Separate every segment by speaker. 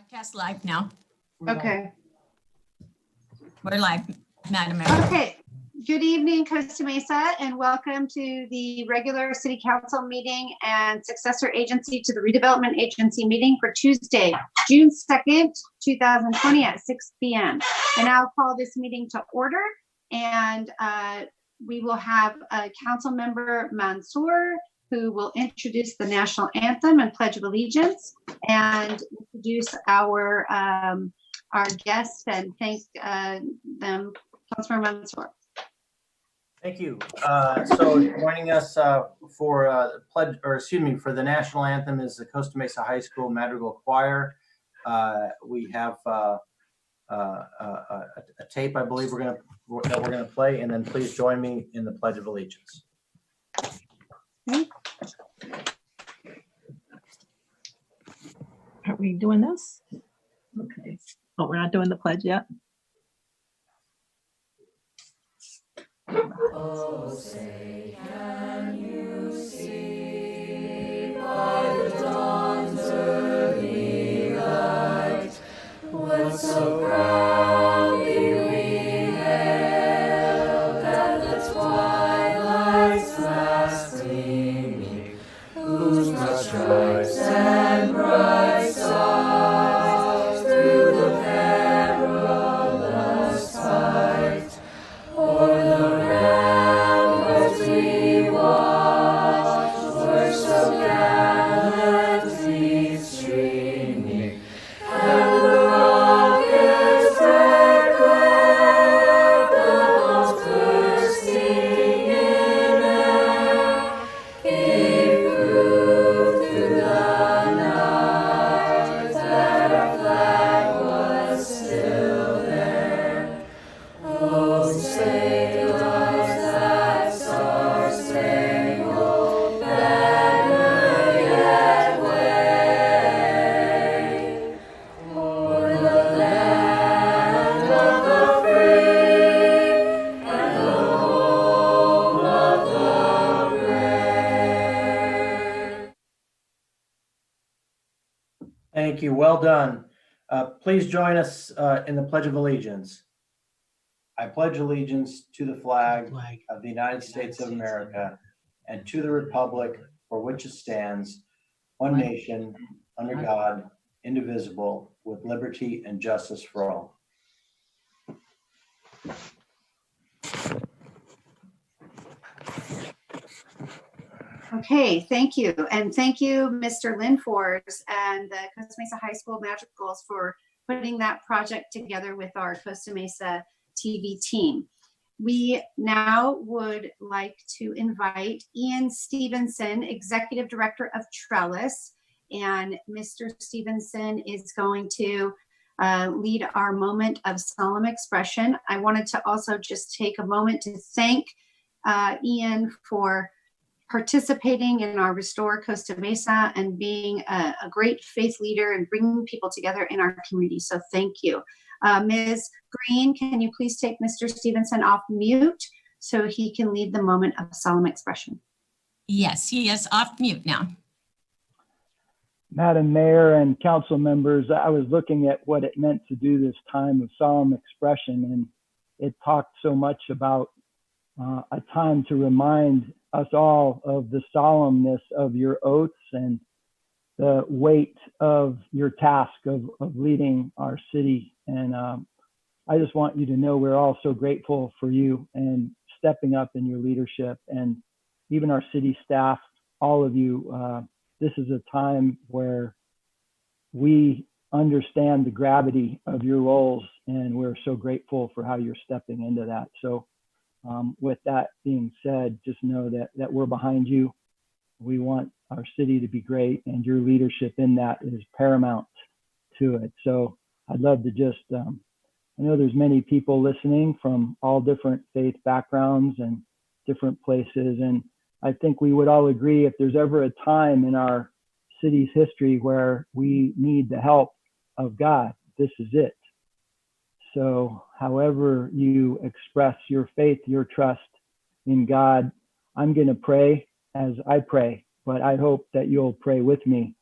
Speaker 1: Broadcast live now.
Speaker 2: Okay.
Speaker 1: We're live, Madam Mayor.
Speaker 2: Okay. Good evening, Costa Mesa, and welcome to the regular City Council meeting and successor agency to the redevelopment agency meeting for Tuesday, June 2nd, 2020 at 6 p.m. And I'll call this meeting to order, and we will have a council member, Mansour, who will introduce the national anthem and Pledge of Allegiance and introduce our guests and thank them. Councilmember Mansour.
Speaker 3: Thank you. So joining us for pledge, or excuse me, for the national anthem is the Costa Mesa High School Madrigal Choir. We have a tape, I believe, that we're gonna play, and then please join me in the Pledge of Allegiance.
Speaker 2: Okay.
Speaker 4: Are we doing this? Okay. Oh, we're not doing the pledge yet?
Speaker 5: Oh, say, can you see by the dawn's early light what so proudly we hailed at the twilight's last gleaming, whose broad stripes and bright stars through the perilous fight o'er the ramparts we watched were so gallantly streaming, and the rockets declared, the bombs bursting in air, gave proof through the night that our flag was still there. Oh, say does that star-spangled banner yet wave o'er the land of the free and the home of the brave?
Speaker 3: Thank you. Well done. Please join us in the Pledge of Allegiance. I pledge allegiance to the flag of the United States of America and to the republic for which it stands, one nation, under God, indivisible, with liberty and justice for all.
Speaker 2: Okay, thank you. And thank you, Mr. Linfors and the Costa Mesa High School Madrigals for putting that project together with our Costa Mesa TV team. We now would like to invite Ian Stevenson, Executive Director of Trellis, and Mr. Stevenson is going to lead our moment of solemn expression. I wanted to also just take a moment to thank Ian for participating in our Restore Costa Mesa and being a great faith leader and bringing people together in our community. So thank you. Ms. Green, can you please take Mr. Stevenson off mute so he can lead the moment of solemn expression?
Speaker 1: Yes, he is off mute now.
Speaker 6: Madam Mayor and council members, I was looking at what it meant to do this time of solemn expression, and it talked so much about a time to remind us all of the solemnness of your oaths and the weight of your task of leading our city. And I just want you to know we're all so grateful for you and stepping up in your leadership, and even our city staff, all of you. This is a time where we understand the gravity of your roles, and we're so grateful for how you're stepping into that. So with that being said, just know that we're behind you. We want our city to be great, and your leadership in that is paramount to it. So I'd love to just, I know there's many people listening from all different faith backgrounds and different places. And I think we would all agree if there's ever a time in our city's history where we need the help of God, this is it. So however you express your faith, your trust in God, I'm going to pray as I pray, but I hope that you'll pray with me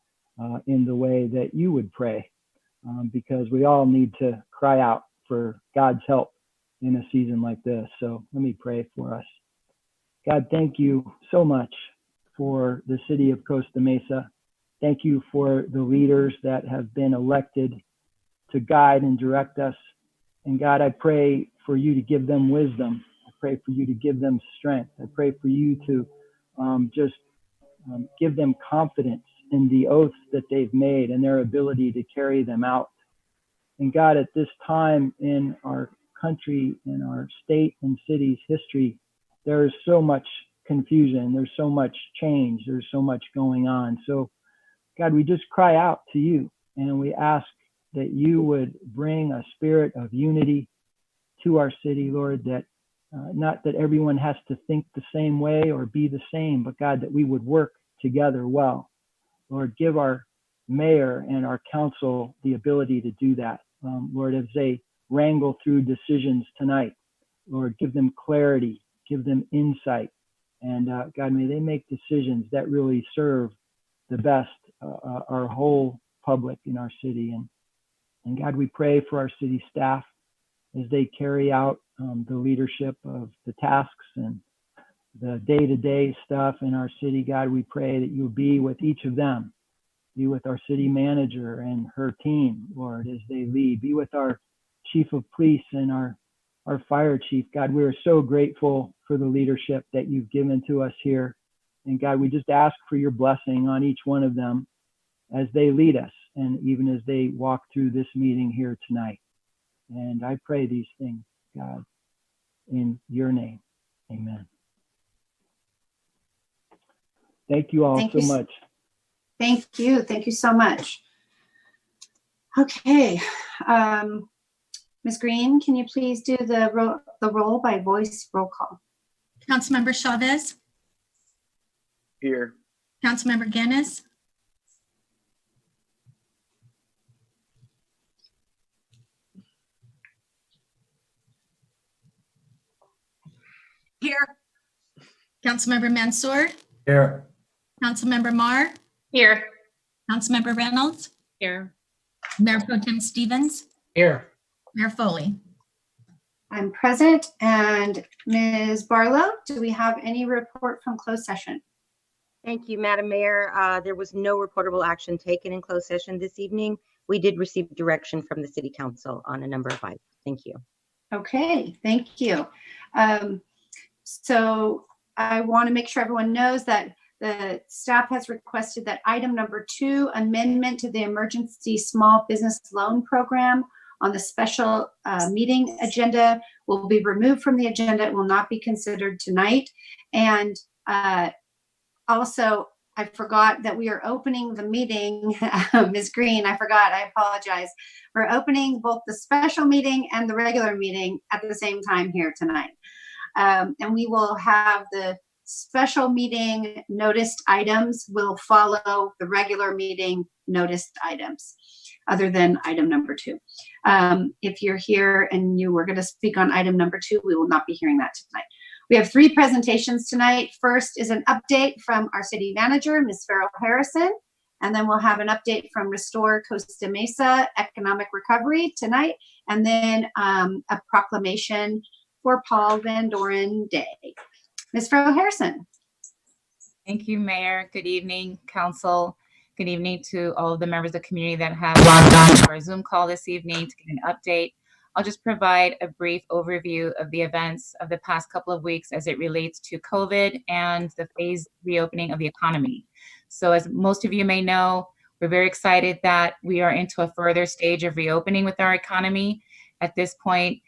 Speaker 6: in the way that you would pray. because we all need to cry out for God's help in a season like this. So let me pray for us. God, thank you so much for the city of Costa Mesa. Thank you for the leaders that have been elected to guide and direct us. And God, I pray for you to give them wisdom. I pray for you to give them strength. I pray for you to give them confidence in the oaths that they've made and their ability to carry them out. And God, at this time in our country, in our state and city's history, there is so much confusion. There's so much change. There's so much going on. So God, we just cry out to you and we ask that you would bring a spirit of unity to our city, Lord, that not that everyone has to think the same way or be the same, but God, that we would work together well. Lord, give our mayor and our council the ability to do that. Lord, as they wrangle through decisions tonight, Lord, give them clarity, give them insight. And God, may they make decisions that really serve the best, our whole public in our city. And God, we pray for our city staff as they carry out the leadership of the tasks and the day-to-day stuff in our city. God, we pray that you'll be with each of them. Be with our city manager and her team, Lord, as they lead. Be with our chief of police and our fire chief. God, we are so grateful for the leadership that you've given to us here. And God, we just ask for your blessing on each one of them as they lead us and even as they walk through this meeting here tonight. And I pray these things, God, in your name. Amen. Thank you all so much.
Speaker 2: Thank you. Thank you so much. Okay. Ms. Green, can you please do the roll by voice roll call?
Speaker 1: Councilmember Chavez,
Speaker 7: Here.
Speaker 1: Councilmember Guinness,
Speaker 8: Here.
Speaker 1: Councilmember Mansour,
Speaker 3: Here.
Speaker 1: Councilmember Marr,
Speaker 8: Here.
Speaker 1: Councilmember Reynolds,
Speaker 8: Here.
Speaker 1: Mayor Pro Tem Stevens,
Speaker 7: Here.
Speaker 1: Mayor Foley.
Speaker 2: I'm present. And Ms. Barlow, do we have any report from closed session?
Speaker 9: Thank you, Madam Mayor. There was no reportable action taken in closed session this evening. We did receive direction from the City Council on a number of items. Thank you.
Speaker 2: Okay, thank you. So I want to make sure everyone knows that the staff has requested that item number 2, amendment to the emergency small business loan program on the special meeting agenda, will be removed from the agenda. It will not be considered tonight. And also, I forgot that we are opening the meeting. Ms. Green, I forgot, I apologize. We're opening both the special meeting and the regular meeting at the same time here tonight. And we will have the special meeting noticed items will follow the regular meeting noticed items, other than item number 2. If you're here and you were going to speak on item number 2, we will not be hearing that tonight. We have 3 presentations tonight. First is an update from our city manager, Ms. Farrell Harrison, and then we'll have an update from Restore Costa Mesa Economic Recovery tonight, and then a proclamation for Paul Van Doren Day. Ms. Farrell Harrison.
Speaker 8: Thank you, Mayor. Good evening, Council. Good evening to all of the members of the community that have logged on to our Zoom call this evening to get an update. I'll just provide a brief overview of the events of the past couple of weeks as it relates to COVID and the phased reopening of the economy. So as most of you may know, we're very excited that we are into a further stage of reopening with our economy. At this point,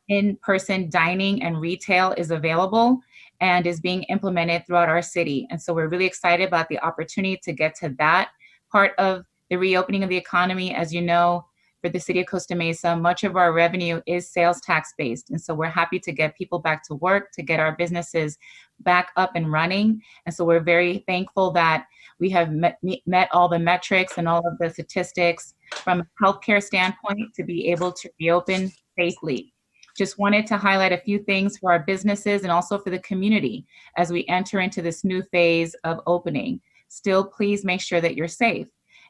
Speaker 8: in-person dining and retail is available and is being implemented throughout our city. And so we're really excited about the opportunity to get to that part of the reopening of the economy. As you know, for the city of Costa Mesa, much of our revenue is sales tax based. And so we're happy to get people back to work, to get our businesses back up and running. And so we're very thankful that we have met all the metrics and all of the statistics from a healthcare standpoint to be able to reopen safely. Just wanted to highlight a few things for our businesses and also for the community as we enter into this new phase of opening. Still, please make sure that you're safe.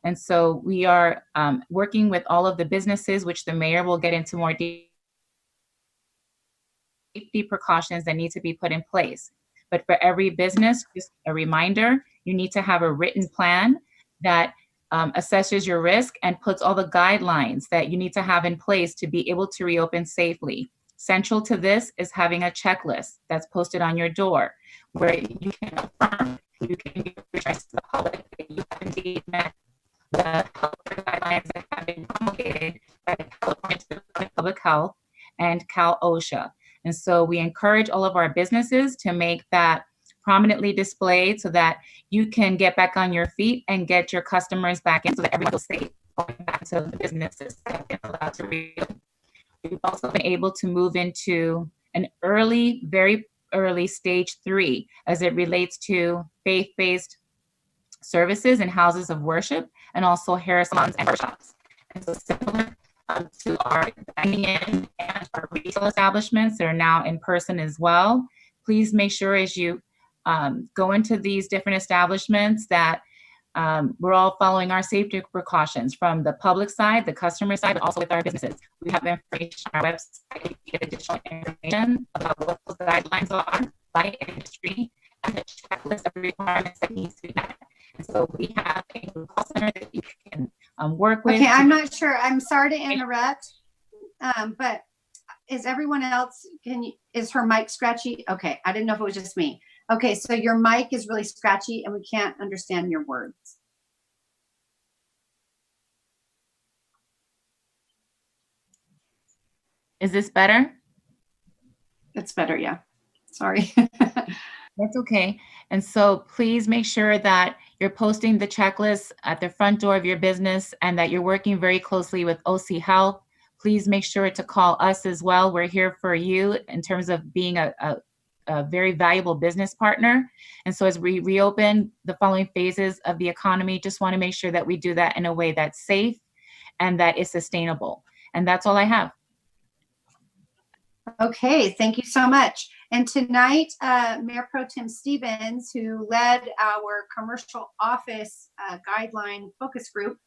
Speaker 8: And so we are working with all of the businesses, which the mayor will get into more safety precautions that need to be put in place. But for every business, just a reminder, you need to have a written plan that assesses your risk and puts all the guidelines that you need to have in place to be able to reopen safely. Central to this is having a checklist that's posted on your door where you can affirm, you can express to the public that you have indeed met the health guidelines that have been promulgated by the California Department of Public Health and Cal OSHA. And so we encourage all of our businesses to make that prominently displayed so that you can get back on your feet and get your customers back in so that everyone feels safe going back to the businesses that have been allowed to reopen. We've also been able to move into an early, very early stage 3 as it relates to faith-based services and houses of worship and also hair salons and workshops. And so similar to our dining in and our retail establishments that are now in person as well, please make sure as you go into these different establishments that we're all following our safety precautions from the public side, the customer side, but also with our businesses. We have information on our website to get additional information about what those guidelines are by industry and the checklist of requirements that needs to be met. And so we have a call center that you can work with.
Speaker 2: Okay, I'm not sure. I'm sorry to interrupt, but is everyone else, is her mic scratchy? Okay, I didn't know if it was just me. Okay, so your mic is really scratchy and we can't understand your words.
Speaker 8: Is this better?
Speaker 2: It's better, yeah. Sorry.
Speaker 8: That's okay. And so please make sure that you're posting the checklist at the front door of your business and that you're working very closely with OC Health. Please make sure to call us as well. We're here for you in terms of being a very valuable business partner. And so as we reopen the following phases of the economy, just want to make sure that we do that in a way that's safe and that is sustainable. And that's all I have.
Speaker 2: Okay, thank you so much. And tonight, Mayor Pro Tem Stevens, who led our commercial office guideline focus group,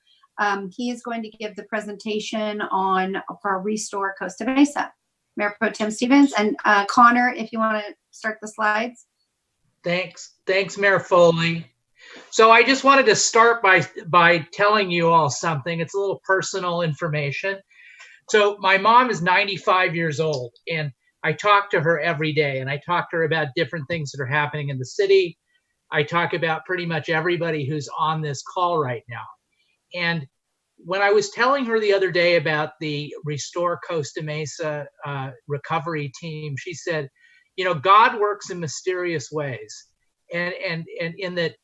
Speaker 2: he is going to give the presentation on for Restore Costa Mesa. Mayor Pro Tem Stevens, and Connor, if you want to start the slides.
Speaker 10: Thanks, Mayor Foley. So I just wanted to start by telling you all something. It's a little personal information. So my mom is 95 years old, and I talk to her every day, and I talk to her about different things that are happening in the city. I talk about pretty much everybody who's on this call right now. And when I was telling her the other day about the Restore Costa Mesa recovery team, she said, you know, God works in mysterious ways. And in that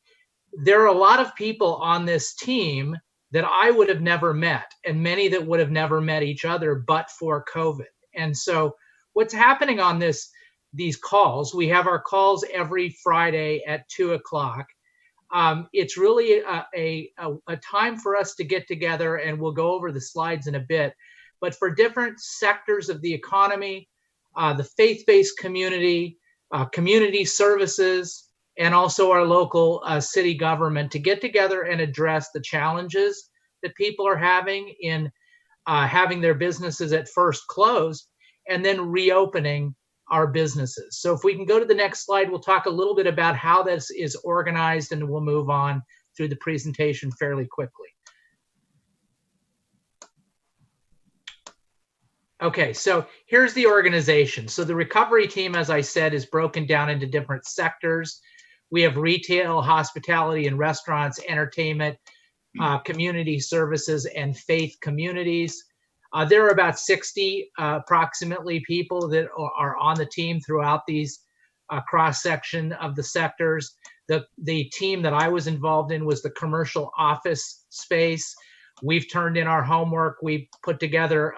Speaker 10: there are a lot of people on this team that I would have never met, and many that would have never met each other but for COVID. And so what's happening on these calls, we have our calls every Friday at 2 o'clock. It's really a time for us to get together, and we'll go over the slides in a bit. But for different sectors of the economy, the faith-based community, community services, and also our local city government to get together and address the challenges that people are having in having their businesses at first closed and then reopening our businesses. So if we can go to the next slide, we'll talk a little bit about how this is organized, and we'll move on through the presentation fairly quickly. Okay, so here's the organization. So the recovery team, as I said, is broken down into different sectors. We have retail, hospitality and restaurants, entertainment, community services, and faith communities. There are about 60 approximately people that are on the team throughout these cross-section of the sectors. The team that I was involved in was the commercial office space. We've turned in our homework. We put together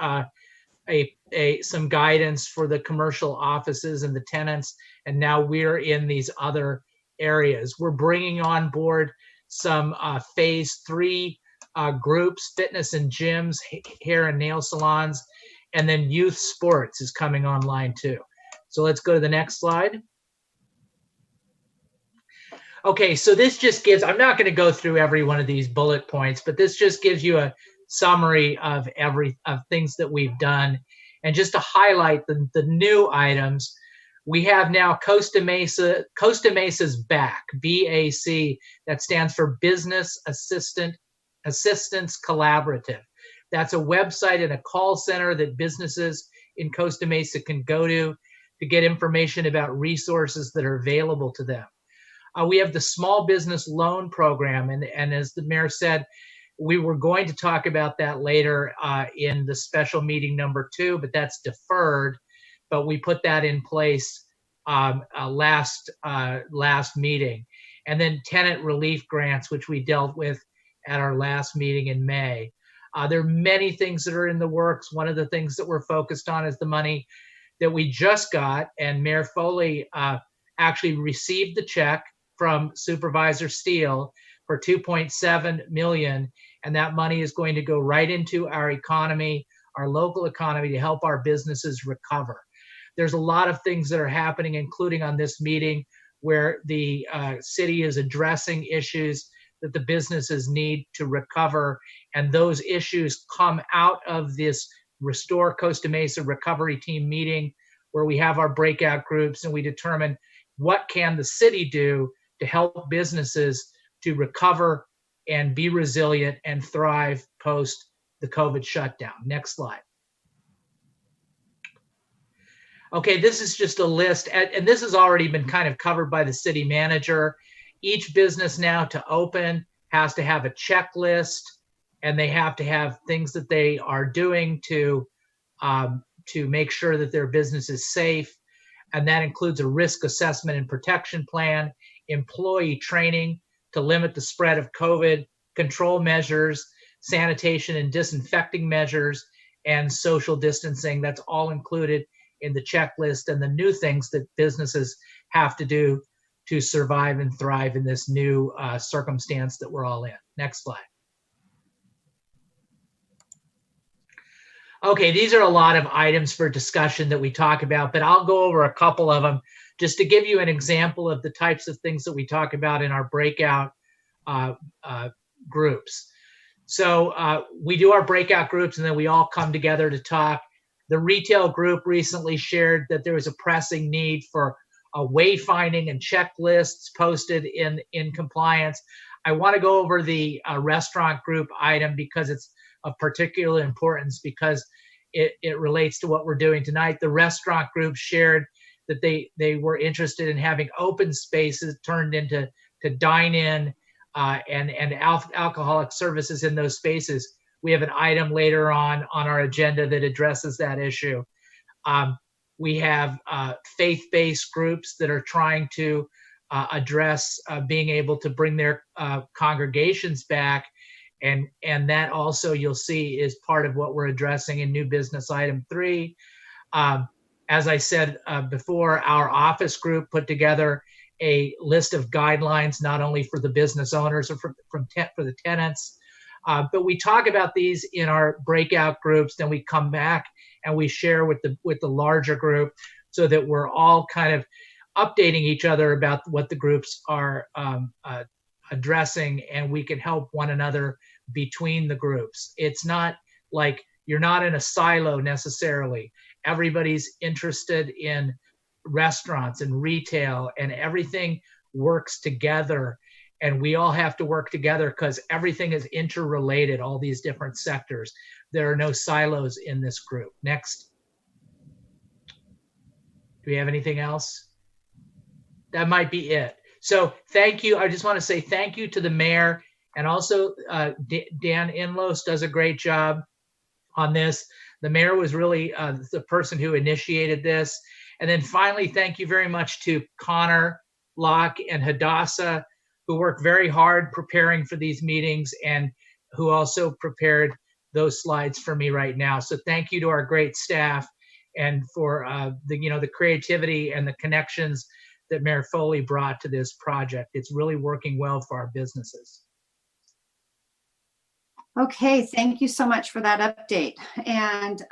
Speaker 10: some guidance for the commercial offices and the tenants, and now we're in these other areas. We're bringing on board some phase 3 groups, fitness and gyms, hair and nail salons, and then youth sports is coming online too. So let's go to the next slide. Okay, so this just gives, I'm not going to go through every one of these bullet points, but this just gives you a summary of things that we've done. And just to highlight the new items, we have now Costa Mesa's BAC, BAC, that stands for Business Assistance Collaborative. That's a website and a call center that businesses in Costa Mesa can go to get information about resources that are available to them. We have the small business loan program, and as the mayor said, we were going to talk about that later in the special meeting number 2, but that's deferred. But we put that in place last meeting. And then tenant relief grants, which we dealt with at our last meeting in May. There are many things that are in the works. One of the things that we're focused on is the money that we just got, and Mayor Foley actually received the check from Supervisor Steele for $2.7 million, and that money is going to go right into our economy, our local economy, to help our businesses recover. There's a lot of things that are happening, including on this meeting, where the city is addressing issues that the businesses need to recover, and those issues come out of this Restore Costa Mesa Recovery Team meeting, where we have our breakout groups and we determine what can the city do to help businesses to recover and be resilient and thrive post the COVID shutdown. Next slide. Okay, this is just a list, and this has already been kind of covered by the city manager. Each business now to open has to have a checklist, and they have to have things that they are doing to make sure that their business is safe. And that includes a risk assessment and protection plan, employee training to limit the spread of COVID, control measures, sanitation and disinfecting measures, and social distancing. That's all included in the checklist and the new things that businesses have to do to survive and thrive in this new circumstance that we're all in. Next slide. Okay, these are a lot of items for discussion that we talk about, but I'll go over a couple of them just to give you an example of the types of things that we talk about in our breakout groups. So we do our breakout groups and then we all come together to talk. The retail group recently shared that there was a pressing need for wayfinding and checklists posted in compliance. I want to go over the restaurant group item because it's of particular importance, because it relates to what we're doing tonight. The restaurant group shared that they were interested in having open spaces turned into dine-in and alcoholic services in those spaces. We have an item later on our agenda that addresses that issue. We have faith-based groups that are trying to address being able to bring their congregations back. And that also you'll see is part of what we're addressing in new business item 3. As I said before, our office group put together a list of guidelines, not only for the business owners or for the tenants, but we talk about these in our breakout groups. Then we come back and we share with the larger group, so that we're all kind of updating each other about what the groups are addressing, and we can help one another between the groups. It's not like you're not in a silo necessarily. Everybody's interested in restaurants and retail, and everything works together, and we all have to work together because everything is interrelated, all these different sectors. There are no silos in this group. Next. Do we have anything else? That might be it. So thank you. I just want to say thank you to the mayor, and also Dan Inlos does a great job on this. The mayor was really the person who initiated this. And then finally, thank you very much to Connor, Locke, and Hadassah, who worked very hard preparing for these meetings and who also prepared those slides for me right now. So thank you to our great staff and for the creativity and the connections that Mayor Foley brought to this project. It's really working well for our businesses.
Speaker 2: Okay, thank you so much for that update. And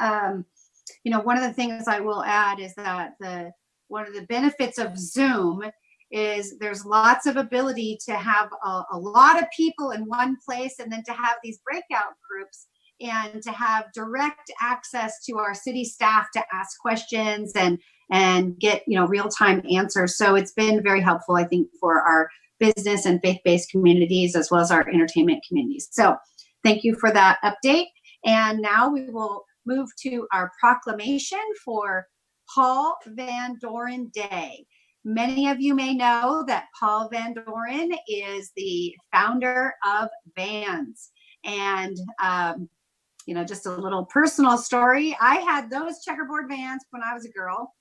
Speaker 2: one of the things I will add is that one of the benefits of Zoom is there's lots of ability to have a lot of people in one place, and then to have these breakout groups and to have direct access to our city staff to ask questions and get, real-time answers. So it's been very helpful, I think, for our business and faith-based communities as well as our entertainment communities. So thank you for that update. And now we will move to our proclamation for Paul Van Doren Day. Many of you may know that Paul Van Doren is the founder of Vans. And, just a little personal story. I had those checkerboard Vans when I was a girl.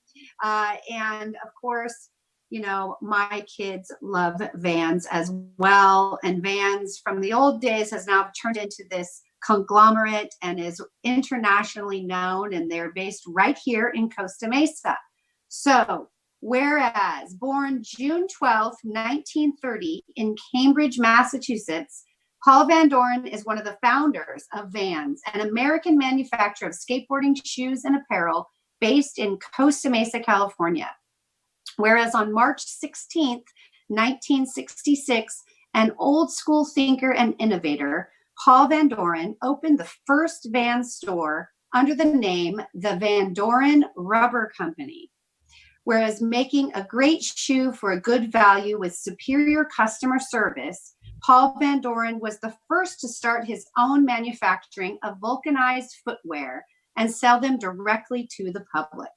Speaker 2: And of course, my kids love Vans as well. And Vans from the old days has now turned into this conglomerate and is internationally known. And they're based right here in Costa Mesa. So, whereas born June 12th, 1930 in Cambridge, Massachusetts, Paul Van Doren is one of the founders of Vans, an American manufacturer of skateboarding shoes and apparel based in Costa Mesa, California. Whereas on March 16th, 1966, an old school thinker and innovator, Paul Van Doren opened the first Vans store under the name the Van Doren Rubber Company. Whereas making a great shoe for a good value with superior customer service, Paul Van Doren was the first to start his own manufacturing of vulcanized footwear and sell them directly to the public.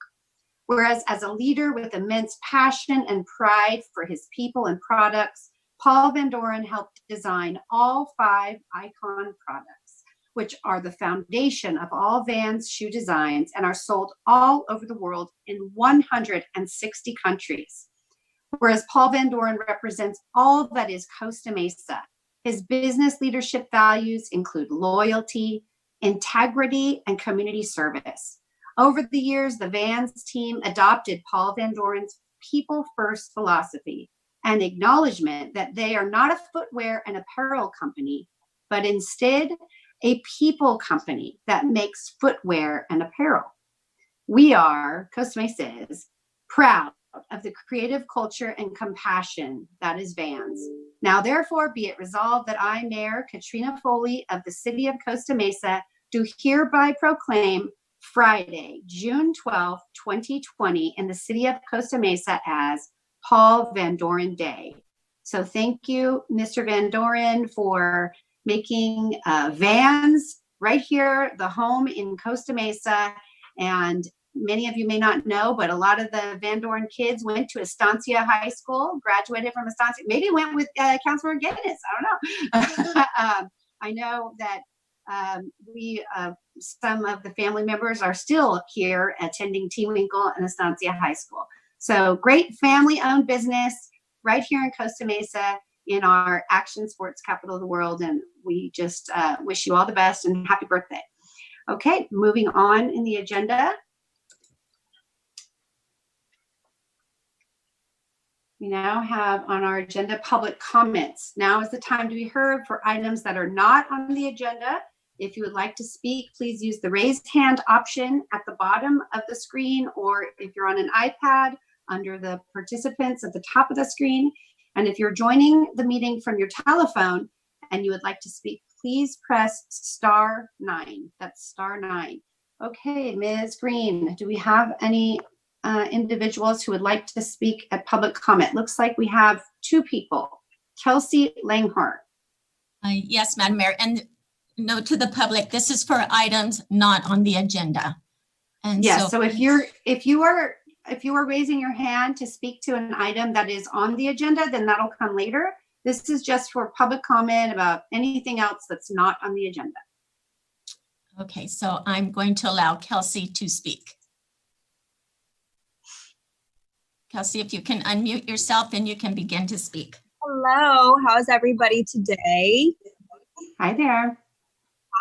Speaker 2: Whereas as a leader with immense passion and pride for his people and products, Paul Van Doren helped design all 5 icon products, which are the foundation of all Vans shoe designs and are sold all over the world in 160 countries. Whereas Paul Van Doren represents all that is Costa Mesa. His business leadership values include loyalty, integrity, and community service. Over the years, the Vans team adopted Paul Van Doren's people first philosophy and acknowledgement that they are not a footwear and apparel company, but instead a people company that makes footwear and apparel. We are, Costa Mesa is, proud of the creative culture and compassion that is Vans. Now, therefore, be it resolved that I, Mayor Katrina Foley of the City of Costa Mesa, do hereby proclaim Friday, June 12, 2020, in the City of Costa Mesa as Paul Van Doren Day. So thank you, Mr. Van Doren, for making Vans right here, the home in Costa Mesa. And many of you may not know, but a lot of the Van Doren kids went to Estancia High School, graduated from Estancia, maybe went with Councilor Guinness, I don't know. I know that some of the family members are still here attending Tewinkle and Estancia High School. So great family-owned business right here in Costa Mesa in our action sports capital of the world. And we just wish you all the best and happy birthday. Okay, moving on in the agenda. We now have on our agenda public comments. Now is the time to be heard for items that are not on the agenda. If you would like to speak, please use the raised hand option at the bottom of the screen, or if you're on an iPad, under the participants at the top of the screen. And if you're joining the meeting from your telephone and you would like to speak, please press *9. That's *9. Okay, Ms. Green, do we have any individuals who would like to speak at public comment? Looks like we have 2 people. Kelsey Langhart.
Speaker 1: Yes, Madam Mayor. And note to the public, this is for items not on the agenda. And
Speaker 2: yes, so if you are raising your hand to speak to an item that is on the agenda, then that'll come later. This is just for public comment about anything else that's not on the agenda.
Speaker 1: Okay, so I'm going to allow Kelsey to speak. Kelsey, if you can unmute yourself, then you can begin to speak.
Speaker 11: Hello, how's everybody today?
Speaker 2: Hi there.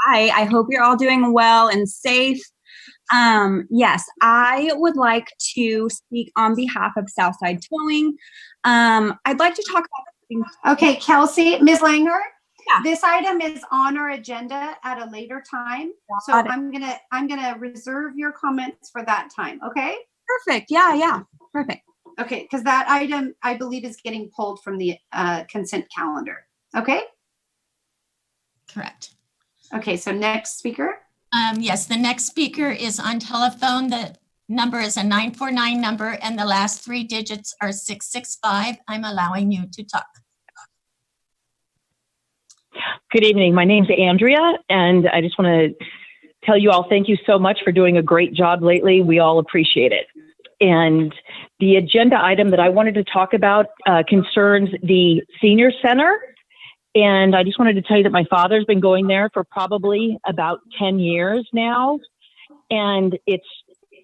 Speaker 11: Hi, I hope you're all doing well and safe. Yes, I would like to speak on behalf of Southside Towing. I'd like to talk about.
Speaker 2: Okay, Kelsey, Ms. Langer,
Speaker 11: Yeah.
Speaker 2: This item is on our agenda at a later time. So I'm gonna reserve your comments for that time, okay?
Speaker 11: Perfect, yeah, perfect.
Speaker 2: Okay, because that item, I believe, is getting pulled from the consent calendar. Okay?
Speaker 1: Correct.
Speaker 2: Okay, so next speaker.
Speaker 1: Yes, the next speaker is on telephone. The number is a 949 number and the last 3 digits are 665. I'm allowing you to talk.
Speaker 12: Good evening. My name's Andrea, and I just want to tell you all thank you so much for doing a great job lately. We all appreciate it. And the agenda item that I wanted to talk about concerns the senior center. And I just wanted to tell you that my father's been going there for probably about 10 years now. And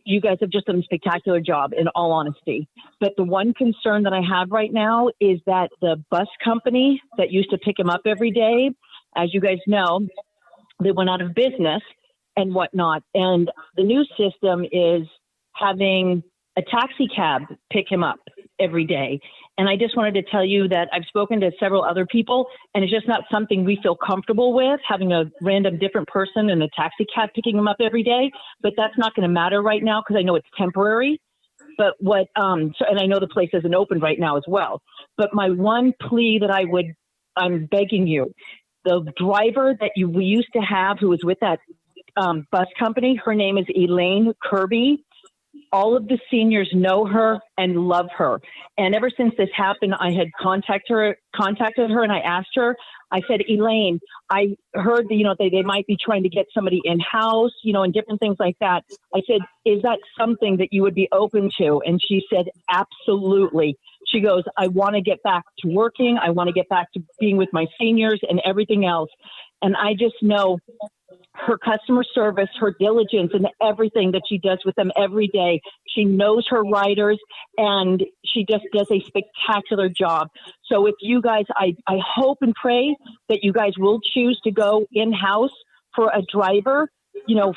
Speaker 12: you guys have just done a spectacular job, in all honesty. But the one concern that I have right now is that the bus company that used to pick him up every day, as you guys know, they went out of business and whatnot. And the new system is having a taxi cab pick him up every day. And I just wanted to tell you that I've spoken to several other people, and it's just not something we feel comfortable with, having a random different person in a taxi cab picking him up every day. But that's not going to matter right now because I know it's temporary. But and I know the place isn't open right now as well. But my one plea that I'm begging you, the driver that we used to have who was with that bus company, her name is Elaine Kirby. All of the seniors know her and love her. And ever since this happened, I had contacted her and I asked her, I said, Elaine, I heard that, they might be trying to get somebody in-house, and different things like that. I said, is that something that you would be open to? And she said, absolutely. She goes, I want to get back to working. I want to get back to being with my seniors and everything else. And I just know her customer service, her diligence, and everything that she does with them every day. She knows her riders, and she just does a spectacular job. So if you guys, I hope and pray that you guys will choose to go in-house for a driver,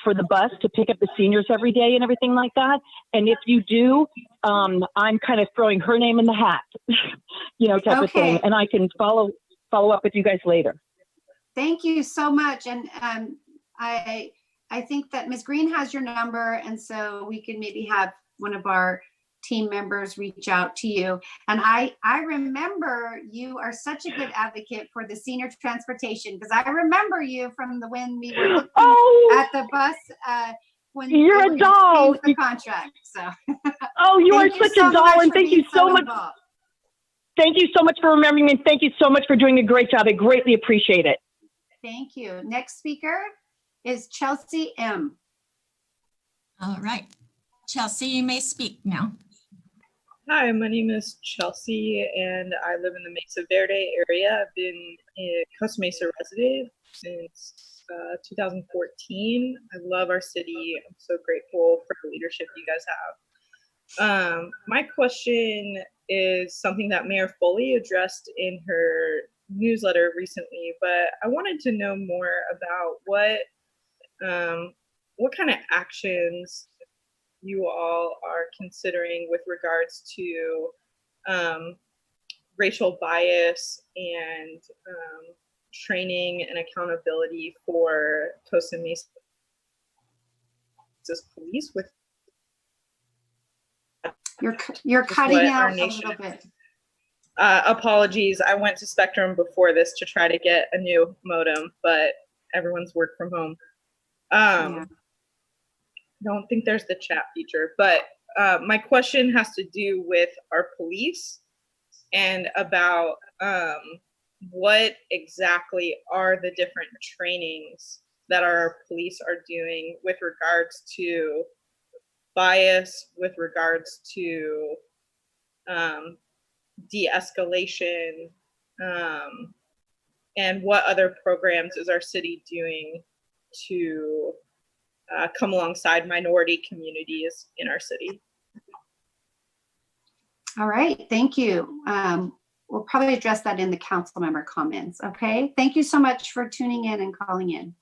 Speaker 12: for the bus to pick up the seniors every day and everything like that. And if you do, I'm kind of throwing her name in the hat, type of thing. And I can follow up with you guys later.
Speaker 2: Thank you so much. And I think that Ms. Green has your number, and so we can maybe have one of our team members reach out to you. And I remember you are such a good advocate for the senior transportation, because I remember you from when we were looking at the bus when
Speaker 12: you're a doll.
Speaker 2: The contract. So
Speaker 12: you are such a doll, and thank you so much. Thank you so much for remembering me. Thank you so much for doing a great job. I greatly appreciate it.
Speaker 2: Thank you. Next speaker is Chelsea M.
Speaker 1: All right. Chelsea, you may speak now.
Speaker 13: Hi, my name is Chelsea, and I live in the Mesa Verde area. I've been a Costa Mesa resident since 2014. I love our city. I'm so grateful for the leadership you guys have. My question is something that Mayor Foley addressed in her newsletter recently, but I wanted to know more about what kind of actions you all are considering with regards to racial bias and training and accountability for Costa Mesa's police. With
Speaker 2: you're cutting out a little bit.
Speaker 13: Apologies. I went to Spectrum before this to try to get a new modem, but everyone's work from home. Don't think there's the chat feature, but my question has to do with our police and about what exactly are the different trainings that our police are doing with regards to bias, with regards to de-escalation, and what other programs is our city doing to come alongside minority communities in our city.
Speaker 2: All right, thank you. We'll probably address that in the council member comments, okay? Thank you so much for tuning in and calling in.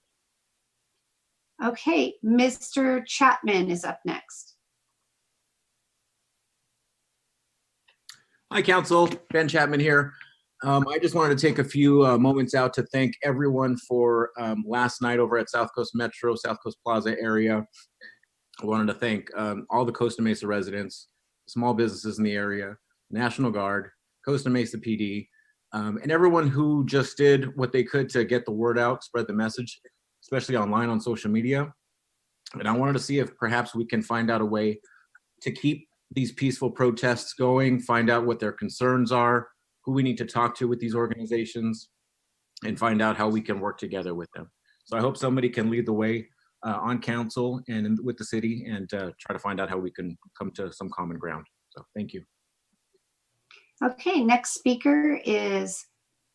Speaker 2: Okay, Mr. Chapman is up next.
Speaker 14: Hi, Council. Ben Chapman here. I just wanted to take a few moments out to thank everyone for last night over at South Coast Metro, South Coast Plaza area. I wanted to thank all the Costa Mesa residents small businesses in the area, National Guard, Costa Mesa PD, and everyone who just did what they could to get the word out, spread the message, especially online on social media. And I wanted to see if perhaps we can find out a way to keep these peaceful protests going, find out what their concerns are, who we need to talk to with these organizations, and find out how we can work together with them. So I hope somebody can lead the way on council and with the city and try to find out how we can come to some common ground. So thank you.
Speaker 2: Okay, next speaker is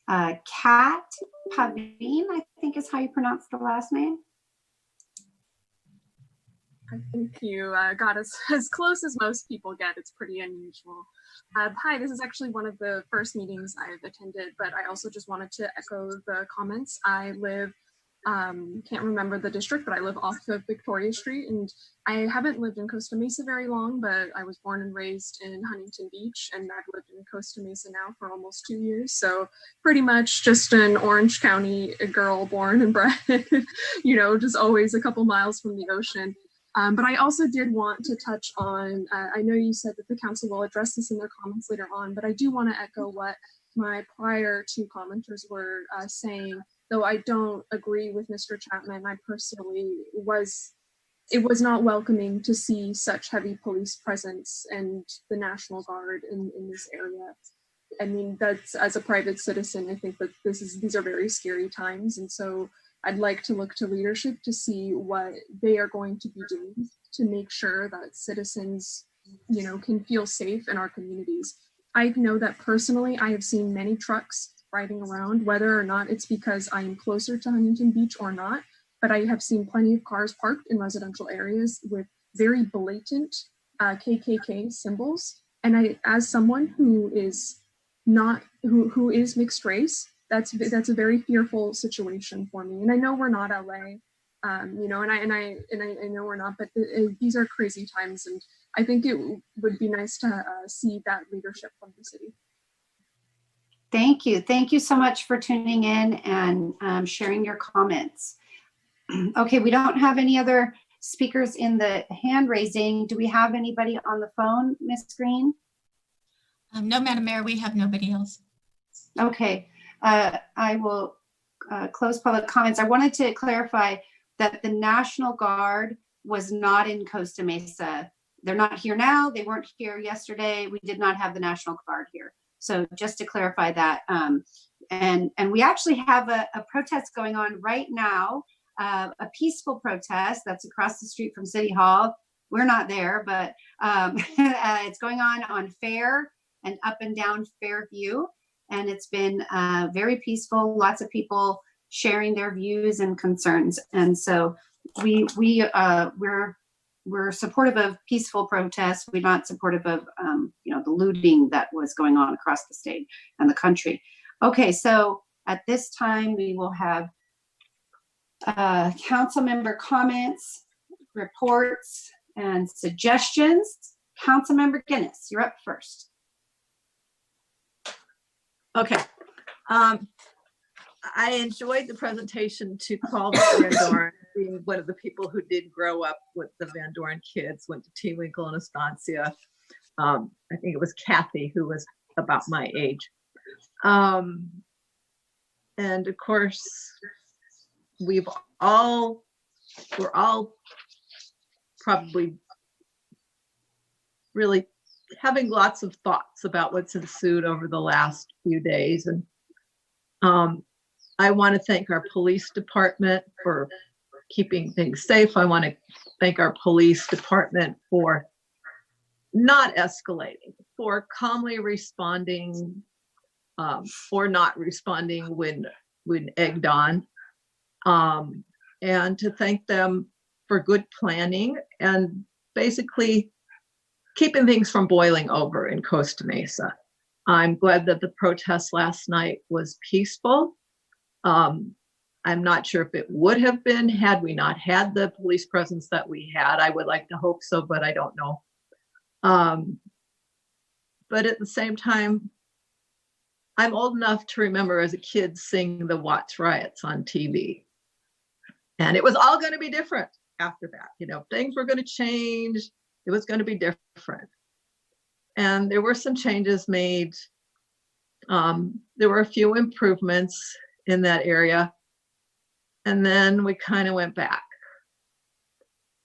Speaker 2: Kat Pavine, I think is how you pronounce the last name.
Speaker 15: I think you got us as close as most people get. It's pretty unusual. Hi, this is actually one of the first meetings I've attended, but I also just wanted to echo the comments. I live, can't remember the district, but I live off of Victoria Street, and I haven't lived in Costa Mesa very long, but I was born and raised in Huntington Beach, and I've lived in Costa Mesa now for almost 2 years. So pretty much just an Orange County girl born and bred, you know, just always a couple miles from the ocean. But I also did want to touch on, I know you said that the council will address this in their comments later on, but I do want to echo what my prior two commenters were saying, though I don't agree with Mr. Chapman. I personally it was not welcoming to see such heavy police presence and the National Guard in this area. I mean, that's, as a private citizen, I think that these are very scary times. And so I'd like to look to leadership to see what they are going to be doing to make sure that citizens, you know, can feel safe in our communities. I know that personally, I have seen many trucks riding around, whether or not it's because I am closer to Huntington Beach or not, but I have seen plenty of cars parked in residential areas with very blatant KKK symbols. And I, as someone who is not, who is mixed race, that's a very fearful situation for me. And I know we're not LA, you know, and I know we're not, but these are crazy times. And I think it would be nice to see that leadership from the city.
Speaker 2: Thank you. Thank you so much for tuning in and sharing your comments. Okay, we don't have any other speakers in the hand raising. Do we have anybody on the phone, Ms. Green?
Speaker 1: No, Madam Mayor, we have nobody else.
Speaker 2: Okay. I will close public comments. I wanted to clarify that the National Guard was not in Costa Mesa. They're not here now. They weren't here yesterday. We did not have the National Guard here. So just to clarify that. And we actually have a protest going on right now, a peaceful protest that's across the street from City Hall. We're not there, but it's going on Fair and up and down Fairview. And it's been very peaceful, lots of people sharing their views and concerns. And so we're supportive of peaceful protests. We're not supportive of you know, the looting that was going on across the state and the country. Okay, so at this time we will have council member comments, reports, and suggestions. Councilmember Guinness, you're up first.
Speaker 4: Okay. I enjoyed the presentation to Paul Van Doren, being one of the people who did grow up with the Van Doren kids, went to T. Winkle and Estancia. I think it was Kathy who was about my age. And of course, we're all probably really having lots of thoughts about what's ensued over the last few days. And I want to thank our police department for keeping things safe. I want to thank our police department for not escalating, for calmly responding or not responding when egged on. And to thank them for good planning and basically keeping things from boiling over in Costa Mesa. I'm glad that the protest last night was peaceful. I'm not sure if it would have been had we not had the police presence that we had. I would like to hope so, but I don't know. But at the same time, I'm old enough to remember as a kid seeing the Watts riots on TV. And it was all going to be different after that. You know, things were going to change. It was going to be different. And there were some changes made. There were a few improvements in that area. And then we kind of went back.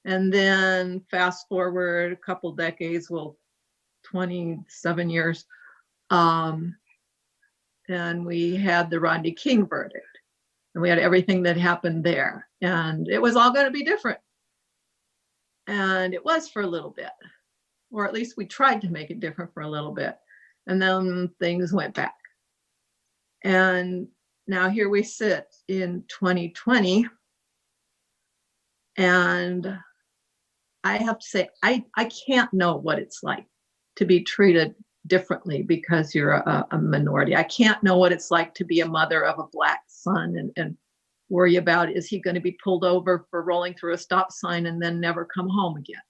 Speaker 4: And then fast forward a couple decades, well, 27 years, and we had the Rodney King verdict. And we had everything that happened there. And it was all going to be different. And it was for a little bit. Or at least we tried to make it different for a little bit. And then things went back. And now here we sit in 2020. And I have to say, I can't know what it's like to be treated differently because you're a minority. I can't know what it's like to be a mother of a Black son and worry about, is he going to be pulled over for rolling through a stop sign and then never come home again?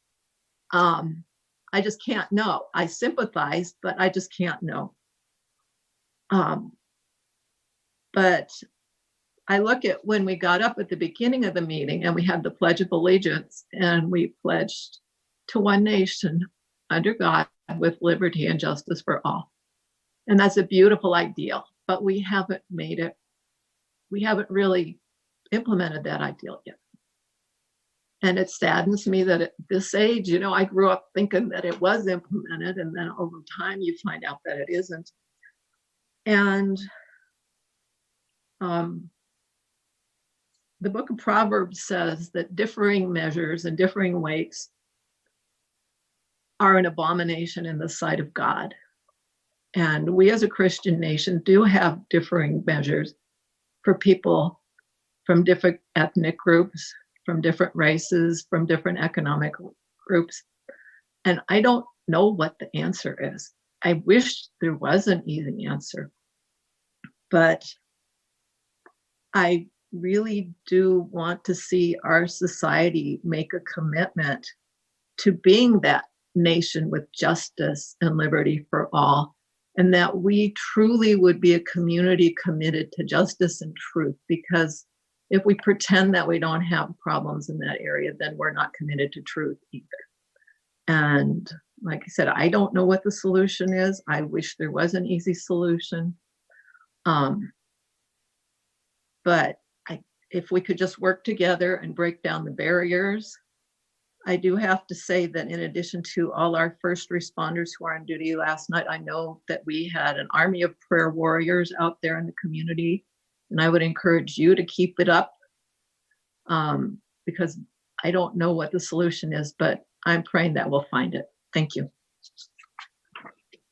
Speaker 4: I just can't know. I sympathize, but I just can't know. But I look at when we got up at the beginning of the meeting and we had the Pledge of Allegiance and we pledged to one nation under God with liberty and justice for all. And that's a beautiful ideal, but we haven't made it, we haven't really implemented that ideal yet. And it saddens me that at this age, you know, I grew up thinking that it was implemented, and then over time you find out that it isn't. And the book of Proverbs says that differing measures and differing weights are an abomination in the sight of God. And we as a Christian nation do have differing measures for people from different ethnic groups, from different races, from different economic groups. And I don't know what the answer is. I wish there was an easy answer, but I really do want to see our society make a commitment to being that nation with justice and liberty for all, and that we truly would be a community committed to justice and truth. Because if we pretend that we don't have problems in that area, then we're not committed to truth either. And like I said, I don't know what the solution is. I wish there was an easy solution. But if we could just work together and break down the barriers. I do have to say that in addition to all our first responders who are on duty last night, I know that we had an army of prayer warriors out there in the community. And I would encourage you to keep it up, because I don't know what the solution is, but I'm praying that we'll find it. Thank you.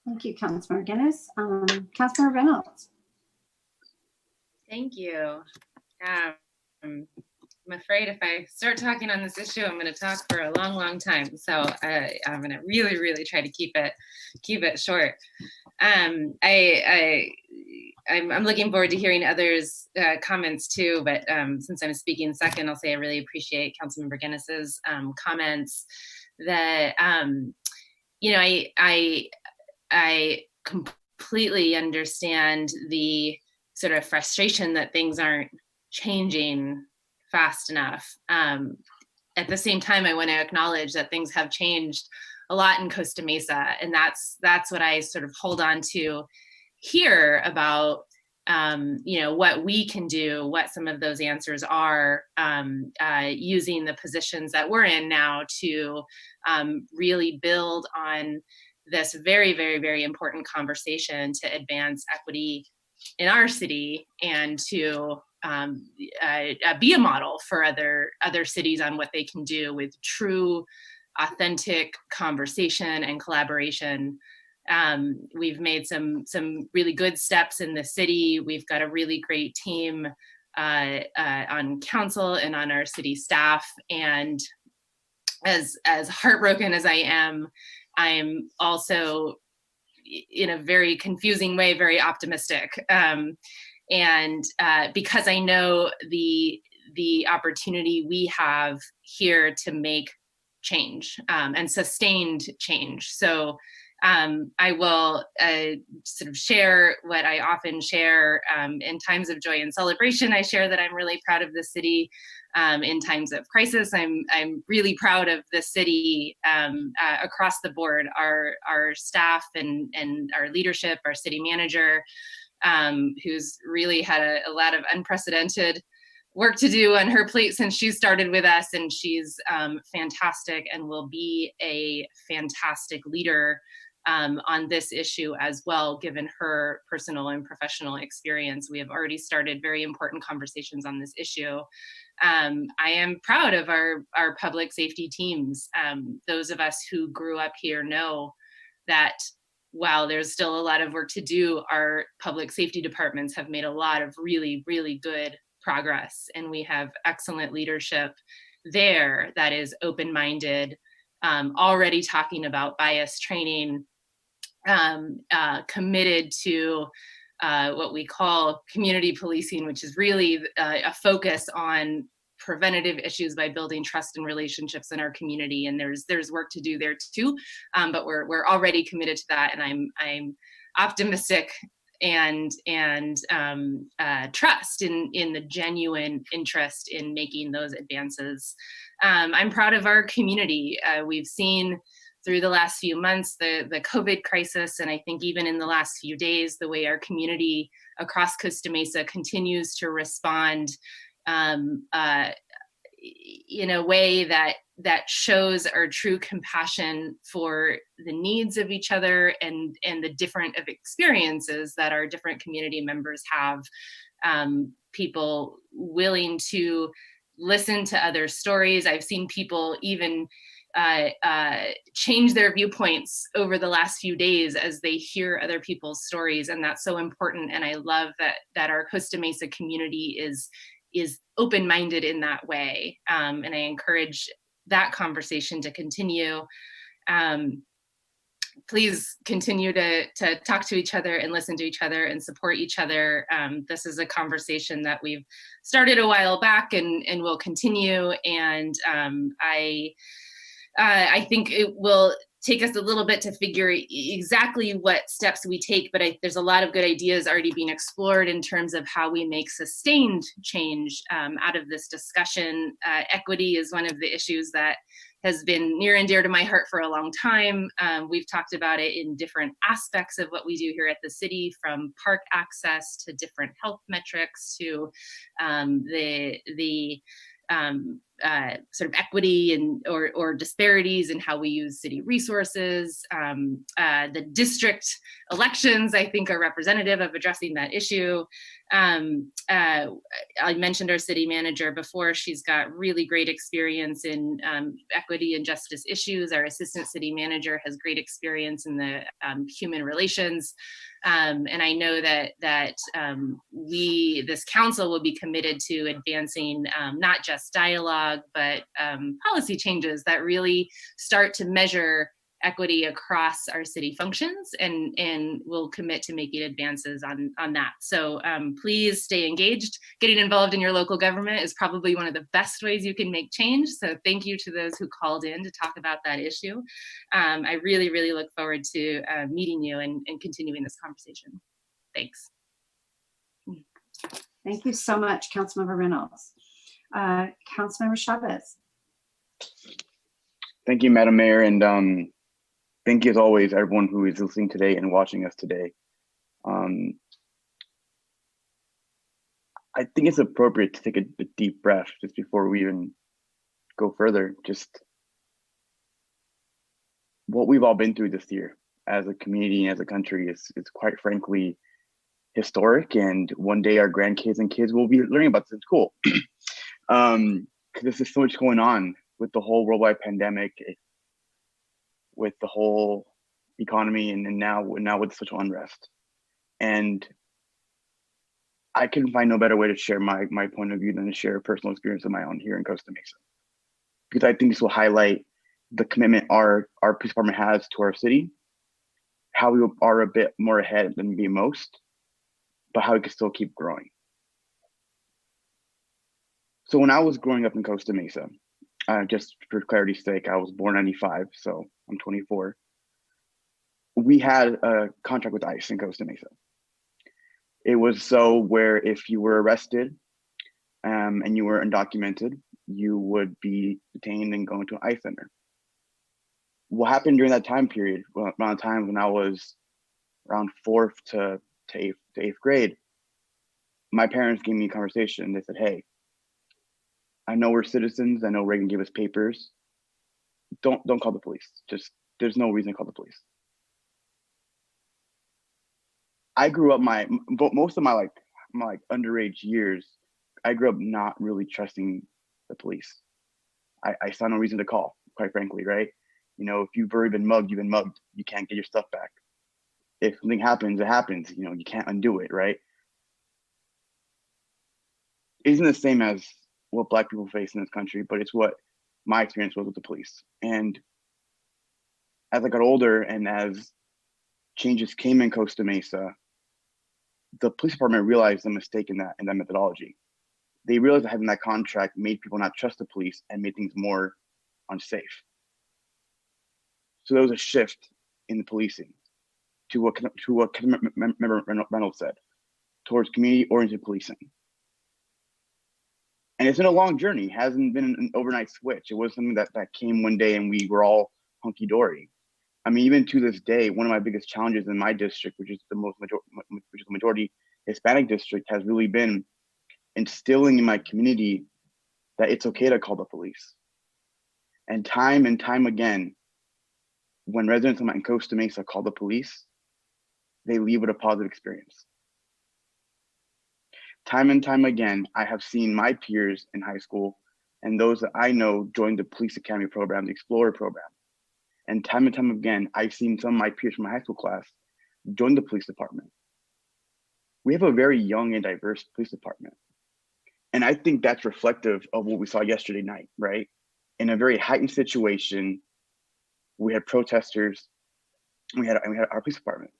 Speaker 2: Thank you, Councilmember Guinness. Councilmember Reynolds.
Speaker 16: Thank you. I'm afraid if I start talking on this issue, I'm going to talk for a long, long time. So I'm going to really, really try to keep it short. I'm looking forward to hearing others' comments too. But since I'm speaking second, I'll say I really appreciate Councilmember Guinness's comments. That I completely understand the sort of frustration that things aren't changing fast enough. At the same time, I want to acknowledge that things have changed a lot in Costa Mesa, and that's what I sort of hold on to here about what we can do, what some of those answers are, using the positions that we're in now to really build on this very, very, very important conversation to advance equity in our city and to be a model for other cities on what they can do with true, authentic conversation and collaboration. We've made some really good steps in the city. We've got a really great team on council and on our city staff. And as heartbroken as I'm also, in a very confusing way, very optimistic. And because I know the opportunity we have here to make change and sustained change. So I will sort of share what I often share in times of joy and celebration. I share that I'm really proud of the city. In times of crisis, I'm really proud of the city across the board, our staff and our leadership, our city manager, who's really had a lot of unprecedented work to do on her plate since she started with us, and she's fantastic and will be a fantastic leader on this issue as well, given her personal and professional experience. We have already started very important conversations on this issue. I am proud of our public safety teams. Those of us who grew up here know that while there's still a lot of work to do, our public safety departments have made a lot of really, really good progress, and we have excellent leadership there that is open-minded, already talking about bias training, committed to what we call community policing, which is really a focus on preventative issues by building trust and relationships in our community. And there's work to do there too, but we're already committed to that, and I'm optimistic and trust in the genuine interest in making those advances. I'm proud of our community. We've seen through the last few months the COVID crisis, and I think even in the last few days, the way our community across Costa Mesa continues to respond in a way that shows our true compassion for the needs of each other and the different of experiences that our different community members have. People willing to listen to other stories. I've seen people even change their viewpoints over the last few days as they hear other people's stories, and that's so important. And I love that our Costa Mesa community is open-minded in that way, and I encourage that conversation to continue. Please continue to talk to each other and listen to each other and support each other. This is a conversation that we've started a while back and will continue. And I think it will take us a little bit to figure exactly what steps we take, but there's a lot of good ideas already being explored in terms of how we make sustained change out of this discussion. Equity is one of the issues that has been near and dear to my heart for a long time. We've talked about it in different aspects of what we do here at the city, from park access to different health metrics to the sort of equity and or disparities in how we use city resources. The district elections, I think, are representative of addressing that issue. I mentioned our city manager before. She's got really great experience in equity and justice issues. Our assistant city manager has great experience in the human relations. And I know that this council will be committed to advancing not just dialogue, but policy changes that really start to measure equity across our city functions, and we'll commit to making advances on that. So please stay engaged. Getting involved in your local government is probably one of the best ways you can make change. So thank you to those who called in to talk about that issue. I really, really look forward to meeting you and continuing this conversation. Thanks.
Speaker 2: Thank you so much, Councilmember Reynolds. Councilmember Chavez.
Speaker 7: Thank you, Madam Mayor, and thank you as always, everyone who is listening today and watching us today. I think it's appropriate to take a deep breath just before we even go further. Just what we've all been through this year as a community and as a country is quite frankly historic, and one day our grandkids and kids will be learning about this in school. Because there's so much going on with the whole worldwide pandemic, with the whole economy, and now with social unrest. And I can find no better way to share my point of view than to share a personal experience of my own here in Costa Mesa. Because I think this will highlight the commitment our police department has to our city, how we are a bit more ahead than maybe most, but how we can still keep growing. So when I was growing up in Costa Mesa, just for clarity's sake, I was born 95, so I'm 24. we had a contract with ICE in Costa Mesa. It was so where if you were arrested and you were undocumented, you would be detained and go into an ICE center. What happened during that time period, around the time when I was around 4th to 8th grade, my parents gave me a conversation. They said, hey, I know we're citizens. I know Reagan gave us papers. Don't call the police. Just, there's no reason to call the police. I grew up most of my underage years, I grew up not really trusting the police. I saw no reason to call, quite frankly, right? You know, if you've already been mugged, you've been mugged. You can't get your stuff back. If something happens, it happens. You know, you can't undo it, right? It isn't the same as what Black people face in this country, but it's what my experience was with the police. And as I got older and as changes came in Costa Mesa, the police department realized the mistake in that methodology. They realized that having that contract made people not trust the police and made things more unsafe. So there was a shift in the policing to what Member Reynolds said, towards community-oriented policing. And it's been a long journey. It hasn't been an overnight switch. It was something that came one day and we were all hunky-dory. I mean, even to this day, one of my biggest challenges in my district, which is the majority Hispanic district, has really been instilling in my community that it's okay to call the police. And time again, when residents in Costa Mesa call the police, they leave with a positive experience. Time and time again, I have seen my peers in high school and those that I know join the Police Academy program, the Explorer program. And time again, I've seen some of my peers from my high school class join the police department. We have a very young and diverse police department. And I think that's reflective of what we saw yesterday night, right? In a very heightened situation, we had protesters, and we had our police department.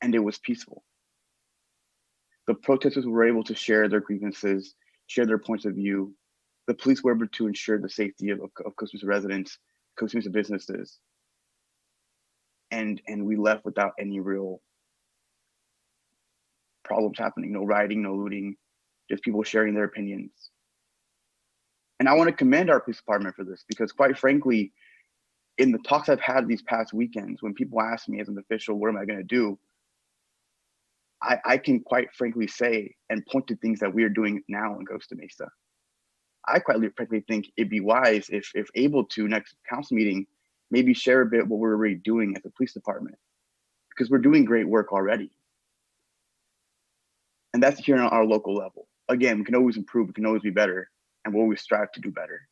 Speaker 7: And it was peaceful. The protesters were able to share their grievances, share their points of view. The police were able to ensure the safety of Costa Mesa residents, Costa Mesa businesses. And we left without any real problems happening, no rioting, no looting, just people sharing their opinions. And I want to commend our police department for this because quite frankly, in the talks I've had these past weekends, when people ask me as an official, what am I going to do? I can quite frankly say and point to things that we are doing now in Costa Mesa. I quite frankly think it'd be wise if able to next council meeting, maybe share a bit what we're already doing as a police department because we're doing great work already. And that's here on our local level. Again, we can always improve, we can always be better, and we'll always strive to do better.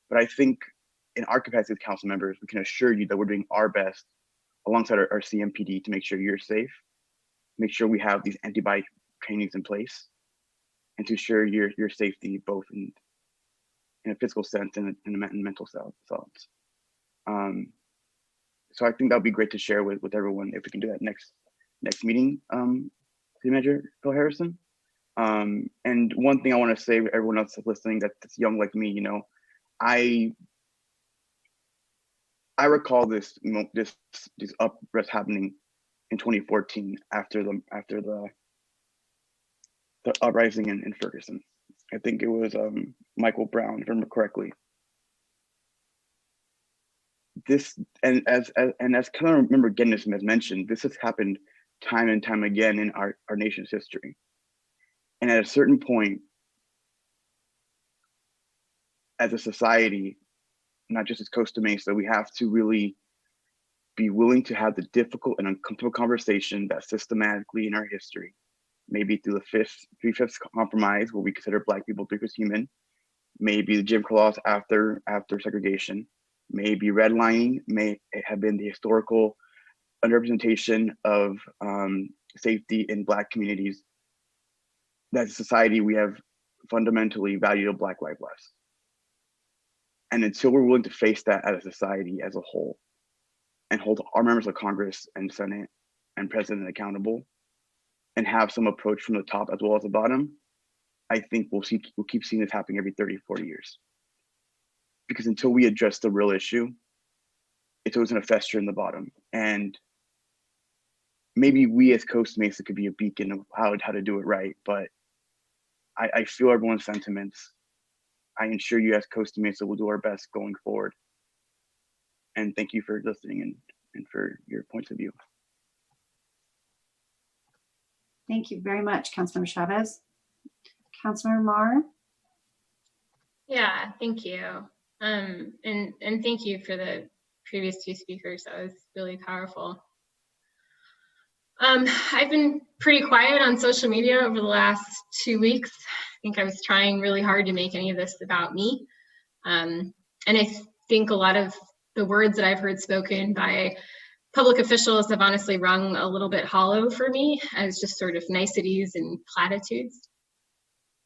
Speaker 7: But I think in our capacity as council members, we can assure you that we're doing our best alongside our CMPD to make sure you're safe, make sure we have these anti-bite trainings in place, and to ensure your safety both in a physical sense and in a mental sense. So I think that would be great to share with everyone if we can do that next meeting, City Manager Phil Harrison. And one thing I want to say to everyone else listening that's young like me, you know, I recall this unrest happening in 2014 after the uprising in Ferguson. I think it was Michael Brown, if I remember correctly. This and as kind of remember getting this as mentioned, this has happened time and time again in our nation's history. And at a certain point, as a society, not just as Costa Mesa, we have to really be willing to have the difficult and uncomfortable conversation that systematically in our history, maybe through the three-fifths compromise, where we consider Black people as human, maybe the Jim Crow laws after segregation, maybe redlining, may have been the historical underrepresentation of safety in Black communities. That as a society, we have fundamentally valued Black life less. And until we're willing to face that as a society as a whole and hold our members of Congress and Senate and President accountable and have some approach from the top as well as the bottom, I think we'll keep seeing this happening every 30, 40 years. Because until we address the real issue, it's always going to fester in the bottom. And maybe we as Costa Mesa could be a beacon of how to do it right. But I feel everyone's sentiments. I ensure you as Costa Mesa will do our best going forward. And thank you for listening and for your points of view.
Speaker 2: Thank you very much, Councilmember Chavez. Councilmember Mar?
Speaker 17: Yeah, thank you. And thank you for the previous two speakers. That was really powerful. I've been pretty quiet on social media over the last 2 weeks. I think I was trying really hard to make any of this about me. And I think a lot of the words that I've heard spoken by public officials have honestly rung a little bit hollow for me as just sort of niceties and platitudes.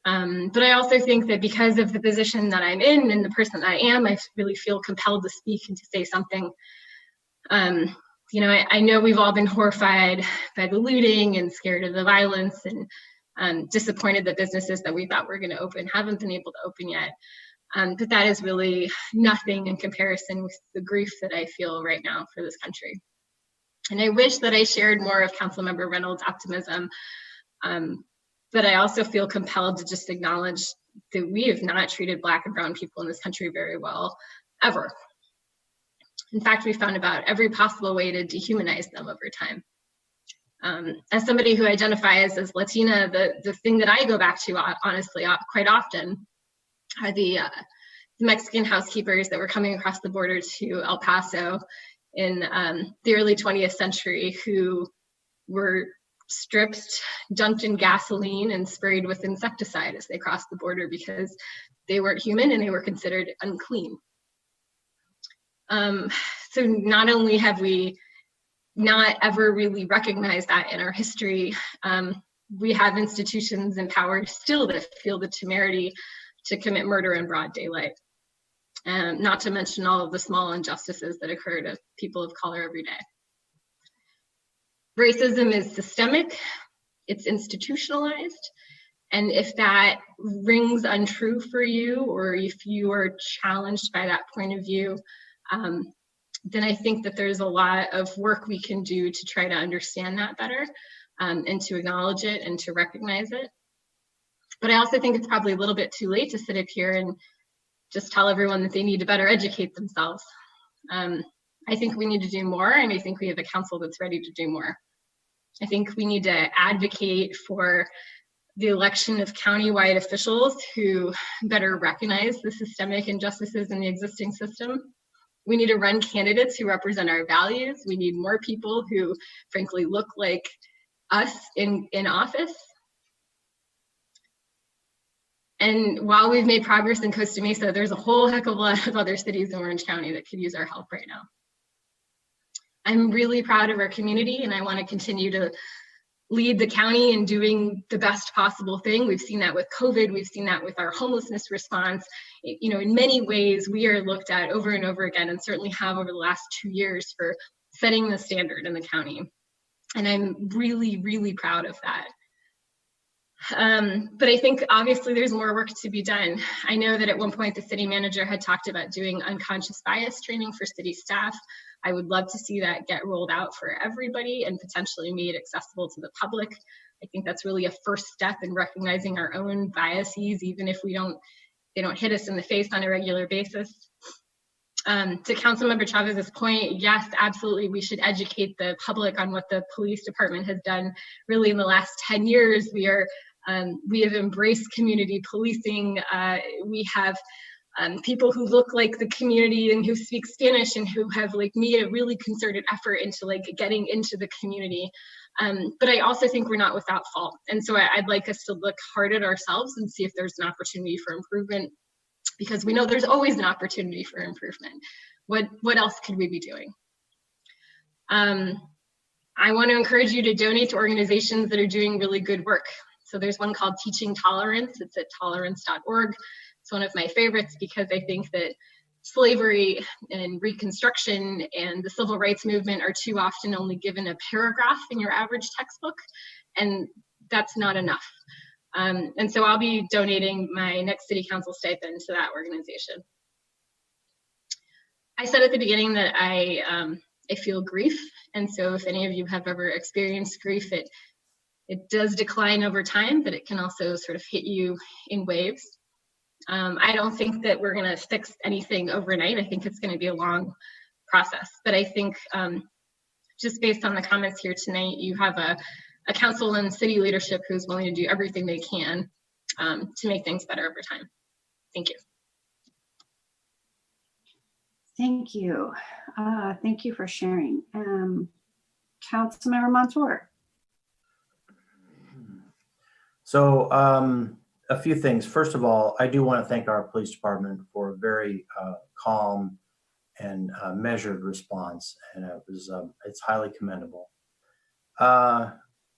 Speaker 17: But I also think that because of the position that I'm in and the person that I am, I really feel compelled to speak and to say something. You know, I know we've all been horrified by the looting and scared of the violence and disappointed that businesses that we thought were going to open haven't been able to open yet. But that is really nothing in comparison with the grief that I feel right now for this country. And I wish that I shared more of Councilmember Reynolds' optimism. But I also feel compelled to just acknowledge that we have not treated Black and brown people in this country very well, ever. In fact, we found about every possible way to dehumanize them over time. As somebody who identifies as Latina, the thing that I go back to, honestly, quite often are the Mexican housekeepers that were coming across the border to El Paso in the early 20th century who were stripped, dunked in gasoline, and sprayed with insecticide as they crossed the border because they weren't human and they were considered unclean. So not only have we not ever really recognized that in our history, we have institutions and power still that feel the temerity to commit murder in broad daylight. Not to mention all of the small injustices that occur to people of color every day. Racism is systemic, it's institutionalized, and if that rings untrue for you, or if you are challenged by that point of view, then I think that there's a lot of work we can do to try to understand that better, and to acknowledge it and to recognize it. But I also think it's probably a little bit too late to sit up here and just tell everyone that they need to better educate themselves. I think we need to do more, and I think we have a council that's ready to do more. I think we need to advocate for the election of countywide officials who better recognize the systemic injustices in the existing system. We need to run candidates who represent our values. We need more people who, frankly, look like us in office. And while we've made progress in Costa Mesa, there's a whole heck of a lot of other cities in Orange County that could use our help right now. I'm really proud of our community, and I want to continue to lead the county in doing the best possible thing. We've seen that with COVID. We've seen that with our homelessness response. You know, in many ways, we are looked at over and over again, and certainly have over the last 2 years, for setting the standard in the county. And I'm really, really proud of that. But I think obviously there's more work to be done. I know that at one point the city manager had talked about doing unconscious bias training for city staff. I would love to see that get rolled out for everybody and potentially made accessible to the public. I think that's really a first step in recognizing our own biases, even if they don't hit us in the face on a regular basis. To Councilmember Chavez's point, yes, absolutely, we should educate the public on what the police department has done. Really, in the last 10 years, we have embraced community policing. We have people who look like the community and who speak Spanish and who have made a really concerted effort into getting into the community. But I also think we're not without fault. And so I'd like us to look hard at ourselves and see if there's an opportunity for improvement, because we know there's always an opportunity for improvement. What else could we be doing? I want to encourage you to donate to organizations that are doing really good work. So there's one called Teaching Tolerance. It's at tolerance.org. It's one of my favorites because I think that slavery and Reconstruction and the civil rights movement are too often only given a paragraph in your average textbook, and that's not enough. And so I'll be donating my next city council stipend to that organization. I said at the beginning that I feel grief. And so if any of you have ever experienced grief, it does decline over time, but it can also sort of hit you in waves. I don't think that we're going to fix anything overnight. I think it's going to be a long process. But I think just based on the comments here tonight, you have a council and city leadership who's willing to do everything they can to make things better over time. Thank you.
Speaker 2: Thank you. Thank you for sharing. Councilmember Montour.
Speaker 3: So a few things. First of all, I do want to thank our police department for a very calm and measured response, and it's highly commendable. I'm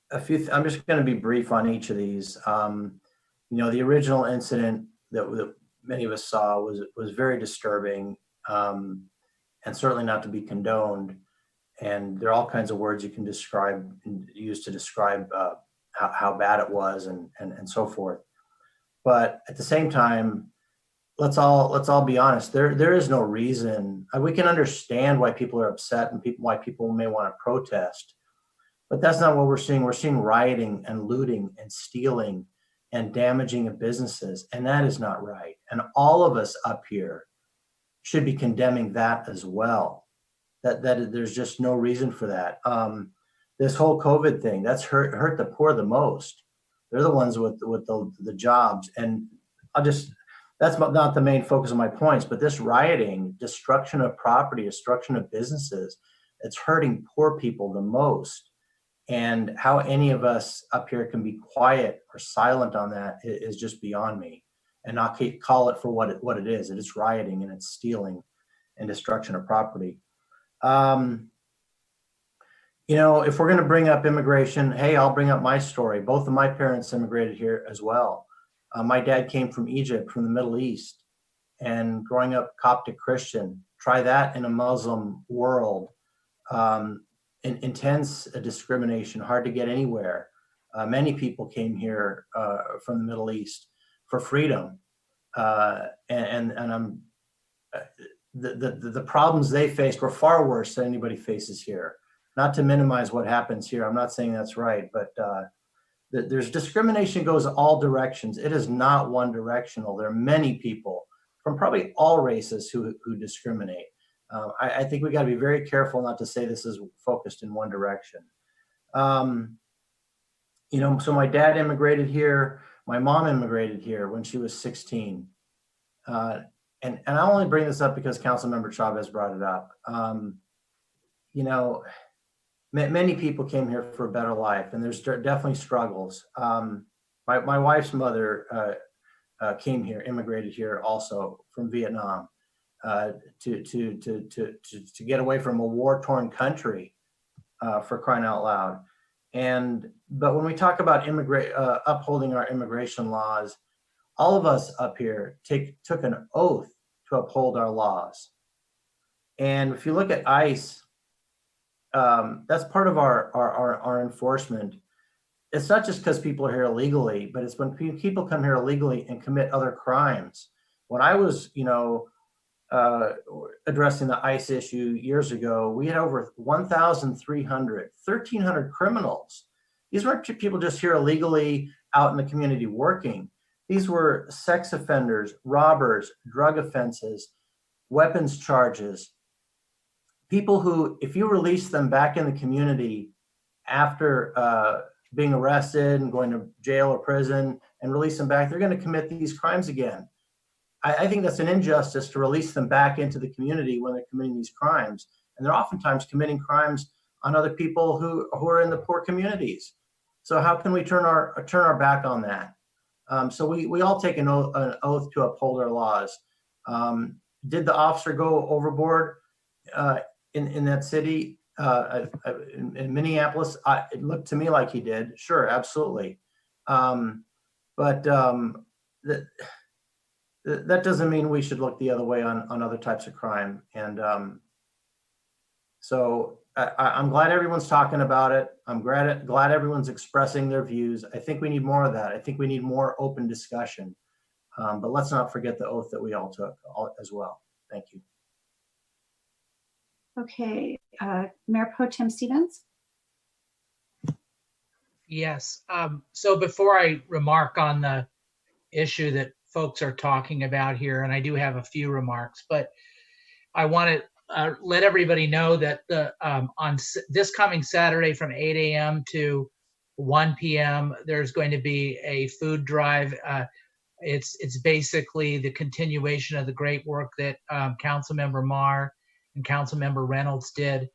Speaker 3: just going to be brief on each of these. The original incident that many of us saw was very disturbing, and certainly not to be condoned. And there are all kinds of words you can use to describe how bad it was and so forth. But at the same time, let's all be honest. There is no reason. We can understand why people are upset and why people may want to protest, but that's not what we're seeing. We're seeing rioting and looting and stealing and damaging of businesses, and that is not right. And all of us up here should be condemning that as well. That there's just no reason for that. This whole COVID thing, that's hurt the poor the most. They're the ones with the jobs. And that's not the main focus of my points, but this rioting, destruction of property, destruction of businesses, it's hurting poor people the most. And how any of us up here can be quiet or silent on that is just beyond me, and not call it for what it is. It is rioting and it's stealing and destruction of property. If we're going to bring up immigration, hey, I'll bring up my story. Both of my parents immigrated here as well. My dad came from Egypt, from the Middle East, and growing up Coptic Christian, try that in a Muslim world. Intense discrimination, hard to get anywhere. Many people came here from the Middle East for freedom, and the problems they faced were far worse than anybody faces here. Not to minimize what happens here, I'm not saying that's right, but there's discrimination goes all directions. It is not one directional. There are many people from probably all races who discriminate. I think we got to be very careful not to say this is focused in one direction. So my dad immigrated here. My mom immigrated here when she was 16. And I only bring this up because Councilmember Chavez brought it up. Many people came here for a better life, and there's definitely struggles. My wife's mother came here, immigrated here also from Vietnam. To get away from a war-torn country, for crying out loud. But when we talk about upholding our immigration laws, all of us up here took an oath to uphold our laws. And if you look at ICE, that's part of our enforcement. It's not just because people are here illegally, but it's when people come here illegally and commit other crimes. When I was, addressing the ICE issue years ago, we had over 1,300 criminals. These weren't people just here illegally out in the community working. These were sex offenders, robbers, drug offenses, weapons charges, people who, if you release them back in the community after being arrested and going to jail or prison and release them back, they're going to commit these crimes again. I think that's an injustice to release them back into the community when they're committing these crimes. And they're oftentimes committing crimes on other people who are in the poor communities. So how can we turn our back on that? So we all take an oath to uphold our laws. Did the officer go overboard in that city, in Minneapolis? It looked to me like he did. Sure, absolutely. But that doesn't mean we should look the other way on other types of crime. And so I'm glad everyone's talking about it. I'm glad everyone's expressing their views. I think we need more of that. I think we need more open discussion. But let's not forget the oath that we all took as well. Thank you.
Speaker 2: Okay, Mayor Pro Tem Stevens?
Speaker 10: Yes. So before I remark on the issue that folks are talking about here, and I do have a few remarks, but I want to let everybody know that this coming Saturday from 8 a.m. to 1 p.m. there's going to be a food drive. It's basically the continuation of the great work that Councilmember Marr and Councilmember Reynolds did.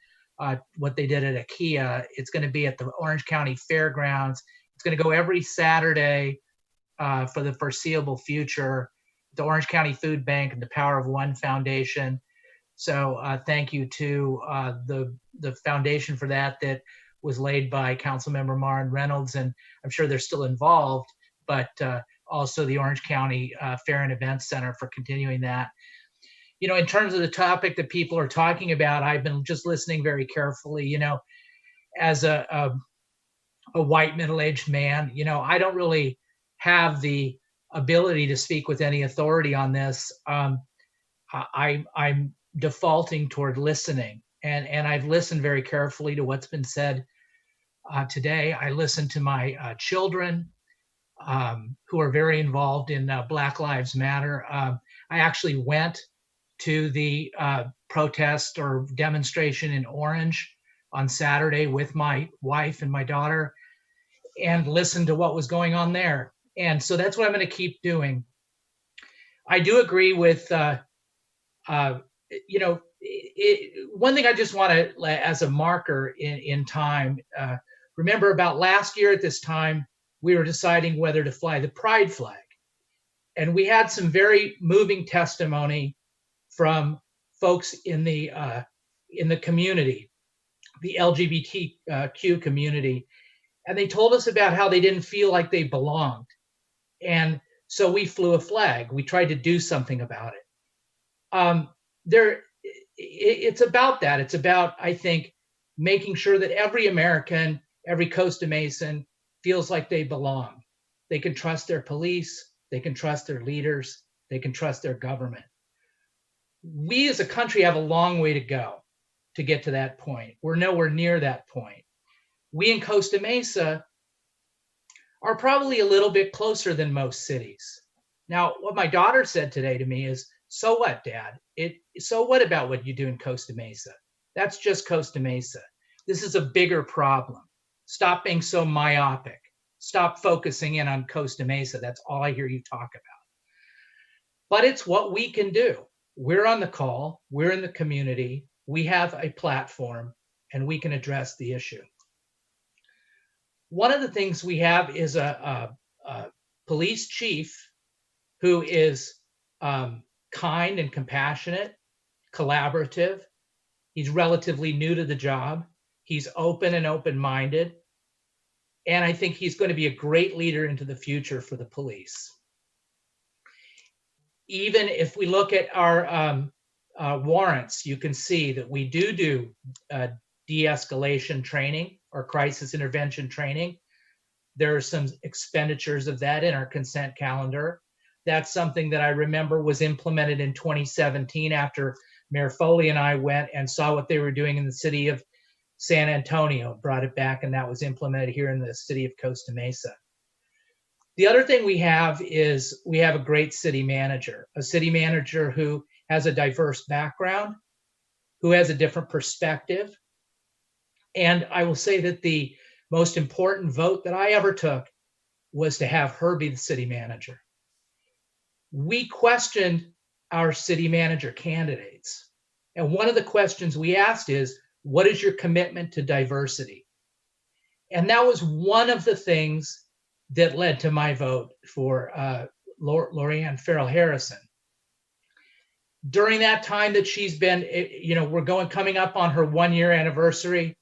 Speaker 10: What they did at IKEA. It's going to be at the Orange County Fairgrounds. It's going to go every Saturday for the foreseeable future. The Orange County Food Bank and the Power of One Foundation. So thank you to the foundation for that was laid by Councilmember Marr and Reynolds, and I'm sure they're still involved, but also the Orange County Fair and Events Center for continuing that. You know, in terms of the topic that people are talking about, I've been just listening very carefully. You know, as a white middle-aged man, you know, I don't really have the ability to speak with any authority on this. I'm defaulting toward listening, and I've listened very carefully to what's been said today. I listened to my children, who are very involved in Black Lives Matter. I actually went to the protest or demonstration in Orange on Saturday with my wife and my daughter and listened to what was going on there. And so that's what I'm going to keep doing. I do agree with, you know, one thing I just want to, as a marker in time, remember about last year at this time, we were deciding whether to fly the pride flag. And we had some very moving testimony from folks in the community, the LGBTQ community, and they told us about how they didn't feel like they belonged. And so we flew a flag. We tried to do something about it. It's about that. It's about, I think, making sure that every American, every Costa Mesan feels like they belong. They can trust their police. They can trust their leaders. They can trust their government. We as a country have a long way to go to get to that point. We're nowhere near that point. We in Costa Mesa are probably a little bit closer than most cities. Now, what my daughter said today to me is, so what, Dad? So what about what you do in Costa Mesa? That's just Costa Mesa. This is a bigger problem. Stop being so myopic. Stop focusing in on Costa Mesa. That's all I hear you talk about. But it's what we can do. We're on the call. We're in the community. We have a platform, and we can address the issue. One of the things we have is a police chief who is kind and compassionate, collaborative. He's relatively new to the job. He's open and open-minded. And I think he's going to be a great leader into the future for the police. Even if we look at our warrants, you can see that we do de-escalation training or crisis intervention training. There are some expenditures of that in our consent calendar. That's something that I remember was implemented in 2017 after Mayor Foley and I went and saw what they were doing in the city of San Antonio, brought it back, and that was implemented here in the city of Costa Mesa. The other thing we have is we have a great city manager who has a diverse background, who has a different perspective. And I will say that the most important vote that I ever took was to have her be the city manager. We questioned our city manager candidates. And one of the questions we asked is, what is your commitment to diversity? And that was one of the things that led to my vote for Lorianne Farrell Harrison. During that time that she's been, you know, we're coming up on her 1-year anniversary,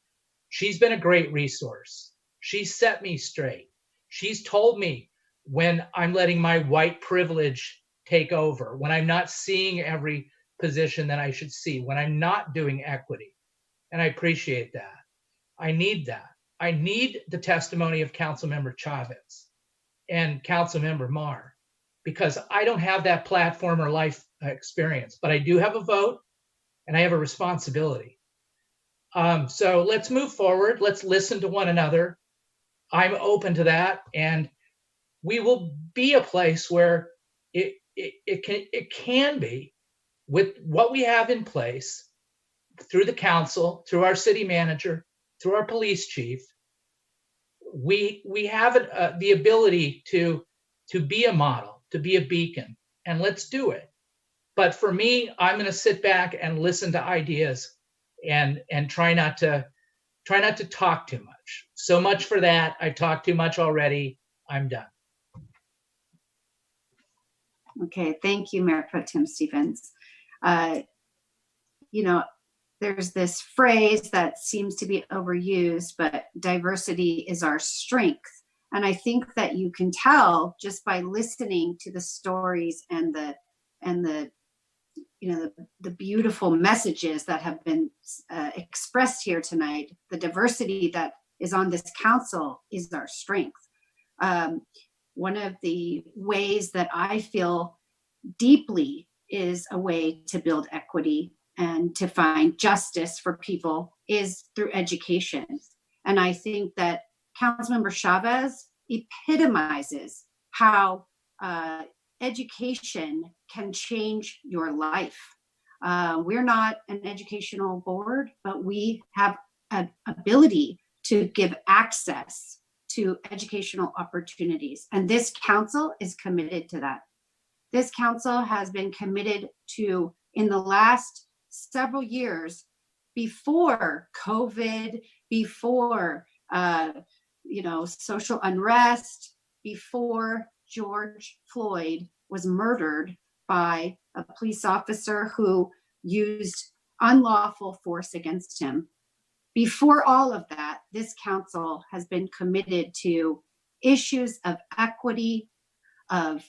Speaker 10: she's been a great resource. She set me straight. She's told me when I'm letting my white privilege take over, when I'm not seeing every position that I should see, when I'm not doing equity. And I appreciate that. I need that. I need the testimony of Councilmember Chavez and Councilmember Marr, because I don't have that platform or life experience, but I do have a vote and I have a responsibility. So let's move forward. Let's listen to one another. I'm open to that, and we will be a place where it can be, with what we have in place, through the council, through our city manager, through our police chief. We have the ability to be a model, to be a beacon, and let's do it. But for me, I'm going to sit back and listen to ideas and try not to talk too much. So much for that. I talked too much already. I'm done.
Speaker 2: Okay, thank you, Mayor Pro Tem Stevens. You know, there's this phrase that seems to be overused, but diversity is our strength. And I think that you can tell just by listening to the stories and the beautiful messages that have been expressed here tonight. The diversity that is on this council is our strength. One of the ways that I feel deeply is a way to build equity and to find justice for people is through education. And I think that Councilmember Chavez epitomizes how education can change your life. We're not an educational board, but we have an ability to give access to educational opportunities. And this council is committed to that. This council has been committed to, in the last several years, before COVID, before social unrest, before George Floyd was murdered by a police officer who used unlawful force against him. Before all of that, this council has been committed to issues of equity, of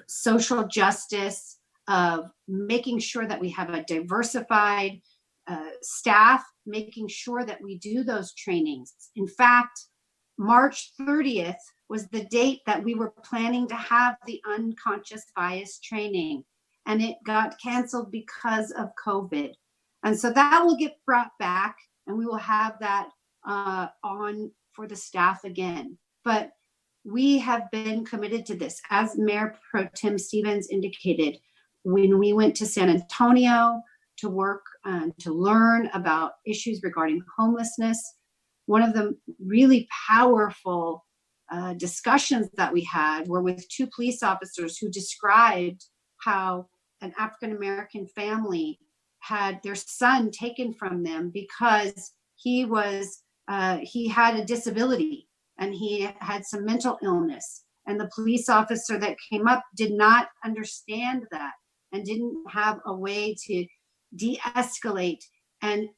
Speaker 2: social justice, of making sure that we have a diversified staff, making sure that we do those trainings. In fact, March 30th was the date that we were planning to have the unconscious bias training, and it got canceled because of COVID. And so that will get brought back, and we will have that on for the staff again. But we have been committed to this. As Mayor Pro Tem Stevens indicated, when we went to San Antonio to work to learn about issues regarding homelessness, one of the really powerful discussions that we had were with two police officers who described how an African-American family had their son taken from them because he had a disability and he had some mental illness. And the police officer that came up did not understand that and didn't have a way to de-escalate, and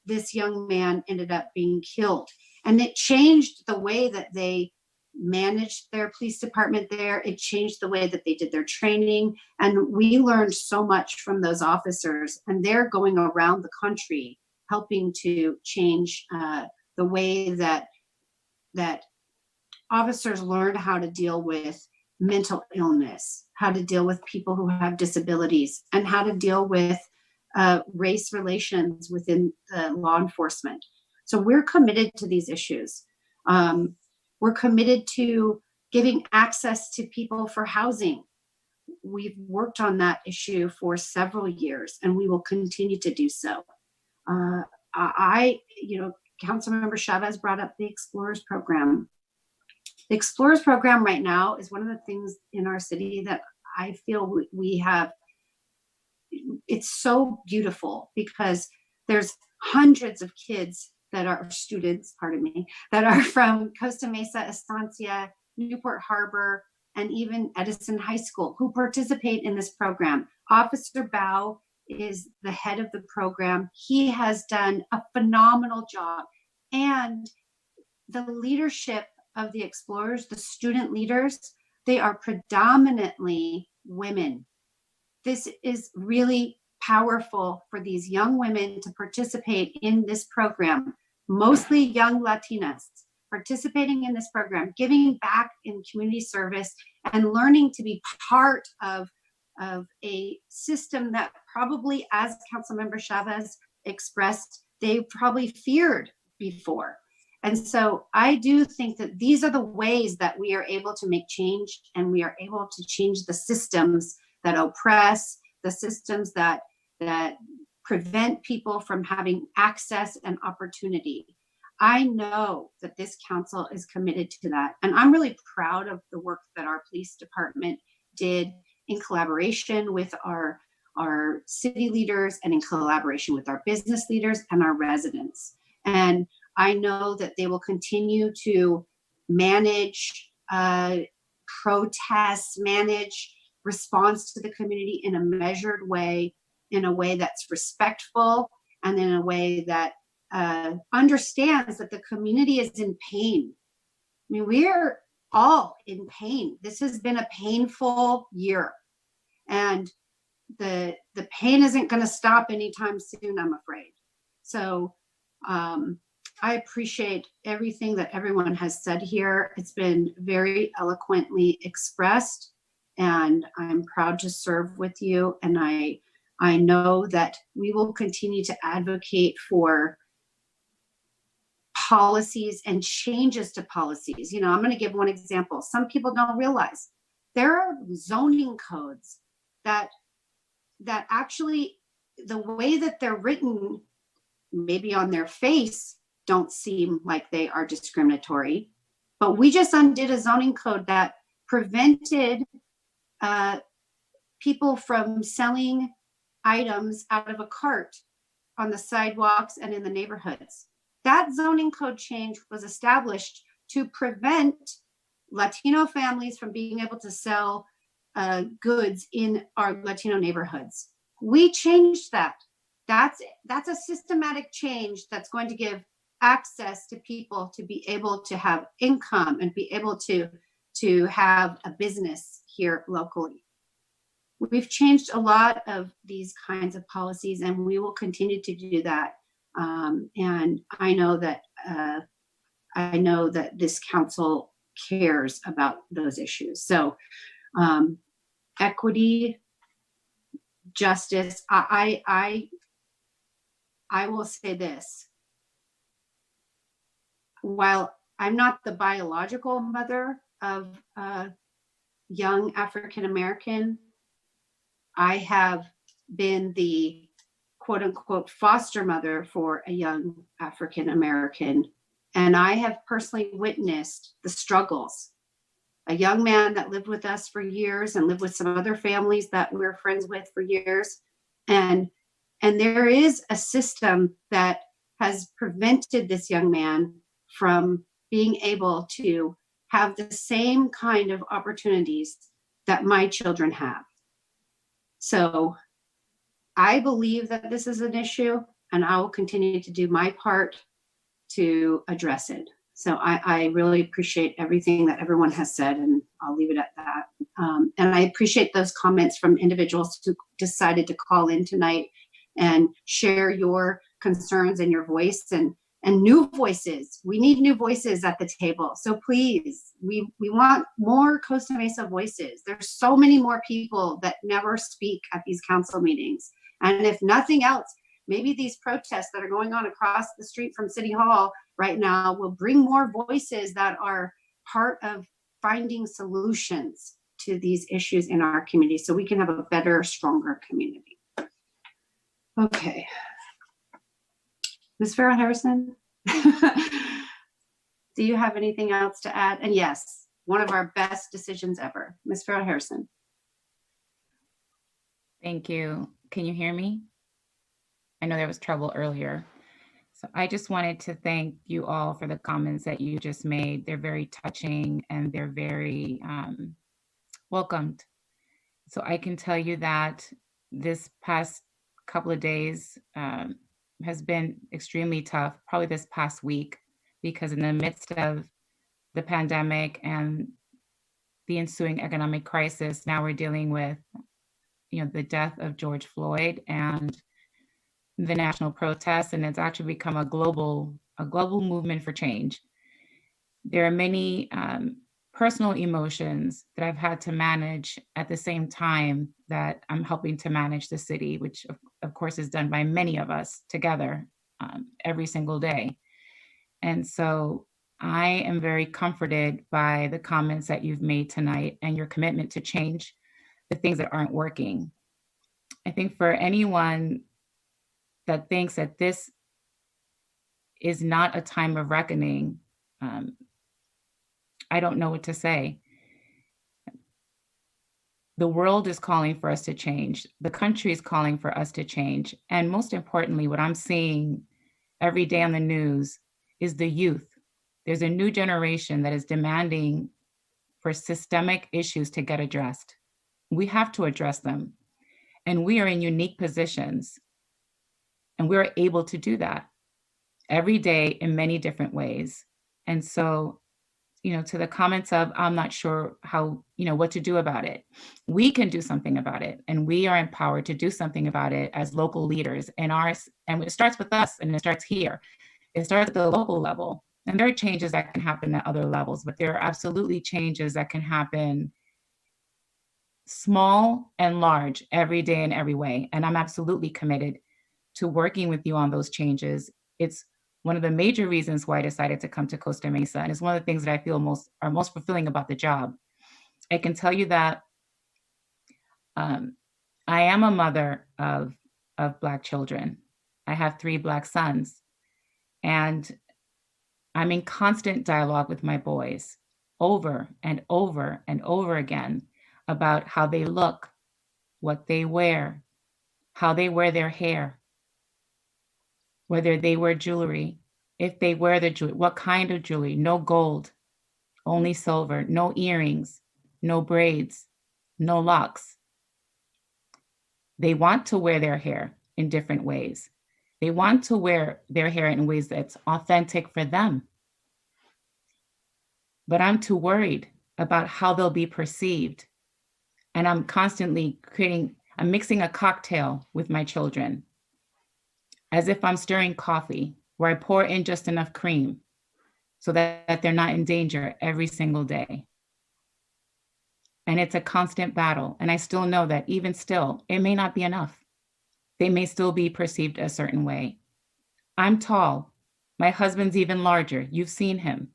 Speaker 2: this young man ended up being killed. And it changed the way that they managed their police department there. It changed the way that they did their training. And we learned so much from those officers, and they're going around the country helping to change the way that officers learn how to deal with mental illness, how to deal with people who have disabilities, and how to deal with race relations within law enforcement. So we're committed to these issues. We're committed to giving access to people for housing. We've worked on that issue for several years, and we will continue to do so. Councilmember Chavez brought up the Explorers Program. The Explorers Program right now is one of the things in our city that I feel we have. It's so beautiful because there's hundreds of kids that are students, that are from Costa Mesa, Estancia, Newport Harbor, and even Edison High School who participate in this program. Officer Bao is the head of the program. He has done a phenomenal job. And the leadership of the Explorers, the student leaders, they are predominantly women. This is really powerful for these young women to participate in this program, mostly young Latinas participating in this program, giving back in community service and learning to be part of a system that probably, as Councilmember Chavez expressed, they probably feared before. And so I do think that these are the ways that we are able to make change, and we are able to change the systems that oppress, the systems that prevent people from having access and opportunity. I know that this council is committed to that. And I'm really proud of the work that our police department did in collaboration with our city leaders and in collaboration with our business leaders and our residents. And I know that they will continue to manage protests, manage response to the community in a measured way, in a way that's respectful, and in a way that understands that the community is in pain. I mean, we're all in pain. This has been a painful year, and the pain isn't going to stop anytime soon, I'm afraid. So I appreciate everything that everyone has said here. It's been very eloquently expressed, and I'm proud to serve with you. And I know that we will continue to advocate for policies and changes to policies. You know, I'm going to give one example. Some people don't realize there are zoning codes that actually, the way that they're written, maybe on their face, don't seem like they are discriminatory. But we just undid a zoning code that prevented people from selling items out of a cart on the sidewalks and in the neighborhoods. That zoning code change was established to prevent Latino families from being able to sell goods in our Latino neighborhoods. We changed that. That's a systematic change that's going to give access to people to be able to have income and be able to have a business here locally. We've changed a lot of these kinds of policies, and we will continue to do that. And I know that this council cares about those issues. So equity, justice, I will say this. While I'm not the biological mother of a young African American, I have been the quote unquote foster mother for a young African American. And I have personally witnessed the struggles. A young man that lived with us for years and lived with some other families that we're friends with for years. And there is a system that has prevented this young man from being able to have the same kind of opportunities that my children have. So I believe that this is an issue, and I will continue to do my part to address it. So I really appreciate everything that everyone has said, and I'll leave it at that. And I appreciate those comments from individuals who decided to call in tonight and share your concerns and your voice and new voices. We need new voices at the table. So please, we want more Costa Mesa voices. There's so many more people that never speak at these council meetings. And if nothing else, maybe these protests that are going on across the street from City Hall right now will bring more voices that are part of finding solutions to these issues in our community so we can have a better, stronger community. Okay. Ms. Farrell Harrison, do you have anything else to add? And yes, one of our best decisions ever. Ms. Farrell Harrison.
Speaker 8: Thank you. Can you hear me? I know there was trouble earlier. So I just wanted to thank you all for the comments that you just made. They're very touching and they're very welcomed. So I can tell you that this past couple of days has been extremely tough, probably this past week, because in the midst of the pandemic and the ensuing economic crisis, now we're dealing with, the death of George Floyd and the national protests, and it's actually become a global movement for change. There are many personal emotions that I've had to manage at the same time that I'm helping to manage the city, which of course is done by many of us together every single day. And so I am very comforted by the comments that you've made tonight and your commitment to change the things that aren't working. I think for anyone that thinks that this is not a time of reckoning, I don't know what to say. The world is calling for us to change. The country is calling for us to change. And most importantly, what I'm seeing every day on the news is the youth. There's a new generation that is demanding for systemic issues to get addressed. We have to address them. And we are in unique positions. And we're able to do that every day in many different ways. And so, to the comments of, I'm not sure how, what to do about it. We can do something about it. And we are empowered to do something about it as local leaders. And it starts with us, and it starts here. It starts at the local level. And there are changes that can happen at other levels, but there are absolutely changes that can happen small and large every day in every way. And I'm absolutely committed to working with you on those changes. It's one of the major reasons why I decided to come to Costa Mesa. And it's one of the things that I feel are most fulfilling about the job. I can tell you that I am a mother of Black children. I have 3 Black sons. And I'm in constant dialogue with my boys over and over and over again about how they look, what they wear, how they wear their hair, whether they wear jewelry, if they wear the jewelry, what kind of jewelry, no gold, only silver, no earrings, no braids, no locks. They want to wear their hair in different ways. They want to wear their hair in ways that's authentic for them. But I'm too worried about how they'll be perceived. And I'm constantly I'm mixing a cocktail with my children, as if I'm stirring coffee, where I pour in just enough cream so that they're not in danger every single day. And it's a constant battle. And I still know that even still, it may not be enough. They may still be perceived a certain way. I'm tall. My husband's even larger. You've seen him.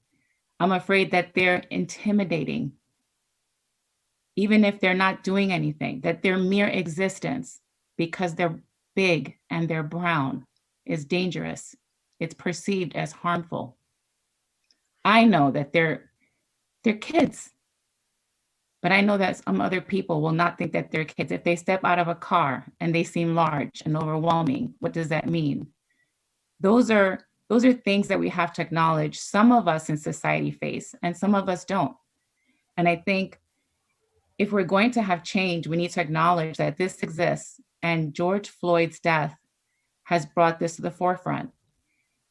Speaker 8: I'm afraid that they're intimidating, even if they're not doing anything, that their mere existence, because they're big and they're brown, is dangerous. It's perceived as harmful. I know that they're kids, but I know that some other people will not think that they're kids. If they step out of a car and they seem large and overwhelming, what does that mean? Those are things that we have to acknowledge. Some of us in society face, and some of us don't. And I think if we're going to have change, we need to acknowledge that this exists. And George Floyd's death has brought this to the forefront.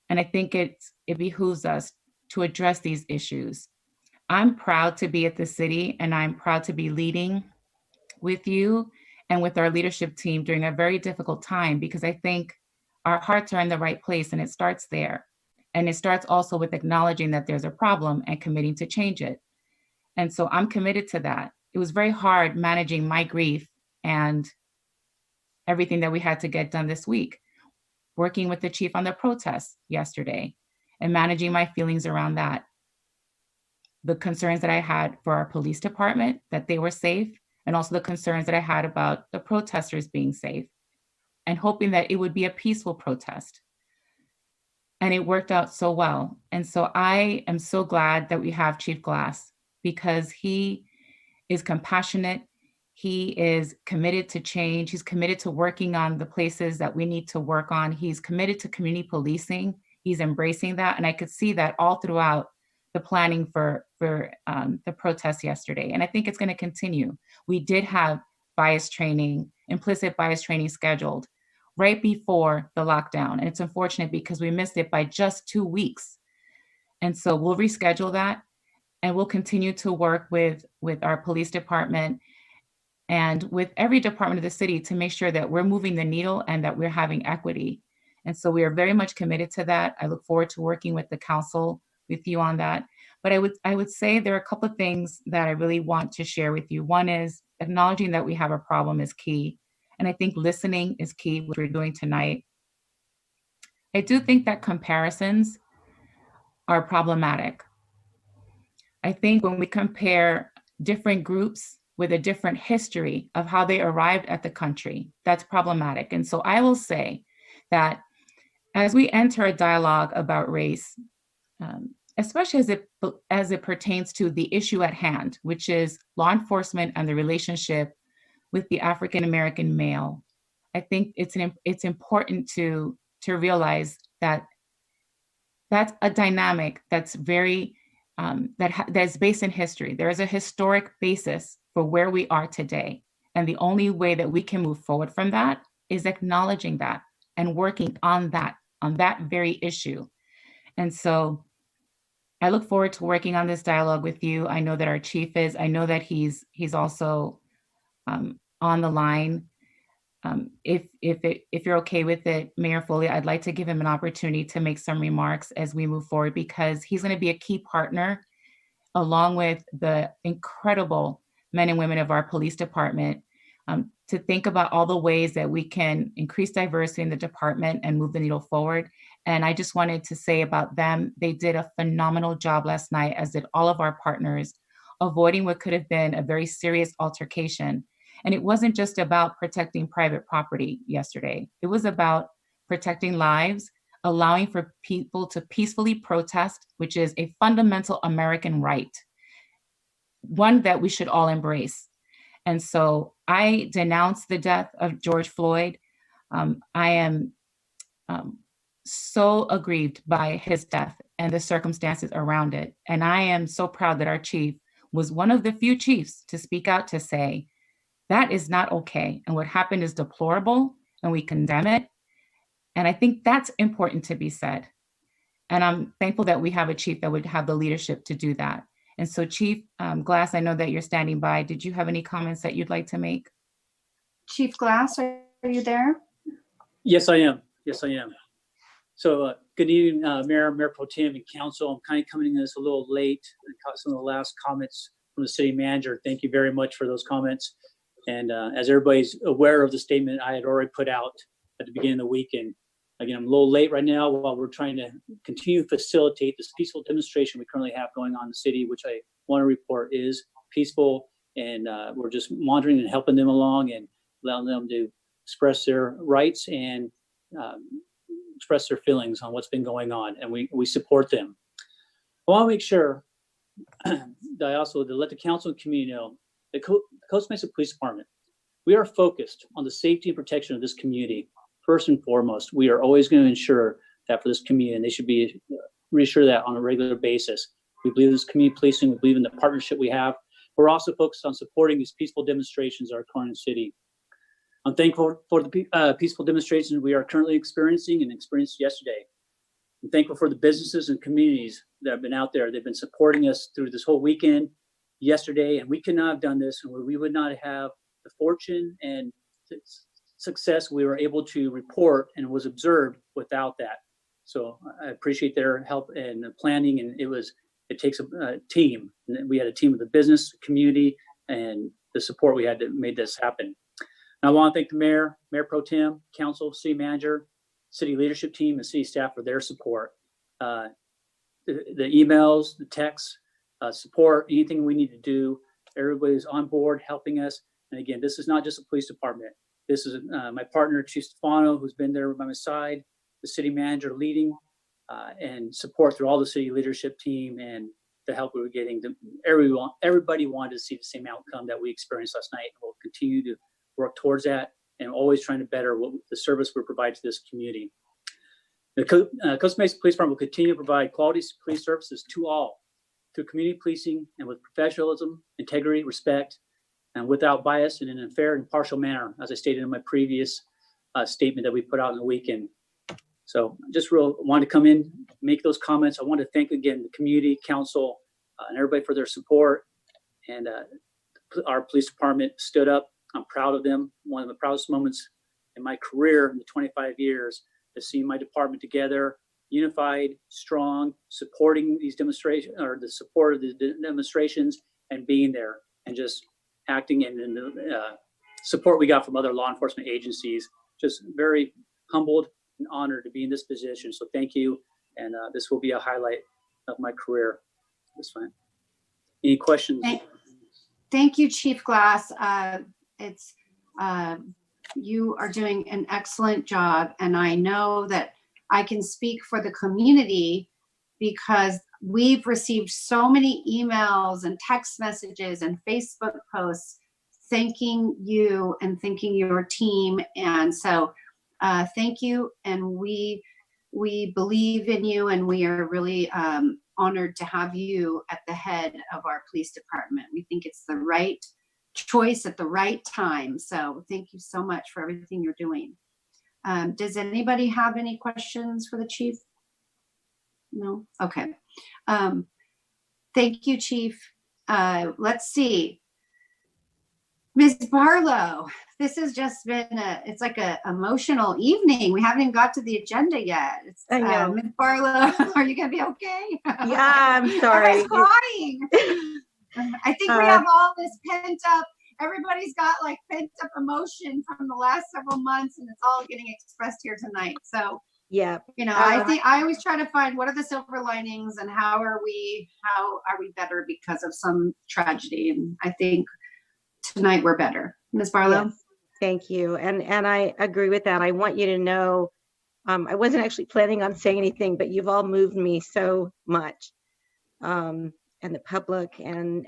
Speaker 8: And I think it behooves us to address these issues. I'm proud to be at the city, and I'm proud to be leading with you and with our leadership team during a very difficult time, because I think our hearts are in the right place, and it starts there. And it starts also with acknowledging that there's a problem and committing to change it. And so I'm committed to that. It was very hard managing my grief and everything that we had to get done this week, working with the chief on the protests yesterday and managing my feelings around that. The concerns that I had for our police department, that they were safe, and also the concerns that I had about the protesters being safe, and hoping that it would be a peaceful protest. And it worked out so well. And so I am so glad that we have Chief Glass, because he is compassionate. He is committed to change. He's committed to working on the places that we need to work on. He's committed to community policing. He's embracing that. And I could see that all throughout the planning for the protest yesterday. And I think it's going to continue. We did have implicit bias training scheduled right before the lockdown. And it's unfortunate because we missed it by just 2 weeks. And so we'll reschedule that, and we'll continue to work with our police department and with every department of the city to make sure that we're moving the needle and that we're having equity. And so we are very much committed to that. I look forward to working with the council, with you on that. But I would say there are a couple of things that I really want to share with you. One is acknowledging that we have a problem is key. And I think listening is key, which we're doing tonight. I do think that comparisons are problematic. I think when we compare different groups with a different history of how they arrived at the country, that's problematic. And so I will say that as we enter a dialogue about race, especially as it pertains to the issue at hand, which is law enforcement and the relationship with the African American male, I think it's important to realize that that's a dynamic that's very that's based in history. There is a historic basis for where we are today, and the only way that we can move forward from that is acknowledging that and working on that very issue. And so I look forward to working on this dialogue with you. I know that our chief is. I know that he's also on the line. If you're okay with it, Mayor Foley, I'd like to give him an opportunity to make some remarks as we move forward, because he's going to be a key partner along with the incredible men and women of our police department to think about all the ways that we can increase diversity in the department and move the needle forward. And I just wanted to say about them, they did a phenomenal job last night, as did all of our partners, avoiding what could have been a very serious altercation. And it wasn't just about protecting private property yesterday. It was about protecting lives, allowing for people to peacefully protest, which is a fundamental American right, one that we should all embrace. And so I denounce the death of George Floyd. I am so aggrieved by his death and the circumstances around it. And I am so proud that our chief was one of the few chiefs to speak out to say, that is not okay. And what happened is deplorable, and we condemn it. And I think that's important to be said. And I'm thankful that we have a chief that would have the leadership to do that. And so Chief Glass, I know that you're standing by. Did you have any comments that you'd like to make?
Speaker 2: Chief Glass, are you there?
Speaker 18: Yes, I am. Yes, I am. So good evening, Mayor Pro Tem and Council. I'm kind of coming in this a little late. I caught some of the last comments from the city manager. Thank you very much for those comments. And as everybody's aware of the statement I had already put out at the beginning of the week, and again, I'm a little late right now while we're trying to continue to facilitate this peaceful demonstration we currently have going on in the city, which I want to report is peaceful, and we're just monitoring and helping them along and allowing them to express their rights and express their feelings on what's been going on, and we support them. I want to make sure that I also to let the council and community know the Costa Mesa Police Department, we are focused on the safety and protection of this community. First and foremost, we are always going to ensure that for this community, and they should be reassured that on a regular basis. We believe in this community policing. We believe in the partnership we have. We're also focused on supporting these peaceful demonstrations in our current city. I'm thankful for the peaceful demonstrations we are currently experiencing and experienced yesterday. I'm thankful for the businesses and communities that have been out there. They've been supporting us through this whole weekend, yesterday, and we could not have done this, and we would not have the fortune and success we were able to report and was observed without that. So I appreciate their help and the planning, and it takes a team. And we had a team of the business community and the support we had that made this happen. And I want to thank the mayor, Mayor Pro Tem, council, city manager, city leadership team, and city staff for their support. The emails, the texts, support, anything we need to do, everybody's on board helping us. And again, this is not just a police department. This is my partner, Chief Stefano, who's been there by my side, the city manager leading, and support through all the city leadership team and the help we were getting. Everybody wanted to see the same outcome that we experienced last night. We'll continue to work towards that and always trying to better the service we provide to this community. The Costa Mesa Police Department will continue to provide quality police services to all through community policing and with professionalism, integrity, respect, and without bias and in a fair and impartial manner, as I stated in my previous statement that we put out in the weekend. So just wanted to come in, make those comments. I want to thank again the community, council, and everybody for their support. And our police department stood up. I'm proud of them. One of the proudest moments in my career in the 25 years to see my department together, unified, strong, supporting these demonstrations, or the support of the demonstrations, and being there and just acting in the support we got from other law enforcement agencies. Just very humbled an honor to be in this position. So thank you. And this will be a highlight of my career. That's fine. Any questions?
Speaker 2: Thank you, Chief Glass. You are doing an excellent job, and I know that I can speak for the community because we've received so many emails and text messages and Facebook posts thanking you and thanking your team. And so thank you, and we believe in you, and we are really honored to have you at the head of our police department. We think it's the right choice at the right time. So thank you so much for everything you're doing. Does anybody have any questions for the chief? No? Okay. Thank you, Chief. Let's see. Ms. Barlow, this has just been it's like a emotional evening. We haven't even got to the agenda yet.
Speaker 9: I know.
Speaker 2: Ms. Barlow, are you gonna be okay?
Speaker 9: Yeah, I'm sorry.
Speaker 2: Everybody's crying. I think we have all this pent up, everybody's got like pent up emotion from the last several months, and it's all getting expressed here tonight. So
Speaker 9: Yeah.
Speaker 2: you know, I think I always try to find what are the silver linings and how are we better because of some tragedy. And I think tonight we're better. Ms. Barlow?
Speaker 9: Yes, thank you. And I agree with that. I want you to know, I wasn't actually planning on saying anything, but you've all moved me so much. And the public and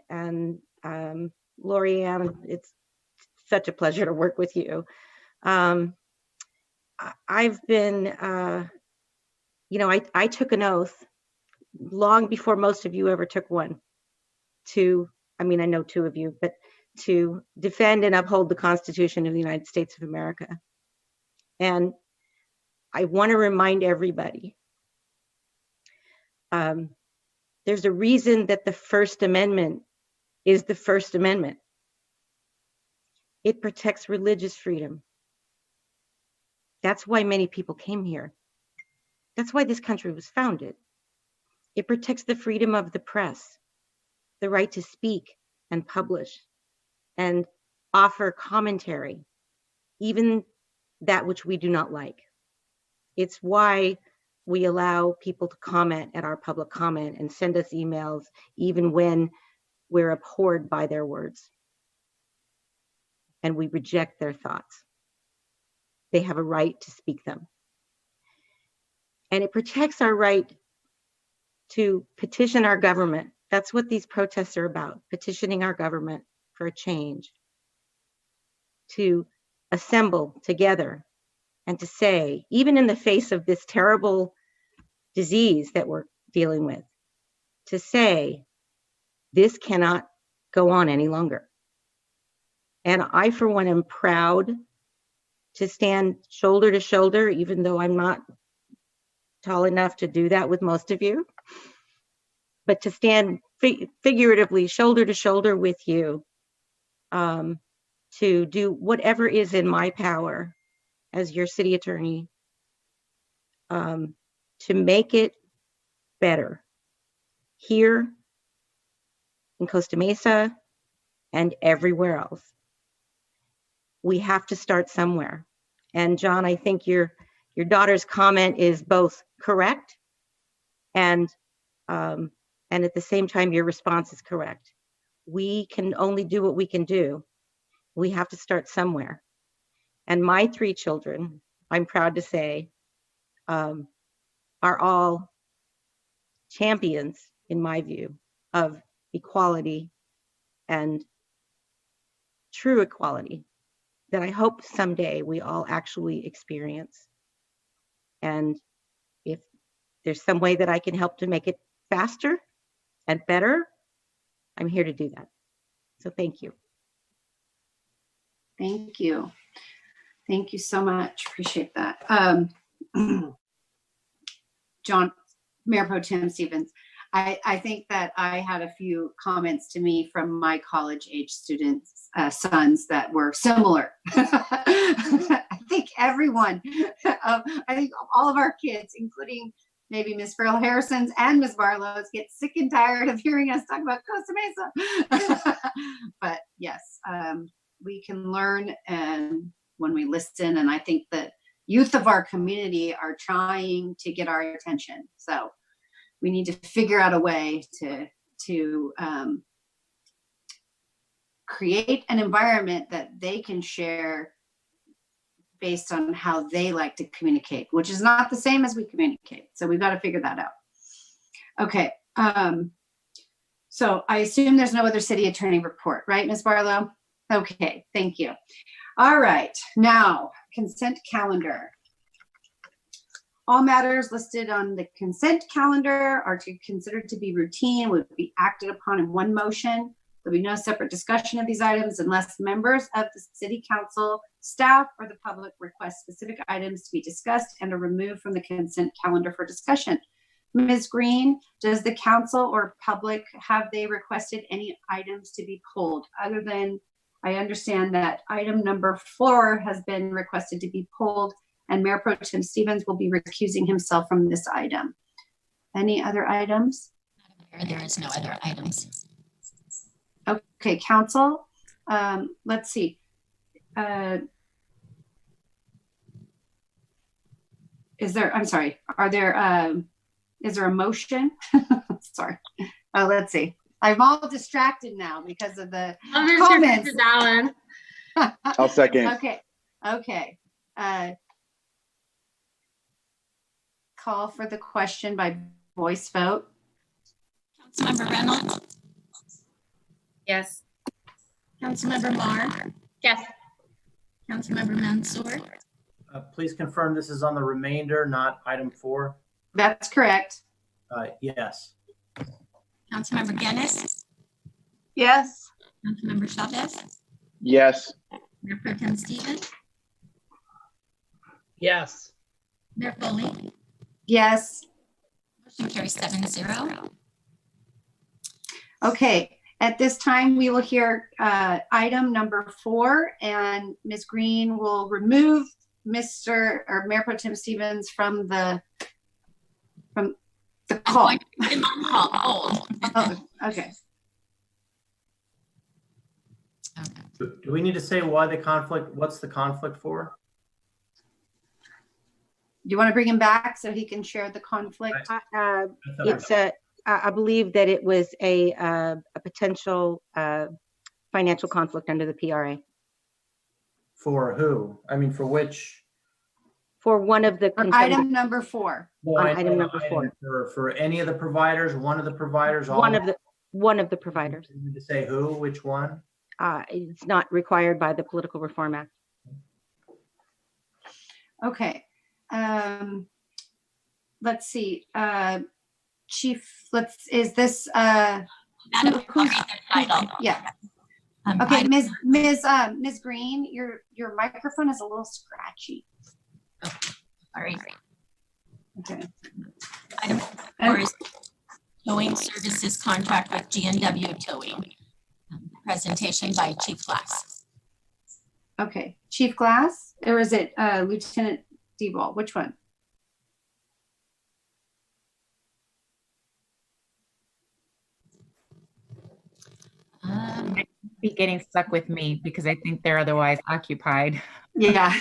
Speaker 9: Lorianne, it's such a pleasure to work with you. I've been, I took an oath long before most of you ever took one I know two of you, but to defend and uphold the Constitution of the United States of America. And I want to remind everybody, there's a reason that the First Amendment is the First Amendment. It protects religious freedom. That's why many people came here. That's why this country was founded. It protects the freedom of the press, the right to speak and publish and offer commentary, even that which we do not like. It's why we allow people to comment at our public comment and send us emails, even when we're abhorred by their words and we reject their thoughts. They have a right to speak them. And it protects our right to petition our government. That's what these protests are about, petitioning our government for a change, to assemble together and to say, even in the face of this terrible disease that we're dealing with, to say, this cannot go on any longer. And I, for one, am proud to stand shoulder to shoulder, even though I'm not tall enough to do that with most of you, but to stand figuratively shoulder to shoulder with you, to do whatever is in my power as your city attorney, to make it better here in Costa Mesa and everywhere else. We have to start somewhere. And John, I think your daughter's comment is both correct and at the same time, your response is correct. We can only do what we can do. We have to start somewhere. And my 3 children, I'm proud to say, are all champions, in my view, of equality and true equality that I hope someday we all actually experience. And if there's some way that I can help to make it faster and better, I'm here to do that. So thank you.
Speaker 2: Thank you. Thank you so much. Appreciate that. John, Mayor Pro Tem Stevens, I think that I had a few comments to me from my college age students, sons that were similar. I think everyone, I think all of our kids, including maybe Ms. Farrell Harrison's and Ms. Barlow's, get sick and tired of hearing us talk about Costa Mesa. But yes, we can learn and when we listen, and I think that youth of our community are trying to get our attention. So we need to figure out a way to create an environment that they can share based on how they like to communicate, which is not the same as we communicate. So we've got to figure that out. Okay. So I assume there's no other city attorney report, right, Ms. Barlow? Okay, thank you. All right, now consent calendar. All matters listed on the consent calendar are considered to be routine, would be acted upon in one motion. There'll be no separate discussion of these items unless members of the city council, staff, or the public request specific items to be discussed and are removed from the consent calendar for discussion. Ms. Green, does the council or public, have they requested any items to be pulled other than, I understand that item number 4 has been requested to be pulled and Mayor Pro Tem Stevens will be recusing himself from this item. Any other items?
Speaker 1: There is no other items.
Speaker 2: Okay, council, let's see. Is there, I'm sorry, are there, is there a motion? Sorry. Let's see. I'm all distracted now because of the comments.
Speaker 17: Alan.
Speaker 7: I'll second.
Speaker 2: Okay. Okay. Call for the question by voice vote.
Speaker 1: Councilmember Reynolds,
Speaker 16: Yes.
Speaker 1: Councilmember Marr,
Speaker 17: Yes.
Speaker 1: Councilmember Mansour,
Speaker 3: Please confirm this is on the remainder, not item 4.
Speaker 2: That's correct.
Speaker 3: Yes.
Speaker 1: Councilmember Guinness,
Speaker 2: Yes.
Speaker 1: Councilmember Chavez,
Speaker 7: Yes.
Speaker 1: Mayor Pro Tem Stevens,
Speaker 10: Yes.
Speaker 1: Mayor Foley.
Speaker 2: Yes.
Speaker 1: Motion carries 7-0.
Speaker 2: Okay. At this time, we will hear item number 4, and Ms. Green will remove Mr. or Mayor Pro Tem Stevens from the call.
Speaker 1: Hold.
Speaker 2: Oh, okay.
Speaker 3: Do we need to say why the conflict? What's the conflict for?
Speaker 2: Do you want to bring him back so he can share the conflict?
Speaker 9: I believe that it was a potential financial conflict under the PRA
Speaker 3: For who? I mean, for which?
Speaker 9: for one of the
Speaker 2: Item number 4.
Speaker 3: Well, I
Speaker 9: item
Speaker 3: know
Speaker 9: number
Speaker 3: the
Speaker 9: 4.
Speaker 3: For any of the providers, one of the providers, all
Speaker 9: One of the providers.
Speaker 3: You need to say who, which one?
Speaker 9: It's not required by the Political Reform Act.
Speaker 2: Okay. Let's see. Chief, is this
Speaker 1: Madam, I'll read the title.
Speaker 2: yeah.
Speaker 1: Um,
Speaker 2: Okay,
Speaker 1: item-
Speaker 2: Ms. Green, your microphone is a little scratchy.
Speaker 1: Sorry.
Speaker 2: Okay.
Speaker 1: Item 4 is towing services contract with GNW Towing. Presentation by Chief Glass.
Speaker 2: Okay, Chief Glass, or is it Lieutenant Dewall? Which one?
Speaker 8: Be getting stuck with me because I think they're otherwise occupied.
Speaker 2: Yeah.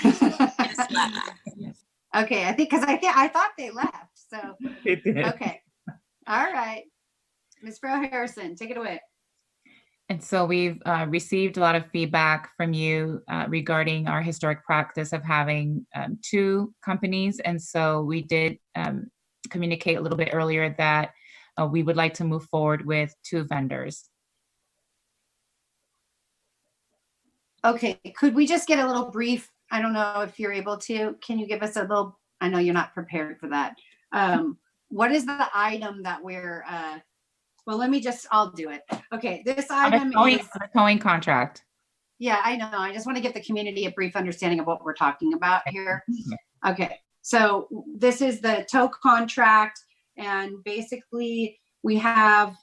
Speaker 1: Yes.
Speaker 2: Okay, I thought they left. So
Speaker 8: They did.
Speaker 2: okay. All right. Ms. Farrell Harrison, take it away.
Speaker 8: And so we've received a lot of feedback from you regarding our historic practice of having 2 companies. And so we did communicate a little bit earlier that we would like to move forward with 2 vendors.
Speaker 2: Okay, could we just get a little brief? I don't know if you're able to. Can you give us a little, I know you're not prepared for that. What is the item that we're, well, I'll do it. Okay, this item is,
Speaker 8: The towing contract.
Speaker 2: yeah, I know. I just want to give the community a brief understanding of what we're talking about here. Okay, so this is the tow contract, and basically we have,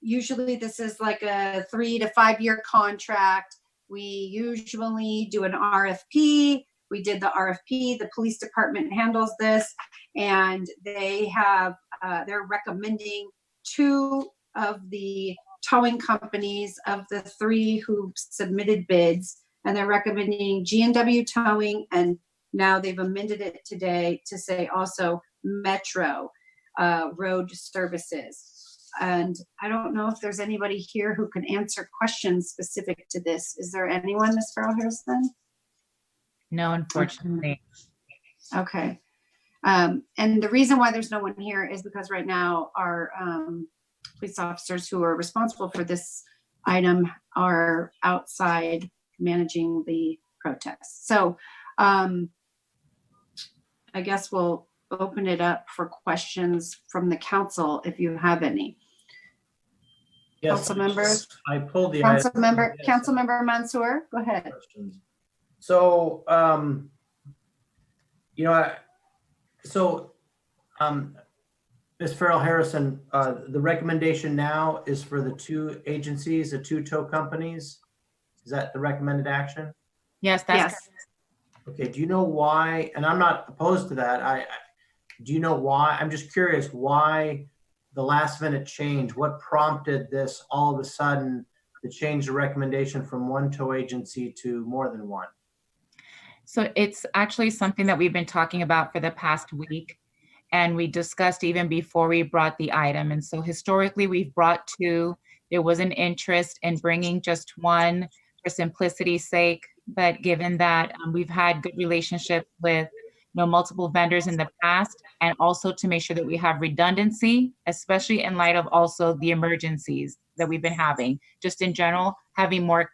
Speaker 2: usually this is like a 3 to 5 year contract. We usually do an RFP. We did the RFP. The police department handles this, and they have, they're recommending 2 of the towing companies of the 3 who submitted bids, and they're recommending GNW Towing and Now they've amended it today to say also Metro road services. And I don't know if there's anybody here who can answer questions specific to this. Is there anyone, Ms. Farrell Harrison?
Speaker 8: No, unfortunately.
Speaker 2: Okay. And the reason why there's no one here is because right now our police officers who are responsible for this item are outside managing the protests. So I guess we'll open it up for questions from the council if you have any.
Speaker 3: Yes,
Speaker 2: Council members?
Speaker 3: I pulled the
Speaker 2: Councilmember Mansour, go ahead.
Speaker 3: questions. So, Ms. Farrell Harrison, the recommendation now is for the two agencies, the two tow companies. Is that the recommended action?
Speaker 8: Yes, that's
Speaker 2: Yes.
Speaker 3: Okay, do you know why, and I'm not opposed to that, do you know why? I'm just curious why the last minute change, what prompted this all of a sudden to change the recommendation from one tow agency to more than one?
Speaker 8: So it's actually something that we've been talking about for the past week, and we discussed even before we brought the item. And so historically, we've brought two. There was an interest in bringing just one for simplicity's sake, but given that we've had good relationship with multiple vendors in the past, and also to make sure that we have redundancy, especially in light of also the emergencies that we've been having, just in general, having more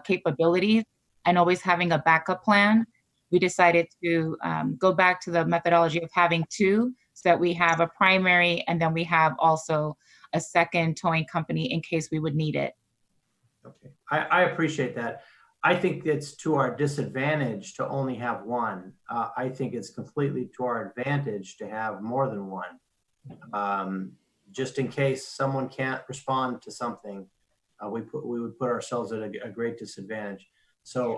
Speaker 8: capabilities and always having a backup plan. We decided to go back to the methodology of having two, so that we have a primary and then we have also a second towing company in case we would need it.
Speaker 3: Okay, I appreciate that. I think it's to our disadvantage to only have one. I think it's completely to our advantage to have more than one. Just in case someone can't respond to something, we would put ourselves at a great disadvantage. So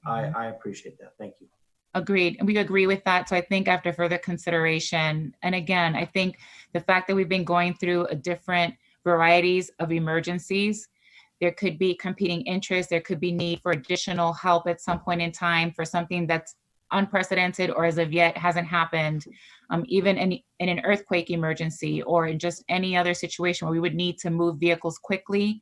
Speaker 3: I appreciate that. Thank you.
Speaker 8: Agreed. And we agree with that. So I think after further consideration, and again, I think the fact that we've been going through a different varieties of emergencies, there could be competing interests. There could be need for additional help at some point in time for something that's unprecedented or as of yet hasn't happened, even in an earthquake emergency or in just any other situation where we would need to move vehicles quickly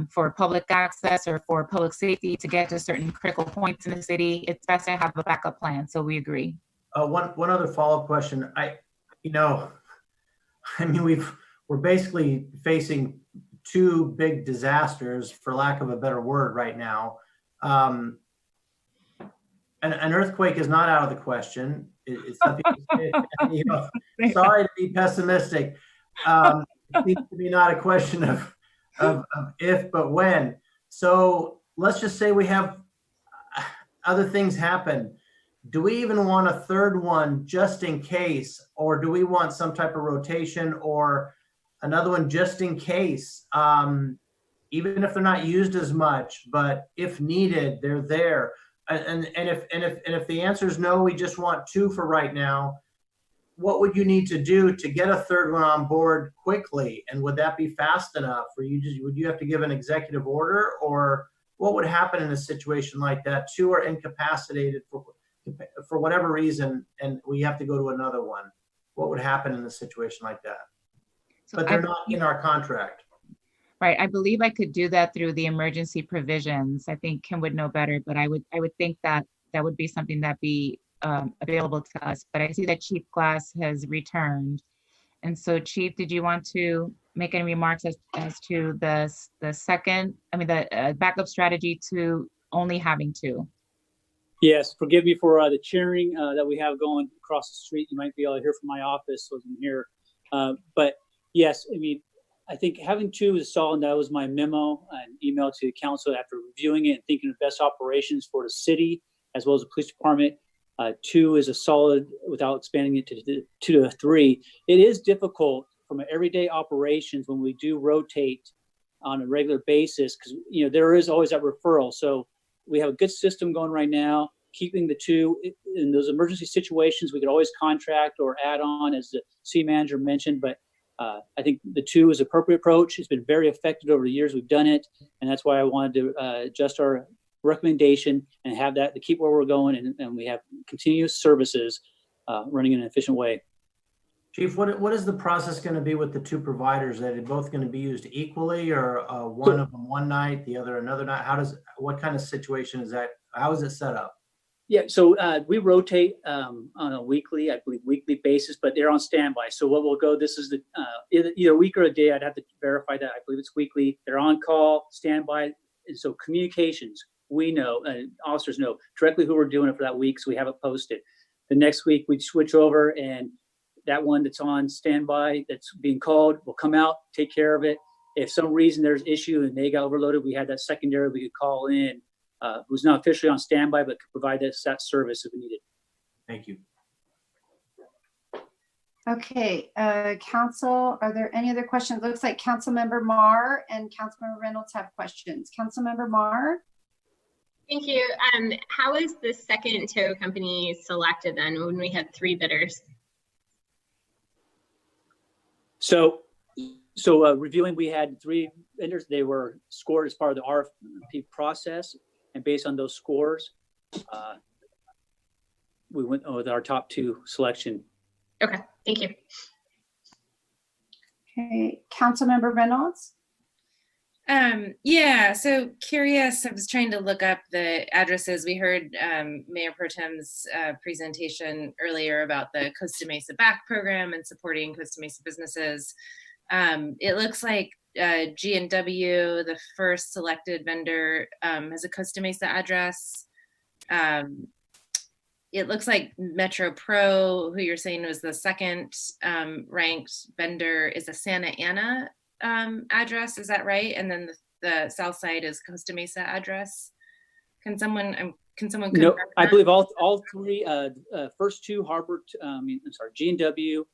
Speaker 8: for public access or for public safety to get to certain critical points in the city. It's best to have a backup plan. So we agree.
Speaker 3: One other follow-up question. We're basically facing two big disasters, for lack of a better word, right now. An earthquake is not out of the question. It's something, sorry to be pessimistic. It seems to be not a question of if, but when. So let's just say we have other things happen. Do we even want a third one just in case, or do we want some type of rotation or another one just in case, even if they're not used as much, but if needed, they're there. And if the answer is no, we just want two for right now, what would you need to do to get a third one on board quickly? And would that be fast enough? Or would you have to give an executive order, or what would happen in a situation like that? Two are incapacitated for whatever reason, and we have to go to another one. What would happen in a situation like that?
Speaker 8: So
Speaker 3: but they're not in our contract.
Speaker 8: Right. I believe I could do that through the emergency provisions. I think Kim would know better, but I would think that that would be something that be available to us. But I see that Chief Glass has returned. And so Chief, did you want to make any remarks as to the backup strategy to only having two?
Speaker 18: Yes, forgive me for the cheering that we have going across the street. You might be able to hear from my office, so I'm here. But yes, I mean, I think having two is solid. That was my memo and email to the council after reviewing it and thinking of best operations for the city as well as the police department. Two is a solid without expanding it to 2 to 3. It is difficult from an everyday operations when we do rotate on a regular basis because there is always that referral. So we have a good system going right now. Keeping the two in those emergency situations, we could always contract or add on, as the city manager mentioned. But I think the two is appropriate approach. It's been very effective over the years we've done it, and that's why I wanted to adjust our recommendation and have that to keep where we're going, and we have continuous services running in an efficient way.
Speaker 3: Chief, what is the process going to be with the two providers? Are they both going to be used equally, or one of them one night, the other another night? What kind of situation is that? How is it set up?
Speaker 18: Yeah, so we rotate on a weekly, I believe, weekly basis, but they're on standby. So what we'll go, this is the either a week or a day. I'd have to verify that. I believe it's weekly. They're on call, standby, and so communications. We know, officers know directly who we're doing it for that week, so we have it posted. The next week we switch over, and that one that's on standby, that's being called, will come out, take care of it. If some reason there's issue and they got overloaded, we had that secondary we could call in, who's not officially on standby, but could provide us that service if needed.
Speaker 3: Thank you.
Speaker 2: Okay, council, are there any other questions? Looks like Councilmember Marr and Councilmember Reynolds have questions. Councilmember Marr?
Speaker 17: Thank you. How is the second tow company selected then when we had 3 bidders?
Speaker 18: So reviewing, we had 3 vendors. They were scored as part of the RFP process, and based on those scores, we went with our top 2 selection.
Speaker 17: Okay, thank you.
Speaker 2: Okay, Councilmember Reynolds?
Speaker 16: Yeah, so curious, I was trying to look up the addresses. We heard Mayor Pro Tem's presentation earlier about the Costa Mesa Back program and supporting Costa Mesa businesses. It looks like G&W, the first selected vendor, has a Costa Mesa address. It looks like Metro Pro, who you're saying was the second ranked vendor, is a Santa Ana address. Is that right? And then the south side is Costa Mesa address. Can someone confirm?
Speaker 18: No, I believe all 3 first 2 Harbor, G&W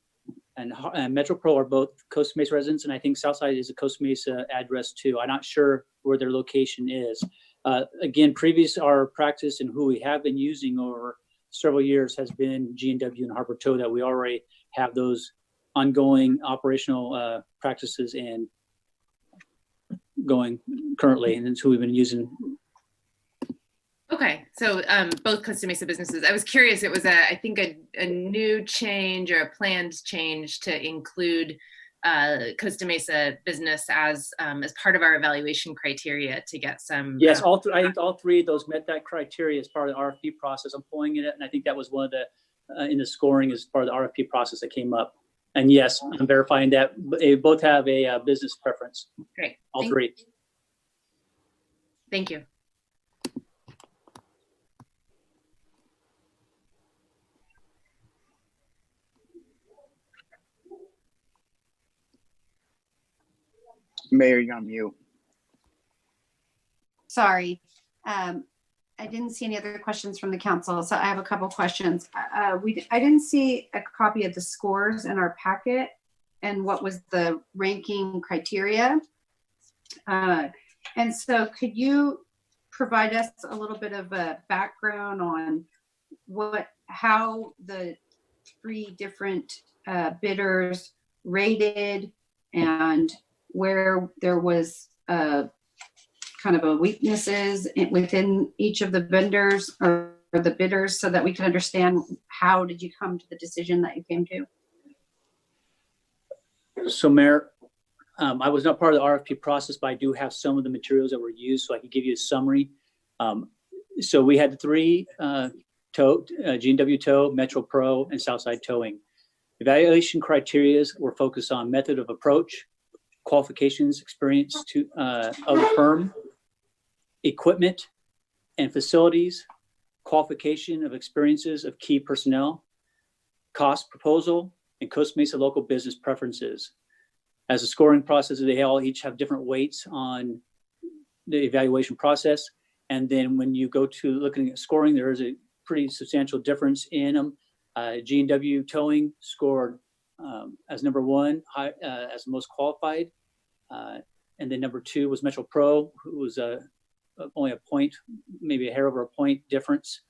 Speaker 18: and Metro Pro are both Costa Mesa residents, and I think Southside is a Costa Mesa address too. I'm not sure where their location is. Again, our practice and who we have been using over several years has been G&W and Harbor Tow, that we already have those ongoing operational practices and going currently, and that's who we've been using.
Speaker 16: Okay, so both Costa Mesa businesses. I was curious, it was I think a new change or a planned change to include Costa Mesa business as part of our evaluation criteria to get some.
Speaker 18: Yes, I think all 3 of those met that criteria as part of the RFP process. I'm pulling it, and I think that was one of the in the scoring as part of the RFP process that came up. And yes, I'm verifying that they both have a business preference.
Speaker 16: Great.
Speaker 18: All 3.
Speaker 16: Thank you.
Speaker 7: Mayor, you're on mute.
Speaker 2: Sorry. I didn't see any other questions from the council, so I have a couple questions. I didn't see a copy of the scores in our packet and what was the ranking criteria. And so could you provide us a little bit of a background on how the 3 different bidders rated, and where there was kind of a weaknesses within each of the vendors or the bidders, so that we can understand how did you come to the decision that you came to?
Speaker 18: So Mayor, I was not part of the RFP process, but I do have some of the materials that were used, so I can give you a summary. So we had 3 G&W Tow, Metro Pro, and Southside Towing. Evaluation criteria were focused on method of approach, qualifications, experience of the firm, equipment and facilities, qualification of experiences of key personnel, cost proposal, and Costa Mesa local business preferences. As a scoring process, they all each have different weights on the evaluation process. And then when you go to looking at scoring, there is a pretty substantial difference in them. G&W Towing scored as number 1, as the most qualified. And then number 2 was Metro Pro, who was only a point, maybe a hair over a point difference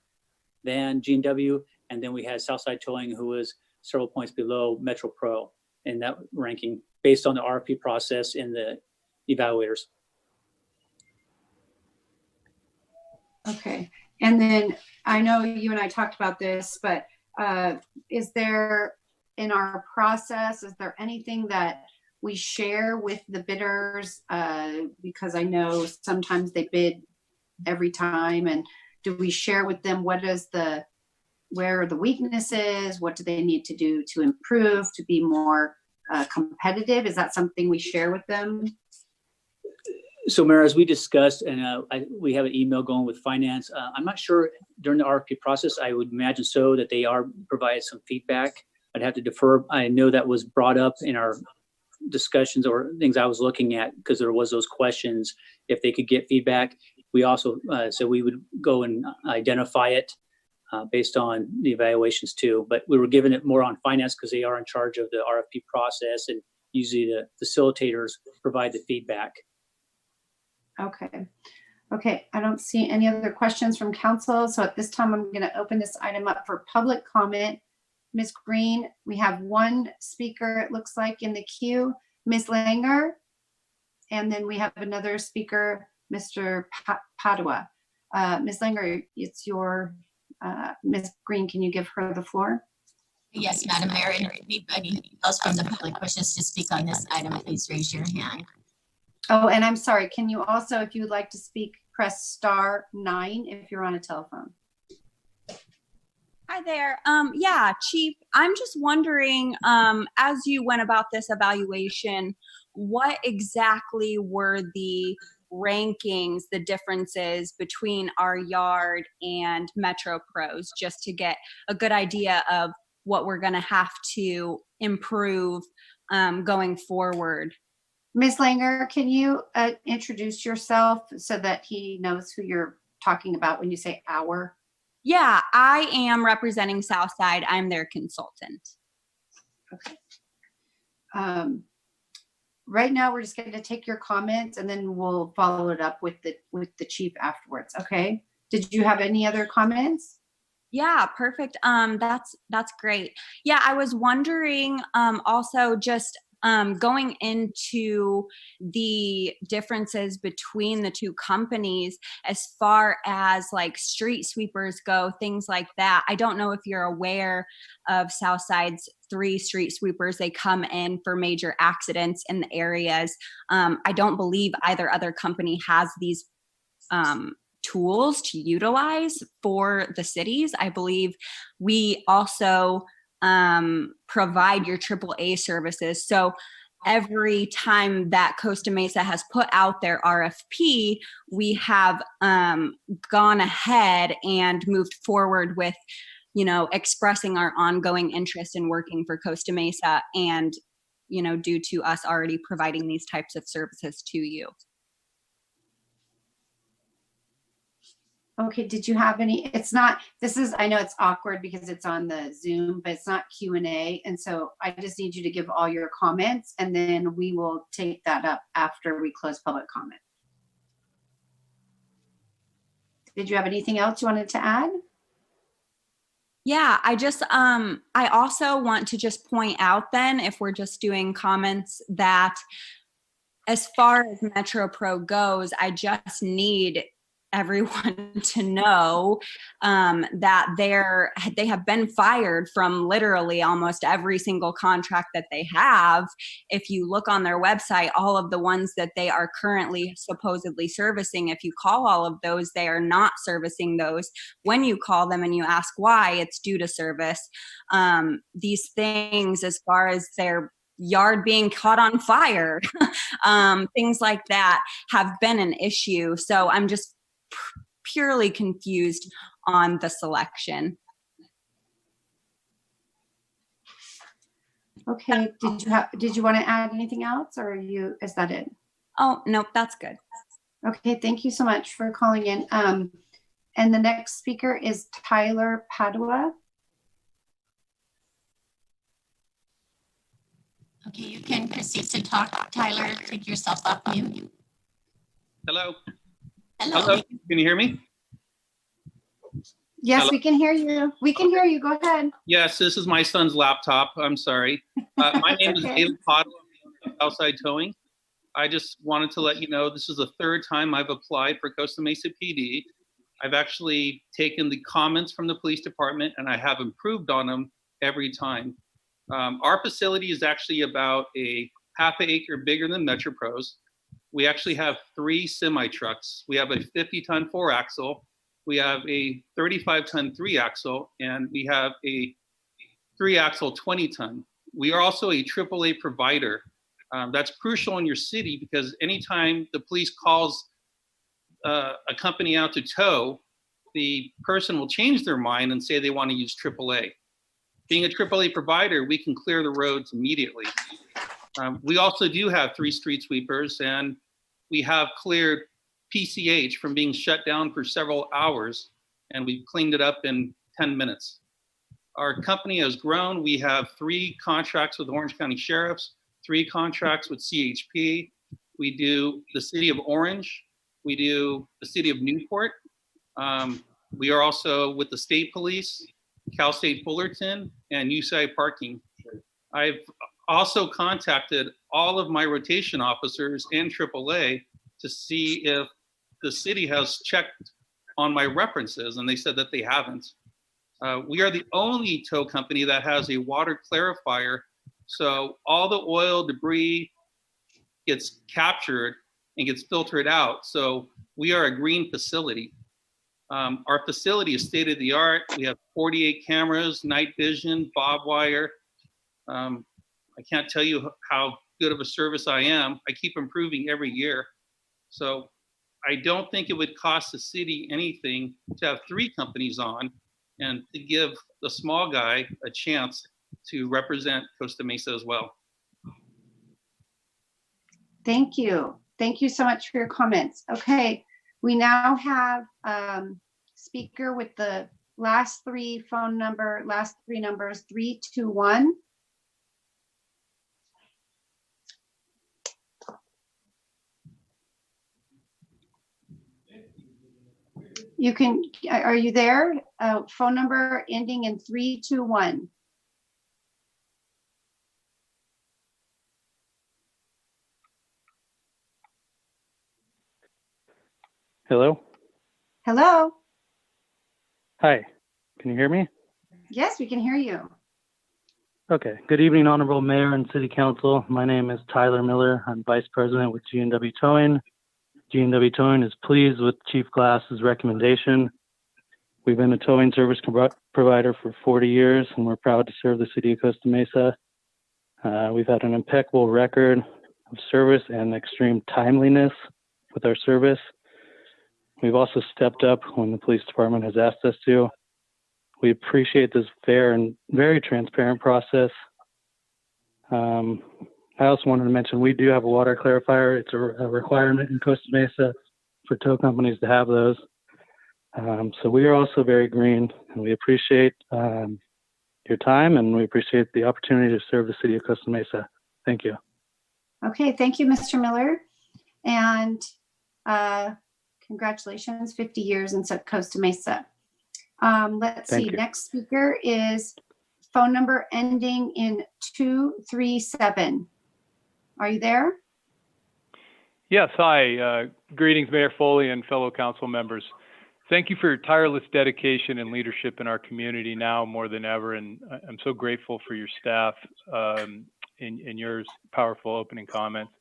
Speaker 18: than G&W. And then we had Southside Towing, who was several points below Metro Pro in that ranking based on the RFP process and the evaluators.
Speaker 2: Okay. And then I know you and I talked about this, but is there in our process, is there anything that we share with the bidders? Because I know sometimes they bid every time, and do we share with them where are the weaknesses? What do they need to do to improve, to be more competitive? Is that something we share with them?
Speaker 18: So Mayor, as we discussed, and we have an email going with finance, I'm not sure during the RFP process, I would imagine so that they are provided some feedback. I'd have to defer. I know that was brought up in our discussions or things I was looking at, because there was those questions, if they could get feedback. We also said we would go and identify it based on the evaluations too, but we were given it more on finance because they are in charge of the RFP process, and usually the facilitators provide the feedback.
Speaker 2: Okay. Okay. I don't see any other questions from council. So at this time, I'm going to open this item up for public comment. Ms. Green, we have one speaker, it looks like, in the queue, Ms. Langer. And then we have another speaker, Mr. Padua. Ms. Langer, it's your, Ms. Green, can you give her the floor?
Speaker 1: Yes, Madam Mayor, and if anybody else from the public wishes to speak on this item, please raise your hand.
Speaker 2: Oh, and I'm sorry, can you also, if you would like to speak, press *9 if you're on a telephone.
Speaker 11: Hi there. Yeah, Chief, I'm just wondering, as you went about this evaluation, what exactly were the rankings, the differences between our yard and Metro Pros, just to get a good idea of what we're going to have to improve going forward?
Speaker 2: Ms. Langer, can you introduce yourself so that he knows who you're talking about when you say our?
Speaker 11: Yeah, I am representing Southside. I'm their consultant.
Speaker 2: Okay. Right now, we're just going to take your comments and then we'll follow it up with the chief afterwards. Okay. Did you have any other comments?
Speaker 11: Yeah, perfect. That's great. Yeah, I was wondering also just going into the differences between the two companies as far as like street sweepers go, things like that. I don't know if you're aware of Southside's 3 street sweepers. They come in for major accidents in the areas. I don't believe either other company has these tools to utilize for the cities. I believe we also provide your AAA services. So every time that Costa Mesa has put out their RFP, we have gone ahead and moved forward with, expressing our ongoing interest in working for Costa Mesa, and, due to us already providing these types of services to you.
Speaker 2: Okay, did you have any, I know it's awkward because it's on the Zoom, but it's not Q&A. And so I just need you to give all your comments and then we will take that up after we close public comment. Did you have anything else you wanted to add?
Speaker 11: Yeah, I also want to just point out then, if we're just doing comments, that as far as Metro Pro goes, I just need everyone to know that they have been fired from literally almost every single contract that they have. If you look on their website, all of the ones that they are currently supposedly servicing, if you call all of those, they are not servicing those. When you call them and you ask why, it's due to service. These things, as far as their yard being caught on fire, things like that, have been an issue. So I'm just purely confused on the selection.
Speaker 2: Okay, did you want to add anything else, or is that it?
Speaker 11: Oh, nope, that's good.
Speaker 2: Okay, thank you so much for calling in. And the next speaker is Tyler Padua.
Speaker 1: Okay, you can proceed to talk, Tyler. Take yourself off mute.
Speaker 19: Hello.
Speaker 1: Hello.
Speaker 19: Can you hear me?
Speaker 2: Yes,
Speaker 19: Hello?
Speaker 2: we can hear you. We can hear you. Go ahead.
Speaker 19: Yes, this is my son's laptop. I'm sorry. My name is
Speaker 2: Okay.
Speaker 19: David Potter of Outside Towing. I just wanted to let you know this is the 3rd time I've applied for Costa Mesa PD. I've actually taken the comments from the police department and I have improved on them every time. Our facility is actually about a half an acre bigger than MetroPro's. We actually have 3 semi trucks. We have a 50-ton 4-axle. We have a 35-ton 3-axle, and we have a 3-axle 20-ton. We are also a AAA provider. That's crucial in your city because anytime the police calls a company out to tow, the person will change their mind and say they want to use AAA. Being a AAA provider, we can clear the roads immediately. We also do have 3 street sweepers, and we have cleared PCH from being shut down for several hours, and we've cleaned it up in 10 minutes. Our company has grown. We have 3 contracts with Orange County Sheriffs, 3 contracts with CHP. We do the city of Orange. We do the city of Newport. We are also with the state police, Cal State Fullerton, and UCI Parking. I've also contacted all of my rotation officers and AAA to see if the city has checked on my references, and they said that they haven't. We are the only tow company that has a water clarifier, so all the oil debris gets captured and gets filtered out. So we are a green facility. Our facility is state of the art. We have 48 cameras, night vision, bob wire. I can't tell you how good of a service I am. I keep improving every year. So I don't think it would cost the city anything to have 3 companies on and to give the small guy a chance to represent Costa Mesa as well.
Speaker 2: Thank you. Thank you so much for your comments. Okay, we now have speaker with the last 3 numbers, 321. You can, are you there? Phone number ending in 321.
Speaker 6: Hello?
Speaker 2: Hello?
Speaker 6: Hi, can you hear me?
Speaker 2: Yes, we can hear you.
Speaker 6: Okay, good evening, Honorable Mayor and City Council. My name is Tyler Miller. I'm Vice President with G&W Towing. G&W Towing is pleased with Chief Glass's recommendation. We've been a towing service provider for 40 years, and we're proud to serve the city of Costa Mesa. We've had an impeccable record of service and extreme timeliness with our service. We've also stepped up when the police department has asked us to. We appreciate this fair and very transparent process. I also wanted to mention we do have a water clarifier. It's a requirement in Costa Mesa for tow companies to have those. So we are also very green, and we appreciate your time, and we appreciate the opportunity to serve the city of Costa Mesa. Thank you.
Speaker 2: Okay, thank you, Mr. Miller. And congratulations, 50 years in Costa Mesa. Let's see, next speaker is phone number ending in 237. Are you there?
Speaker 20: Yes, hi. Greetings, Mayor Foley and fellow council members. Thank you for your tireless dedication and leadership in our community now more than ever, and I'm so grateful for your staff and your powerful opening comments.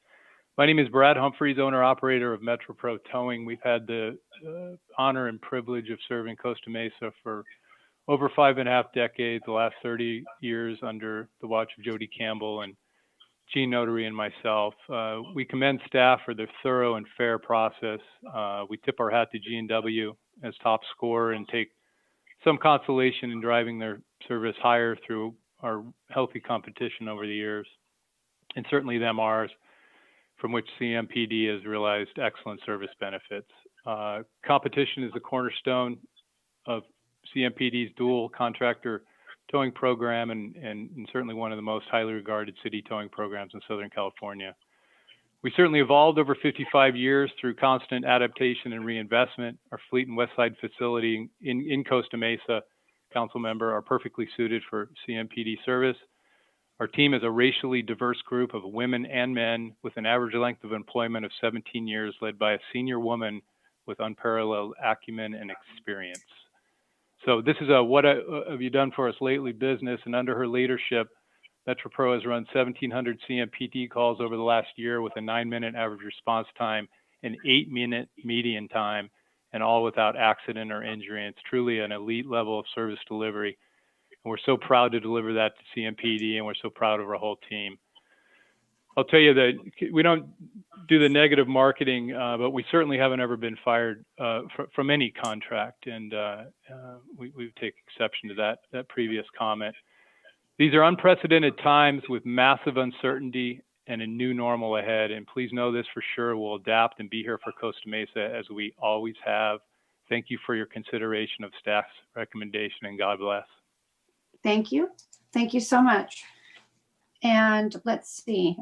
Speaker 20: My name is Brad Humphreys, owner-operator of MetroPro Towing. We've had the honor and privilege of serving Costa Mesa for over 5.5 decades, the last 30 years under the watch of Jody Campbell and Gene Notary and myself. We commend staff for their thorough and fair process. We tip our hat to G&W as top scorer and take some consolation in driving their service higher through our healthy competition over the years, and certainly them ours, from which CMPD has realized excellent service benefits. Competition is the cornerstone of CMPD's dual contractor towing program and certainly one of the most highly regarded city towing programs in Southern California. We certainly evolved over 55 years through constant adaptation and reinvestment. Our Fleet and Westside facility in Costa Mesa, council member, are perfectly suited for CMPD service. Our team is a racially diverse group of women and men with an average length of employment of 17 years, led by a senior woman with unparalleled acumen and experience. So this is a what have you done for us lately business, and under her leadership, MetroPro has run 1,700 CMPD calls over the last year with a 9-minute average response time and 8-minute median time, and all without accident or injury. And it's truly an elite level of service delivery. And we're so proud to deliver that to CMPD, and we're so proud of our whole team. I'll tell you that we don't do the negative marketing, but we certainly haven't ever been fired from any contract, and we take exception to that previous comment. These are unprecedented times with massive uncertainty and a new normal ahead, and please know this for sure, we'll adapt and be here for Costa Mesa as we always have. Thank you for your consideration of staff's recommendation, and God bless.
Speaker 2: Thank you. Thank you so much. And let's see.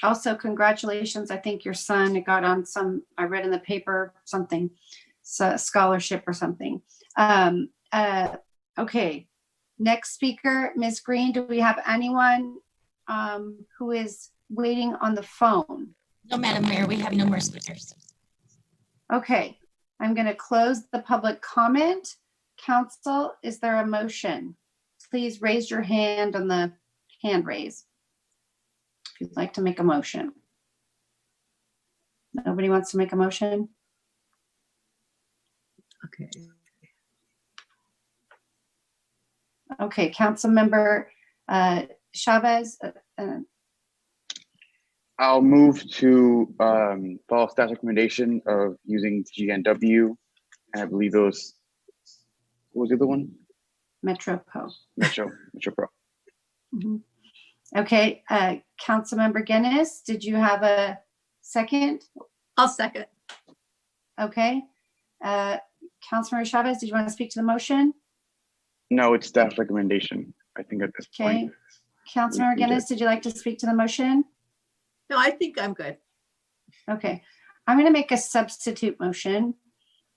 Speaker 2: Also, congratulations. I think your son got on some, I read in the paper, something, scholarship or something. Okay. Next speaker, Ms. Green. Do we have anyone who is waiting on the phone?
Speaker 1: No, Madam Mayor, we have no more speakers.
Speaker 2: Okay. I'm going to close the public comment. Council, is there a motion? Please raise your hand on the hand raise if you'd like to make a motion. Nobody wants to make a motion?
Speaker 4: Okay.
Speaker 2: Okay, Councilmember Chavez.
Speaker 7: I'll move to follow staff recommendation of using GNW. And I believe those, what was the other one?
Speaker 2: MetroPro.
Speaker 7: MetroPro.
Speaker 2: Mm-hmm. Okay, Councilmember Guinness, did you have a second?
Speaker 4: I'll second.
Speaker 2: Okay. Councilmember Chavez, did you want to speak to the motion?
Speaker 7: No, it's staff recommendation. I think at this
Speaker 2: Okay.
Speaker 7: point.
Speaker 2: Councilmember Guinness, did you like to speak to the motion?
Speaker 4: No, I think I'm good.
Speaker 2: Okay, I'm going to make a substitute motion,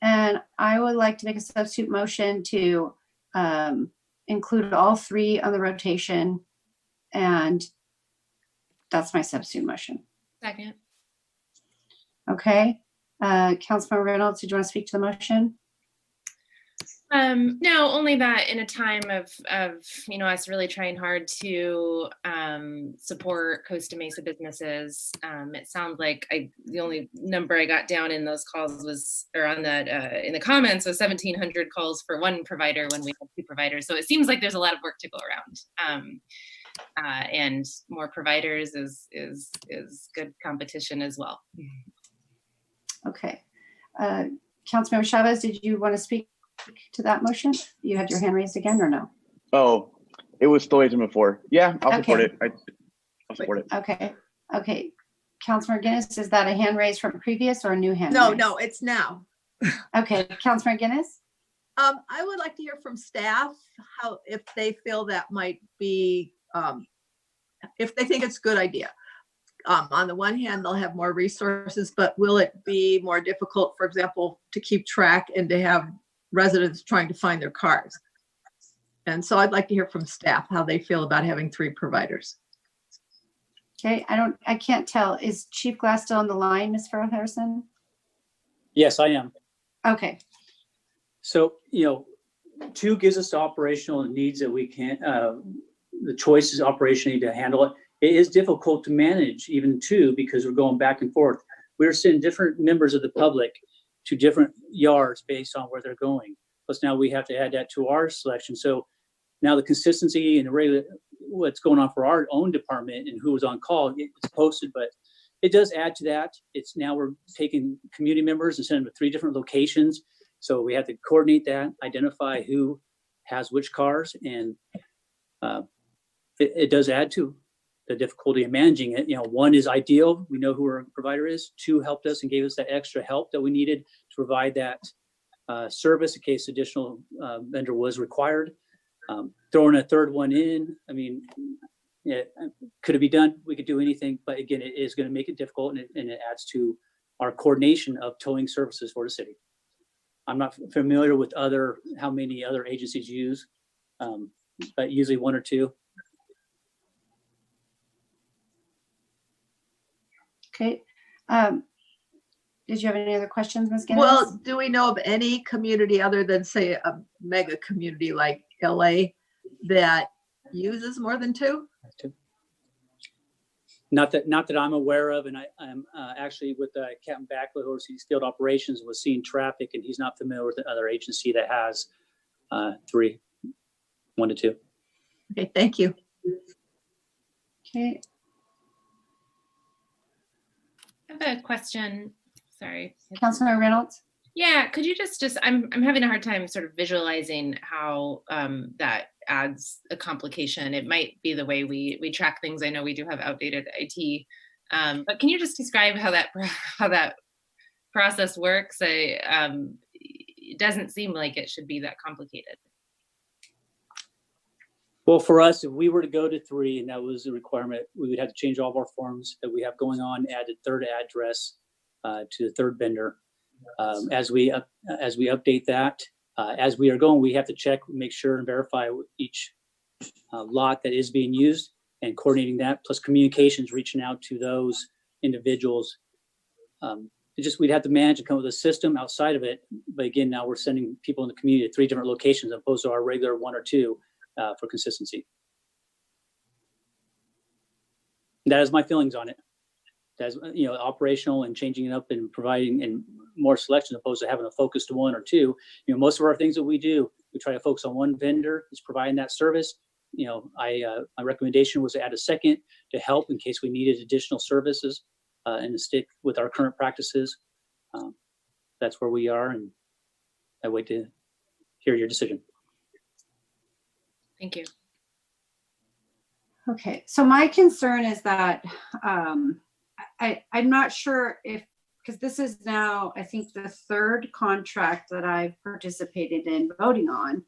Speaker 2: and I would like to make a substitute motion to include all three on the rotation, and that's my substitute motion.
Speaker 16: Second.
Speaker 2: Okay, Councilmember Reynolds, did you want to speak to the motion?
Speaker 16: No, only that in a time of us really trying hard to support Costa Mesa businesses. It sounds like the only number I got down in those calls was, or on that in the comments, was 1,700 calls for one provider when we have two providers. So it seems like there's a lot of work to go around. And more providers is good competition as well.
Speaker 2: Okay, Councilmember Chavez, did you want to speak to that motion? You had your hand raised again, or no?
Speaker 7: Oh, it was still raised before. Yeah, I'll support
Speaker 2: Okay.
Speaker 7: it. I'll support it.
Speaker 2: Okay. Councilmember Guinness, is that a hand raised from previous or a new hand? raised?
Speaker 4: No, it's now.
Speaker 2: Okay, Councilmember Guinness?
Speaker 4: I would like to hear from staff how, if they feel that might be, if they think it's a good idea. On the one hand, they'll have more resources, but will it be more difficult, for example, to keep track and to have residents trying to find their cars? And so I'd like to hear from staff how they feel about having three providers.
Speaker 2: Okay, I can't tell. Is Chief Glass still on the line, Ms. Farrell Harrison?
Speaker 18: Yes, I am.
Speaker 2: Okay,
Speaker 18: So, two gives us the operational needs that we can, the choices operationally to handle it. It is difficult to manage even two, because we're going back and forth. We're sending different members of the public to different yards based on where they're going. Plus now we have to add that to our selection. So now the consistency and what's going on for our own department and who was on call, it's posted, but it does add to that. It's now we're taking community members and sending them to 3 different locations. So we have to coordinate that, identify who has which cars, and it does add to the difficulty of managing it. 1 is ideal. We know who our provider is. 2 helped us and gave us that extra help that we needed to provide that service in case additional vendor was required. Throwing a 3rd one in, could it be done? We could do anything, but again, it is going to make it difficult, and it adds to our coordination of towing services for the city. I'm not familiar with how many other agencies use, but usually 1 or 2.
Speaker 2: okay. did you have any other questions, Ms. Guinness?
Speaker 4: Well, do we know of any community other than, say, a mega community like LA that uses more than two?
Speaker 18: Not that I'm aware of, and I'm actually with Captain Backley, who oversees field operations, was seeing traffic, and he's not familiar with another agency that has 3, 1 to 2.
Speaker 4: Okay, thank you.
Speaker 2: Okay.
Speaker 16: I have a question. Sorry.
Speaker 2: Councilmember Reynolds?
Speaker 16: Yeah, could you just I'm having a hard time sort of visualizing how that adds a complication. It might be the way we track things. I know we do have outdated IT, but can you just describe how that process works? It doesn't seem like it should be that complicated.
Speaker 18: Well, for us, if we were to go to 3 and that was a requirement, we would have to change all of our forms that we have going on, add the 3rd address to the 3rd vendor. As we update that, as we are going, we have to check, make sure and verify each lot that is being used and coordinating that, plus communications, reaching out to those individuals. We'd have to manage and come up with a system outside of it. But again, now we're sending people in the community to 3 different locations as opposed to our regular 1 or 2 for consistency. That is my feelings on it. That's, operational and changing it up and providing and more selection opposed to having a focus to 1 or 2. Most of our things that we do, we try to focus on one vendor that's providing that service. My recommendation was to add a 2nd to help in case we needed additional services and to stick with our current practices. That's where we are, and I wait to hear your decision.
Speaker 16: Thank you.
Speaker 2: Okay, so my concern is that I'm not sure because this is now, I think, the 3rd contract that I've participated in voting on.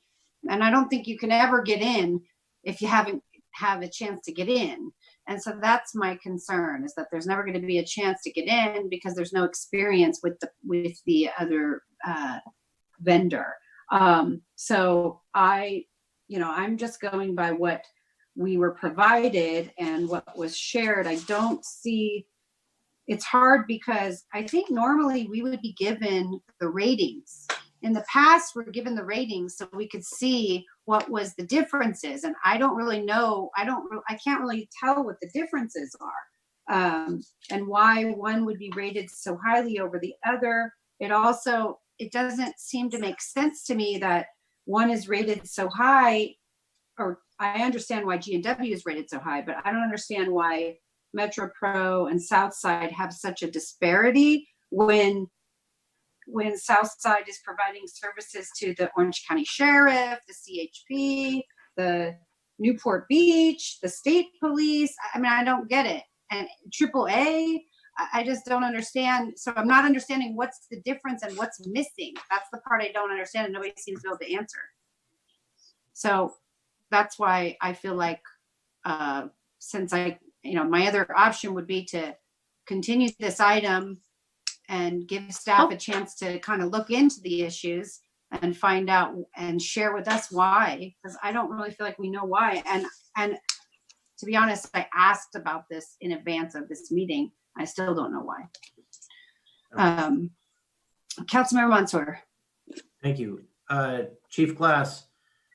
Speaker 2: And I don't think you can ever get in if you haven't have a chance to get in. And so that's my concern, is that there's never going to be a chance to get in because there's no experience with the other vendor. So I'm just going by what we were provided and what was shared. I don't see, it's hard because I think normally we would be given the ratings. In the past, we're given the ratings so we could see what was the differences. And I don't really know, I can't really tell what the differences are and why one would be rated so highly over the other. It doesn't seem to make sense to me that one is rated so high, or I understand why G&W is rated so high, but I don't understand why Metro Pro and Southside have such a disparity when Southside is providing services to the Orange County Sheriff, the CHP, the Newport Beach, the state police. I mean, I don't get it. And AAA, I just don't understand. So I'm not understanding what's the difference and what's missing. That's the part I don't understand, and nobody seems to be able to answer. So that's why I feel like since my other option would be to continue this item and give staff a chance to kind of look into the issues and find out and share with us why, because I don't really feel like we know why. And to be honest, I asked about this in advance of this meeting. I still don't know why. Councilmember Mansour.
Speaker 3: Thank you. Chief Glass,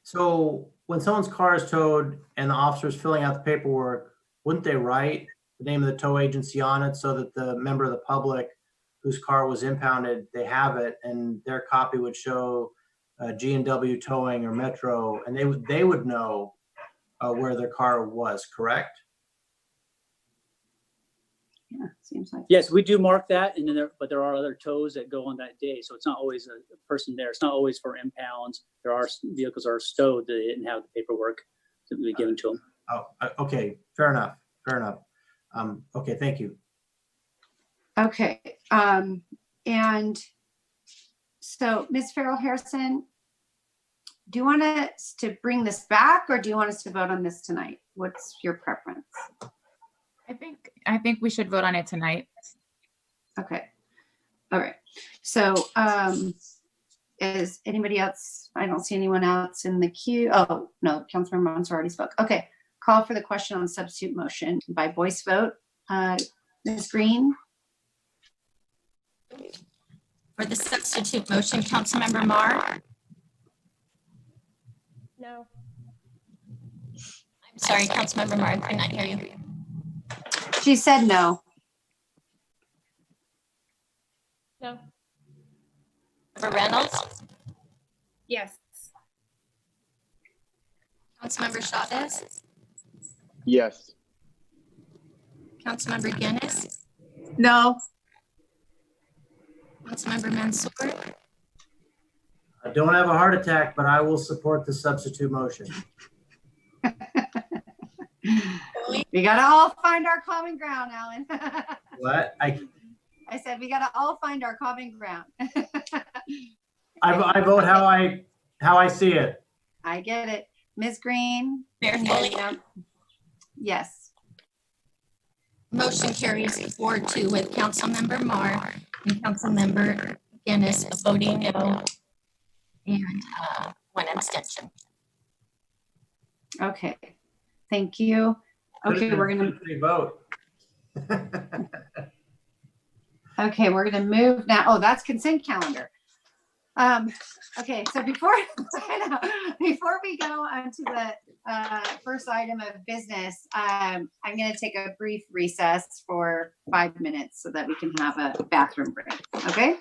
Speaker 3: so when someone's car is towed and the officer's filling out the paperwork, wouldn't they write the name of the tow agency on it so that the member of the public whose car was impounded, they have it, and their copy would show G&W Towing or Metro, and they would know where their car was, correct?
Speaker 2: Yeah, seems like.
Speaker 18: Yes, we do mark that, and then but there are other tows that go on that day, so it's not always a person there. It's not always for impounds. There are vehicles are stowed that didn't have the paperwork to be given to them.
Speaker 3: Oh, okay, fair enough. Okay, thank you.
Speaker 2: Okay, and so Ms. Farrell Harrison, do you want us to bring this back, or do you want us to vote on this tonight? What's your preference?
Speaker 8: I think we should vote on it tonight.
Speaker 2: Okay, all right. So is anybody else? I don't see anyone else in the queue. Oh, no, Councilmember Mons already spoke. Okay, call for the question on substitute motion by voice vote. Ms. Green?
Speaker 1: For the substitute motion, Councilmember Mar.
Speaker 17: No.
Speaker 1: I'm sorry, Councilmember Mar, I could not hear you.
Speaker 2: She said no.
Speaker 17: No.
Speaker 1: For Reynolds,
Speaker 16: Yes.
Speaker 1: Councilmember Chavez,
Speaker 7: Yes.
Speaker 1: Councilmember Guinness,
Speaker 2: No.
Speaker 1: Councilmember Mansour,
Speaker 3: I don't have a heart attack, but I will support the substitute motion.
Speaker 2: We gotta all find our common ground, Alan.
Speaker 3: What?
Speaker 2: I said we gotta all find our common ground.
Speaker 3: I vote how I see it.
Speaker 2: I get it. Ms. Green?
Speaker 1: Mayor
Speaker 2: can you
Speaker 1: Foley.
Speaker 2: let me know? Yes.
Speaker 1: Motion carries 4-2 with Councilmember Mar and Councilmember Guinness voting no and one abstention.
Speaker 2: Okay. Thank you. Okay, we're gonna
Speaker 3: vote.
Speaker 2: Okay, we're gonna move now. Oh, that's consent calendar. Okay, so before we go on to the first item of business, I'm gonna take a brief recess for 5 minutes so that we can have a bathroom break, okay?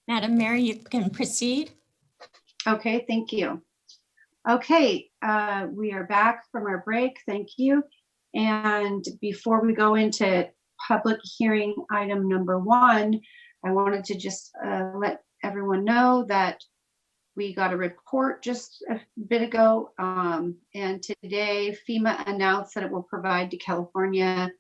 Speaker 1: Madam Mayor, you can proceed.
Speaker 2: Okay, thank you. Okay, we are back from our break. Thank you. And before we go into public hearing item number 1, I wanted to just let everyone know that we got a report just a bit ago. And today FEMA announced that it will provide to California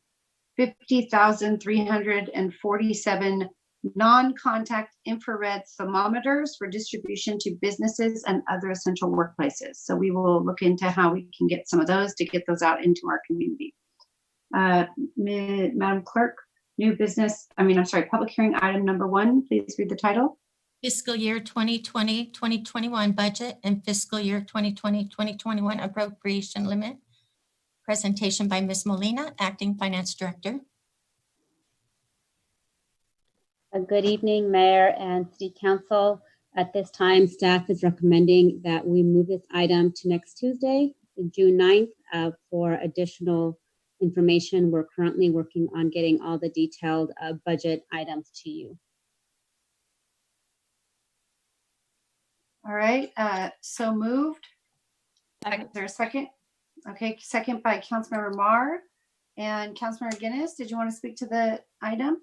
Speaker 2: 50,347 non-contact infrared thermometers for distribution to businesses and other essential workplaces. So we will look into how we can get some of those to get those out into our community. Madam Clerk, public hearing item number 1, please read the title.
Speaker 1: Fiscal year 2020-2021 budget and fiscal year 2020-2021 appropriation limit. Presentation by Ms. Molina, Acting Finance Director.
Speaker 16: Good evening, Mayor and City Council. At this time, staff is recommending that we move this item to next Tuesday, June 9th, for additional information. We're currently working on getting all the detailed budget items to you.
Speaker 2: All right, so moved. Is there a second? Okay, second by Councilmember Marr. And Councilmember Guinness, did you want to speak to the item?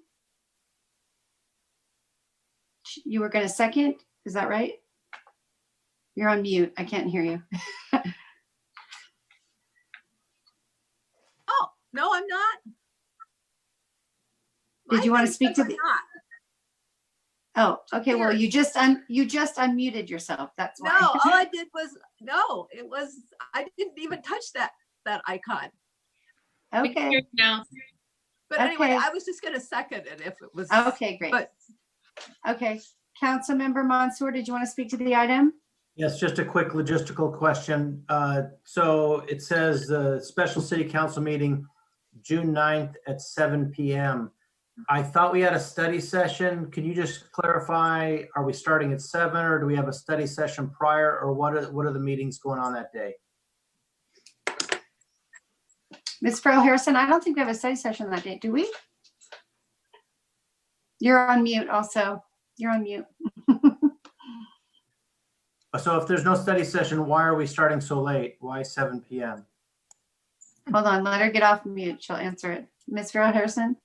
Speaker 2: You were going to second, is that right? You're on mute, I can't hear you.
Speaker 4: Oh, no, I'm not.
Speaker 2: Did you want to speak to the?
Speaker 4: Not.
Speaker 2: Oh, okay, well, you just unmuted yourself, that's why.
Speaker 4: No, all I did was, I didn't even touch that icon.
Speaker 2: Okay.
Speaker 16: No.
Speaker 4: But anyway, I was just going to second it if it was.
Speaker 2: Okay, great.
Speaker 4: But
Speaker 2: okay, Councilmember Mansour, did you want to speak to the item?
Speaker 3: Yes, just a quick logistical question. So it says the special city council meeting, June 9th at 7 p.m. I thought we had a study session. Can you just clarify, are we starting at 7 or do we have a study session prior, or what are the meetings going on that day?
Speaker 2: Ms. Farrell Harrison, I don't think we have a study session that day, do we? You're on mute also. You're on mute.
Speaker 3: So if there's no study session, why are we starting so late? Why 7 p.m.?
Speaker 2: Hold on, let her get off mute. She'll answer it. Ms. Farrell Harrison?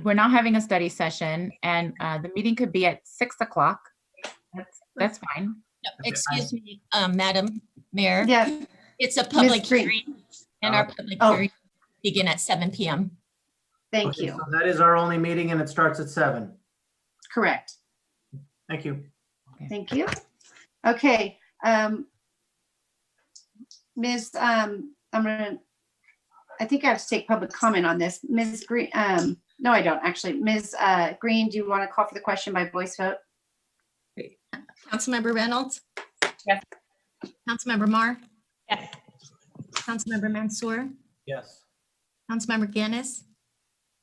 Speaker 8: We're not having a study session, and the meeting could be at 6 o'clock. That's fine.
Speaker 1: No, excuse me, Madam Mayor.
Speaker 2: Yeah.
Speaker 1: It's a public
Speaker 2: Ms. Green.
Speaker 1: hearing, and our public
Speaker 2: Oh.
Speaker 1: hearing begin at 7 p.m.
Speaker 2: Thank
Speaker 3: Okay,
Speaker 2: you.
Speaker 3: so that is our only meeting and it starts at 7.
Speaker 2: Correct.
Speaker 3: Thank you.
Speaker 2: Thank you. Okay. Ms. I think I have to take public comment on this. Ms. Green, no, I don't actually. Ms. Green, do you want to call for the question by voice vote?
Speaker 1: Councilmember Reynolds?
Speaker 16: Yes.
Speaker 1: Councilmember Marr?
Speaker 16: Yes.
Speaker 1: Councilmember Mansour?
Speaker 3: Yes.
Speaker 1: Councilmember Guinness?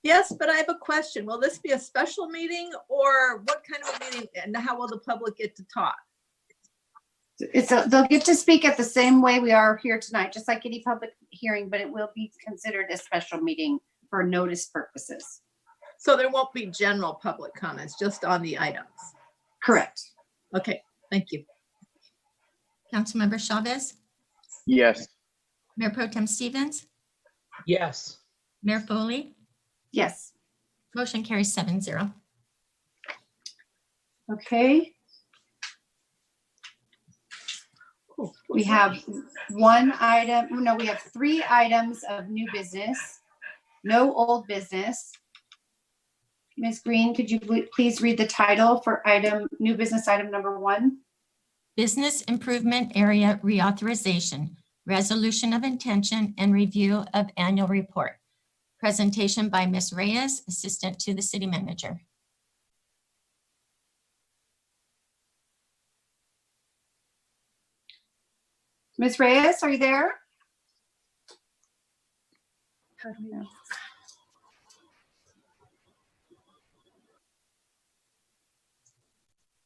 Speaker 4: yes, but I have a question. Will this be a special meeting or what kind of a meeting, and how will the public get to talk?
Speaker 2: They'll get to speak at the same way we are here tonight, just like any public hearing, but it will be considered a special meeting for notice purposes.
Speaker 4: So there won't be general public comments, just on the items.
Speaker 2: Correct.
Speaker 4: Okay, thank you.
Speaker 1: Councilmember Chavez?
Speaker 7: Yes.
Speaker 1: Mayor Pro Tem Stevens?
Speaker 10: Yes.
Speaker 1: Mayor Foley?
Speaker 2: Yes.
Speaker 1: Motion carries 7-0.
Speaker 2: Okay. We have one item, no, we have 3 items of new business, no old business. Ms. Green, could you please read the title for new business item number 1?
Speaker 1: Business Improvement Area Reauthorization, Resolution of Intention and Review of Annual Report. Presentation by Ms. Reyes, Assistant to the City Manager.
Speaker 2: Ms. Reyes, are you there?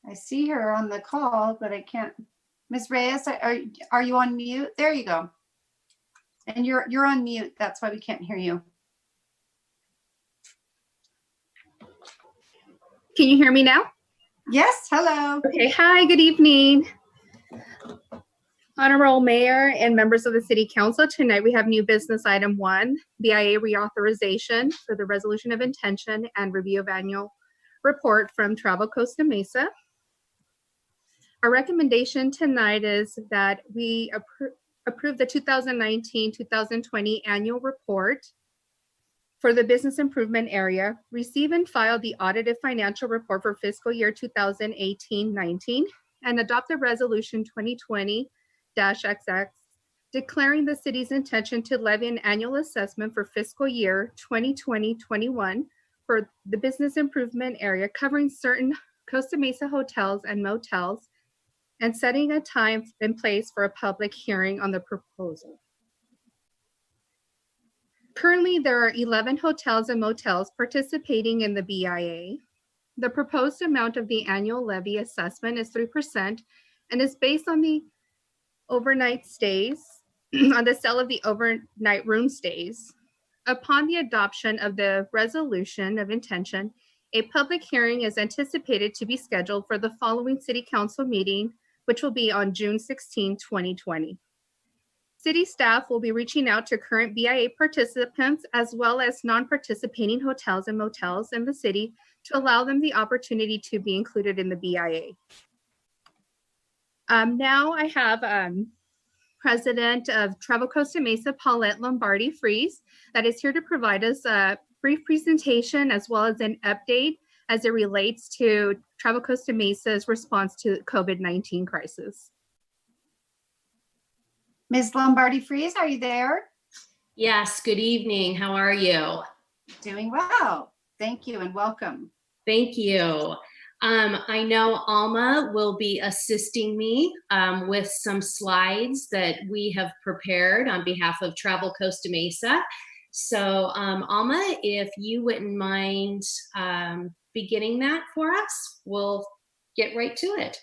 Speaker 2: I see her on the call, but I can't. Ms. Reyes, are you on mute? There you go. And you're on mute. That's why we can't hear you.
Speaker 17: Can you hear me now?
Speaker 2: Yes, hello.
Speaker 17: Okay, hi, good evening. Honorable Mayor and members of the City Council, tonight we have new business item 1, BIA reauthorization for the resolution of intention and review of annual report from Travel Costa Mesa. Our recommendation tonight is that we approve the 2019-2020 annual report for the business improvement area, receive and file the audited financial report for fiscal year 2018-19, and adopt the resolution 2020-XX, declaring the city's intention to levy an annual assessment for fiscal year 2020-21 for the business improvement area, covering certain Costa Mesa hotels and motels, and setting a time and place for a public hearing on the proposal. Currently, there are 11 hotels and motels participating in the BIA. The proposed amount of the annual levy assessment is 3% and is based on the overnight stays, on the sale of the overnight room stays. Upon the adoption of the resolution of intention, a public hearing is anticipated to be scheduled for the following City Council meeting, which will be on June 16, 2020. City staff will be reaching out to current BIA participants as well as non-participating hotels and motels in the city to allow them the opportunity to be included in the BIA. Now I have President of Travel Costa Mesa, Paulette Lombardi-Fries, that is here to provide us a brief presentation as well as an update as it relates to Travel Costa Mesa's response to the COVID-19 crisis.
Speaker 2: Ms. Lombardi-Fries, are you there?
Speaker 16: Yes, good evening. How are you?
Speaker 2: Doing well. Thank you and welcome.
Speaker 16: Thank you. I know Alma will be assisting me with some slides that we have prepared on behalf of Travel Costa Mesa. So Alma, if you wouldn't mind beginning that for us, we'll get right to it.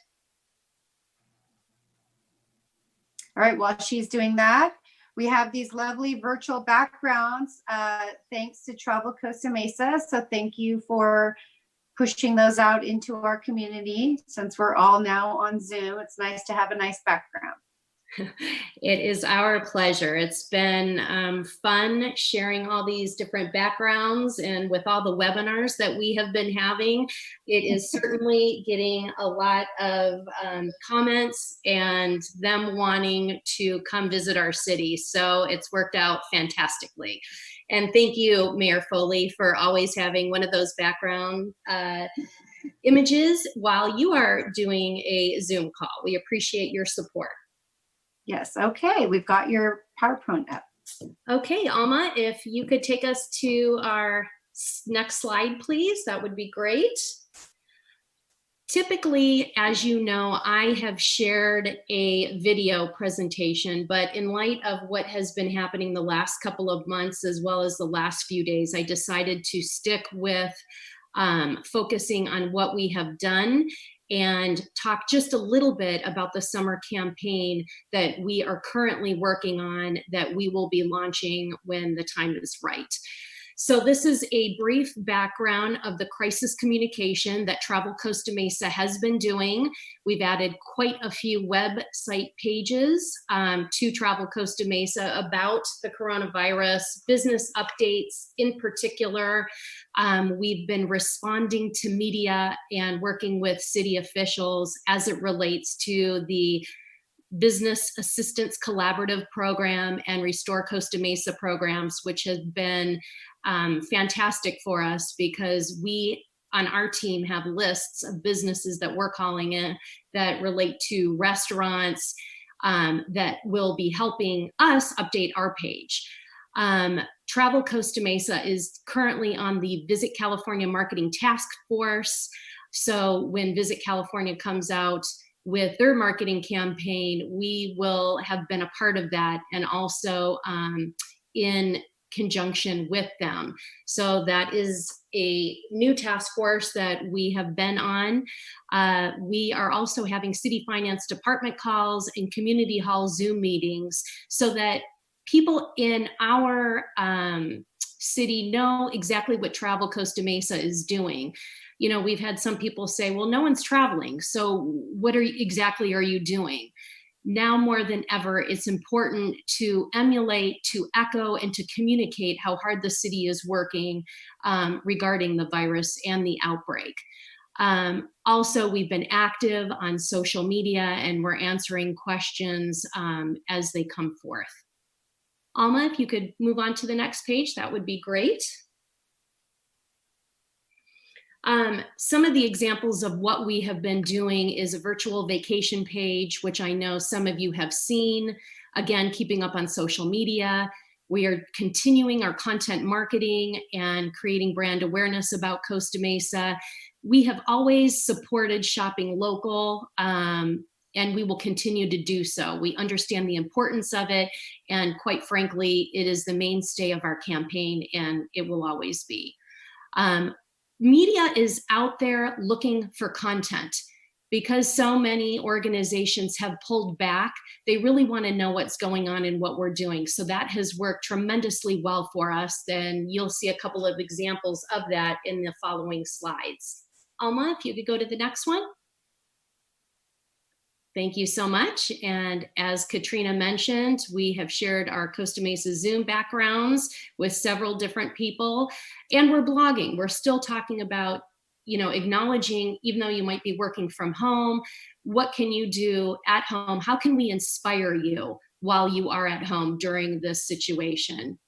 Speaker 2: All right, while she's doing that, we have these lovely virtual backgrounds thanks to Travel Costa Mesa. So thank you for pushing those out into our community. Since we're all now on Zoom, it's nice to have a nice background.
Speaker 16: It is our pleasure. It's been fun sharing all these different backgrounds, and with all the webinars that we have been having, it is certainly getting a lot of comments and them wanting to come visit our city. So it's worked out fantastically. And thank you, Mayor Foley, for always having one of those background images while you are doing a Zoom call. We appreciate your support.
Speaker 2: Yes, okay, we've got your PowerPoint up.
Speaker 16: Okay, Alma, if you could take us to our next slide, please, that would be great. Typically, as you know, I have shared a video presentation, but in light of what has been happening the last couple of months, as well as the last few days, I decided to stick with focusing on what we have done and talk just a little bit about the summer campaign that we are currently working on that we will be launching when the time is right. So this is a brief background of the crisis communication that Travel Costa Mesa has been doing. We've added quite a few website pages to Travel Costa Mesa about the coronavirus, business updates in particular. We've been responding to media and working with city officials as it relates to the Business Assistance Collaborative Program and Restore Costa Mesa programs, which have been fantastic for us because we on our team have lists of businesses that we're calling in that relate to restaurants that will be helping us update our page. Travel Costa Mesa is currently on the Visit California Marketing Task Force. So when Visit California comes out with their marketing campaign, we will have been a part of that and also in conjunction with them. So that is a new task force that we have been on. We are also having City Finance Department calls and Community Hall Zoom meetings so that people in our
Speaker 17: city know exactly what travel Costa Mesa is doing. You know, we've had some people say, well, no one's traveling, so what exactly are you doing? Now more than ever, it's important to emulate, to echo, and to communicate how hard the city is working regarding the virus and the outbreak. Also, we've been active on social media, and we're answering questions as they come forth. Alma, if you could move on to the next page, that would be great. Some of the examples of what we have been doing is a virtual vacation page, which I know some of you have seen. Again, keeping up on social media. We are continuing our content marketing and creating brand awareness about Costa Mesa. We have always supported shopping local, and we will continue to do so. We understand the importance of it, and quite frankly, it is the mainstay of our campaign, and it will always be. Media is out there looking for content. Because so many organizations have pulled back, they really want to know what's going on and what we're doing. So that has worked tremendously well for us. And you'll see a couple of examples of that in the following slides. Alma, if you could go to the next one. Thank you so much. And as Katrina mentioned, we have shared our Costa Mesa Zoom backgrounds with several different people, and we're blogging. We're still talking about, you know, acknowledging, even though you might be working from home, what can you do at home? How can we inspire you while you are at home during this situation?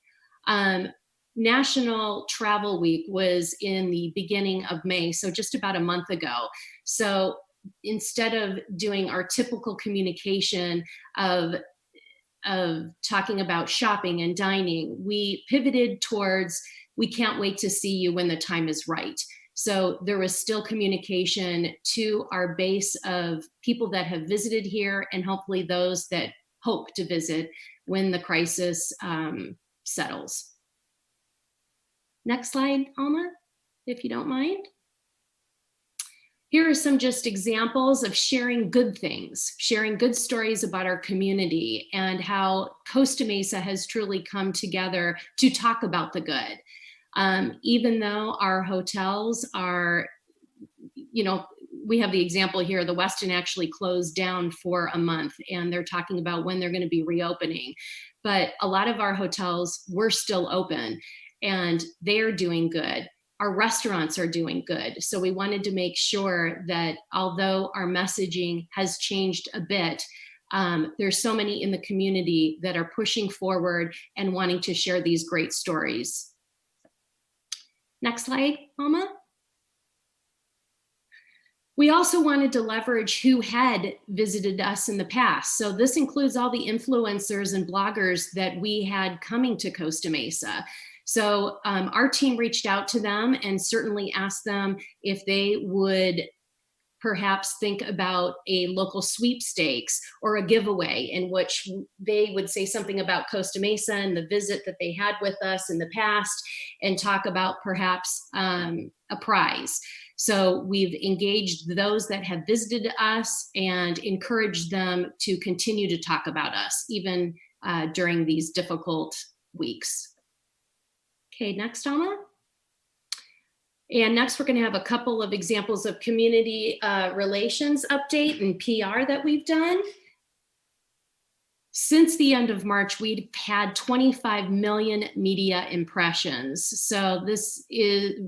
Speaker 17: National Travel Week was in the beginning of May, so just about a month ago. So instead of doing our typical communication of talking about shopping and dining, we pivoted towards, we can't wait to see you when the time is right. So there was still communication to our base of people that have visited here, and hopefully those that hope to visit when the crisis settles. Next slide, Alma, if you don't mind. Here are some just examples of sharing good things, sharing good stories about our community and how Costa Mesa has truly come together to talk about the good. Even though our hotels are, you know, we have the example here, the Westin actually closed down for a month, and they're talking about when they're going to be reopening. But a lot of our hotels were still open, and they're doing good. Our restaurants are doing good. So we wanted to make sure that although our messaging has changed a bit, there's so many in the community that are pushing forward and wanting to share these great stories. Next slide, Alma. We also wanted to leverage who had visited us in the past. So this includes all the influencers and bloggers that we had coming to Costa Mesa. So our team reached out to them and certainly asked them if they would perhaps think about a local sweepstakes or a giveaway in which they would say something about Costa Mesa and the visit that they had with us in the past and talk about perhaps a prize. So we've engaged those that have visited us and encouraged them to continue to talk about us, even during these difficult weeks. Okay, next, Alma. And next, we're going to have a couple of examples of community relations update and PR that we've done. Since the end of March, we've had 25 million media impressions. So this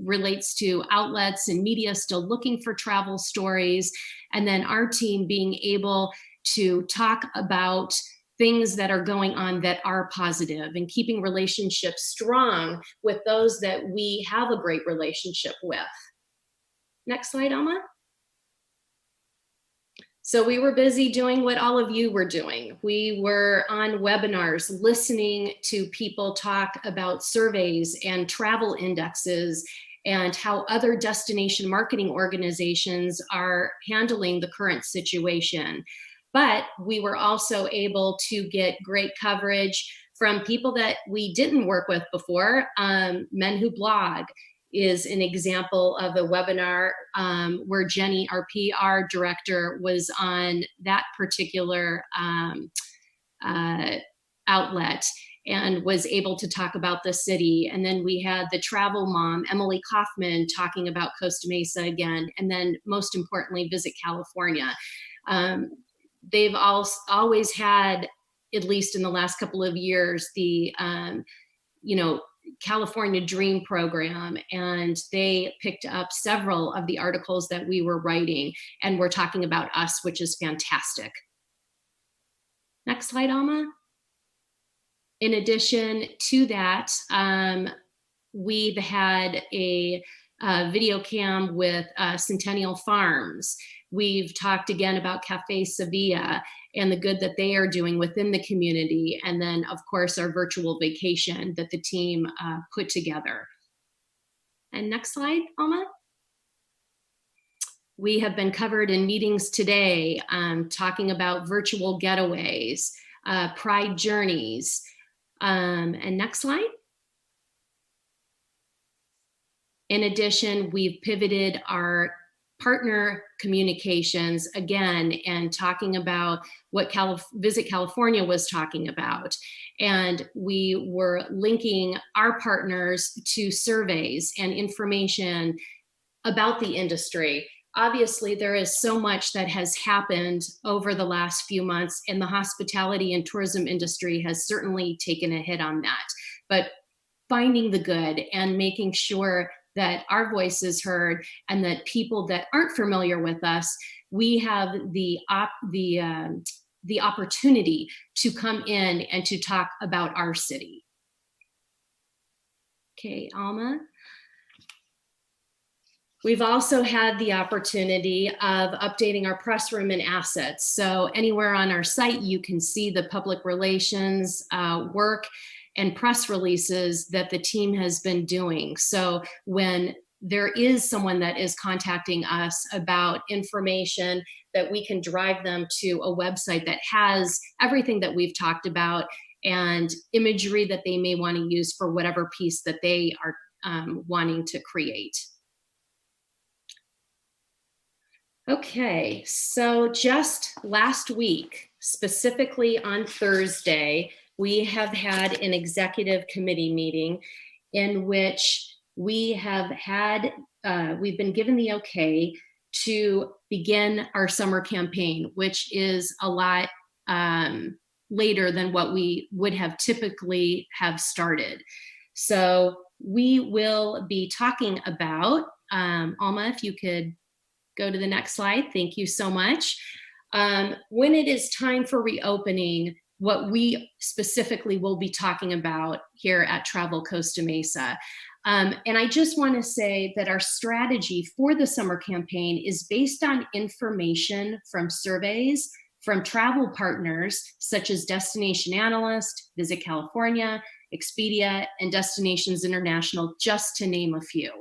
Speaker 17: relates to outlets and media still looking for travel stories, and then our team being able to talk about things that are going on that are positive and keeping relationships strong with those that we have a great relationship with. Next slide, Alma. So we were busy doing what all of you were doing. We were on webinars, listening to people talk about surveys and travel indexes and how other destination marketing organizations are handling the current situation. But we were also able to get great coverage from people that we didn't work with before. Men Who Blog is an example of a webinar where Jenny, our PR director, was on that particular outlet. and was able to talk about the city. And then we had the travel mom, Emily Kaufman, talking about Costa Mesa again. And then most importantly, Visit California. They've always had, at least in the last couple of years, the, California Dream program, and they picked up several of the articles that we were writing and were talking about us, which is fantastic. Next slide, Alma. In addition to that, we've had a video cam with Centennial Farms. We've talked again about Cafe Sevilla and the good that they are doing within the community. And then, of course, our virtual vacation that the team put together. And next slide, Alma. We have been covered in meetings today, talking about virtual getaways, pride journeys. And next slide. In addition, we've pivoted our partner communications again and talking about what Visit California was talking about. And we were linking our partners to surveys and information about the industry. Obviously, there is so much that has happened over the last few months, and the hospitality and tourism industry has certainly taken a hit on that. But finding the good and making sure that our voice is heard and that people that aren't familiar with us, we have the opportunity to come in and to talk about our city. Okay, Alma. We've also had the opportunity of updating our press room and assets. So anywhere on our site, you can see the public relations work and press releases that the team has been doing. So when there is someone that is contacting us about information, that we can drive them to a website that has everything that we've talked about and imagery that they may want to use for whatever piece that they are wanting to create. Okay, so just last week, specifically on Thursday, we have had an executive committee meeting in which we've been given the okay to begin our summer campaign, which is a lot later than what we would have typically have started. So we will be talking about, Alma, if you could go to the next slide. Thank you so much. When it is time for reopening, what we specifically will be talking about here at Travel Costa Mesa. And I just want to say that our strategy for the summer campaign is based on information from surveys from travel partners such as Destination Analyst, Visit California, Expedia, and Destinations International, just to name a few.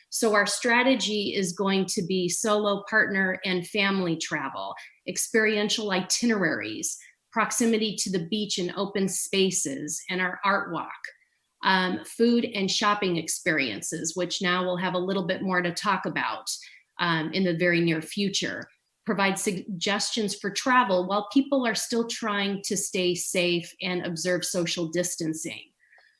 Speaker 17: So our strategy is going to be solo, partner, and family travel, experiential itineraries, proximity to the beach and open spaces, and our art walk, food and shopping experiences, which now we'll have a little bit more to talk about in the very near future, provide suggestions for travel while people are still trying to stay safe and observe social distancing.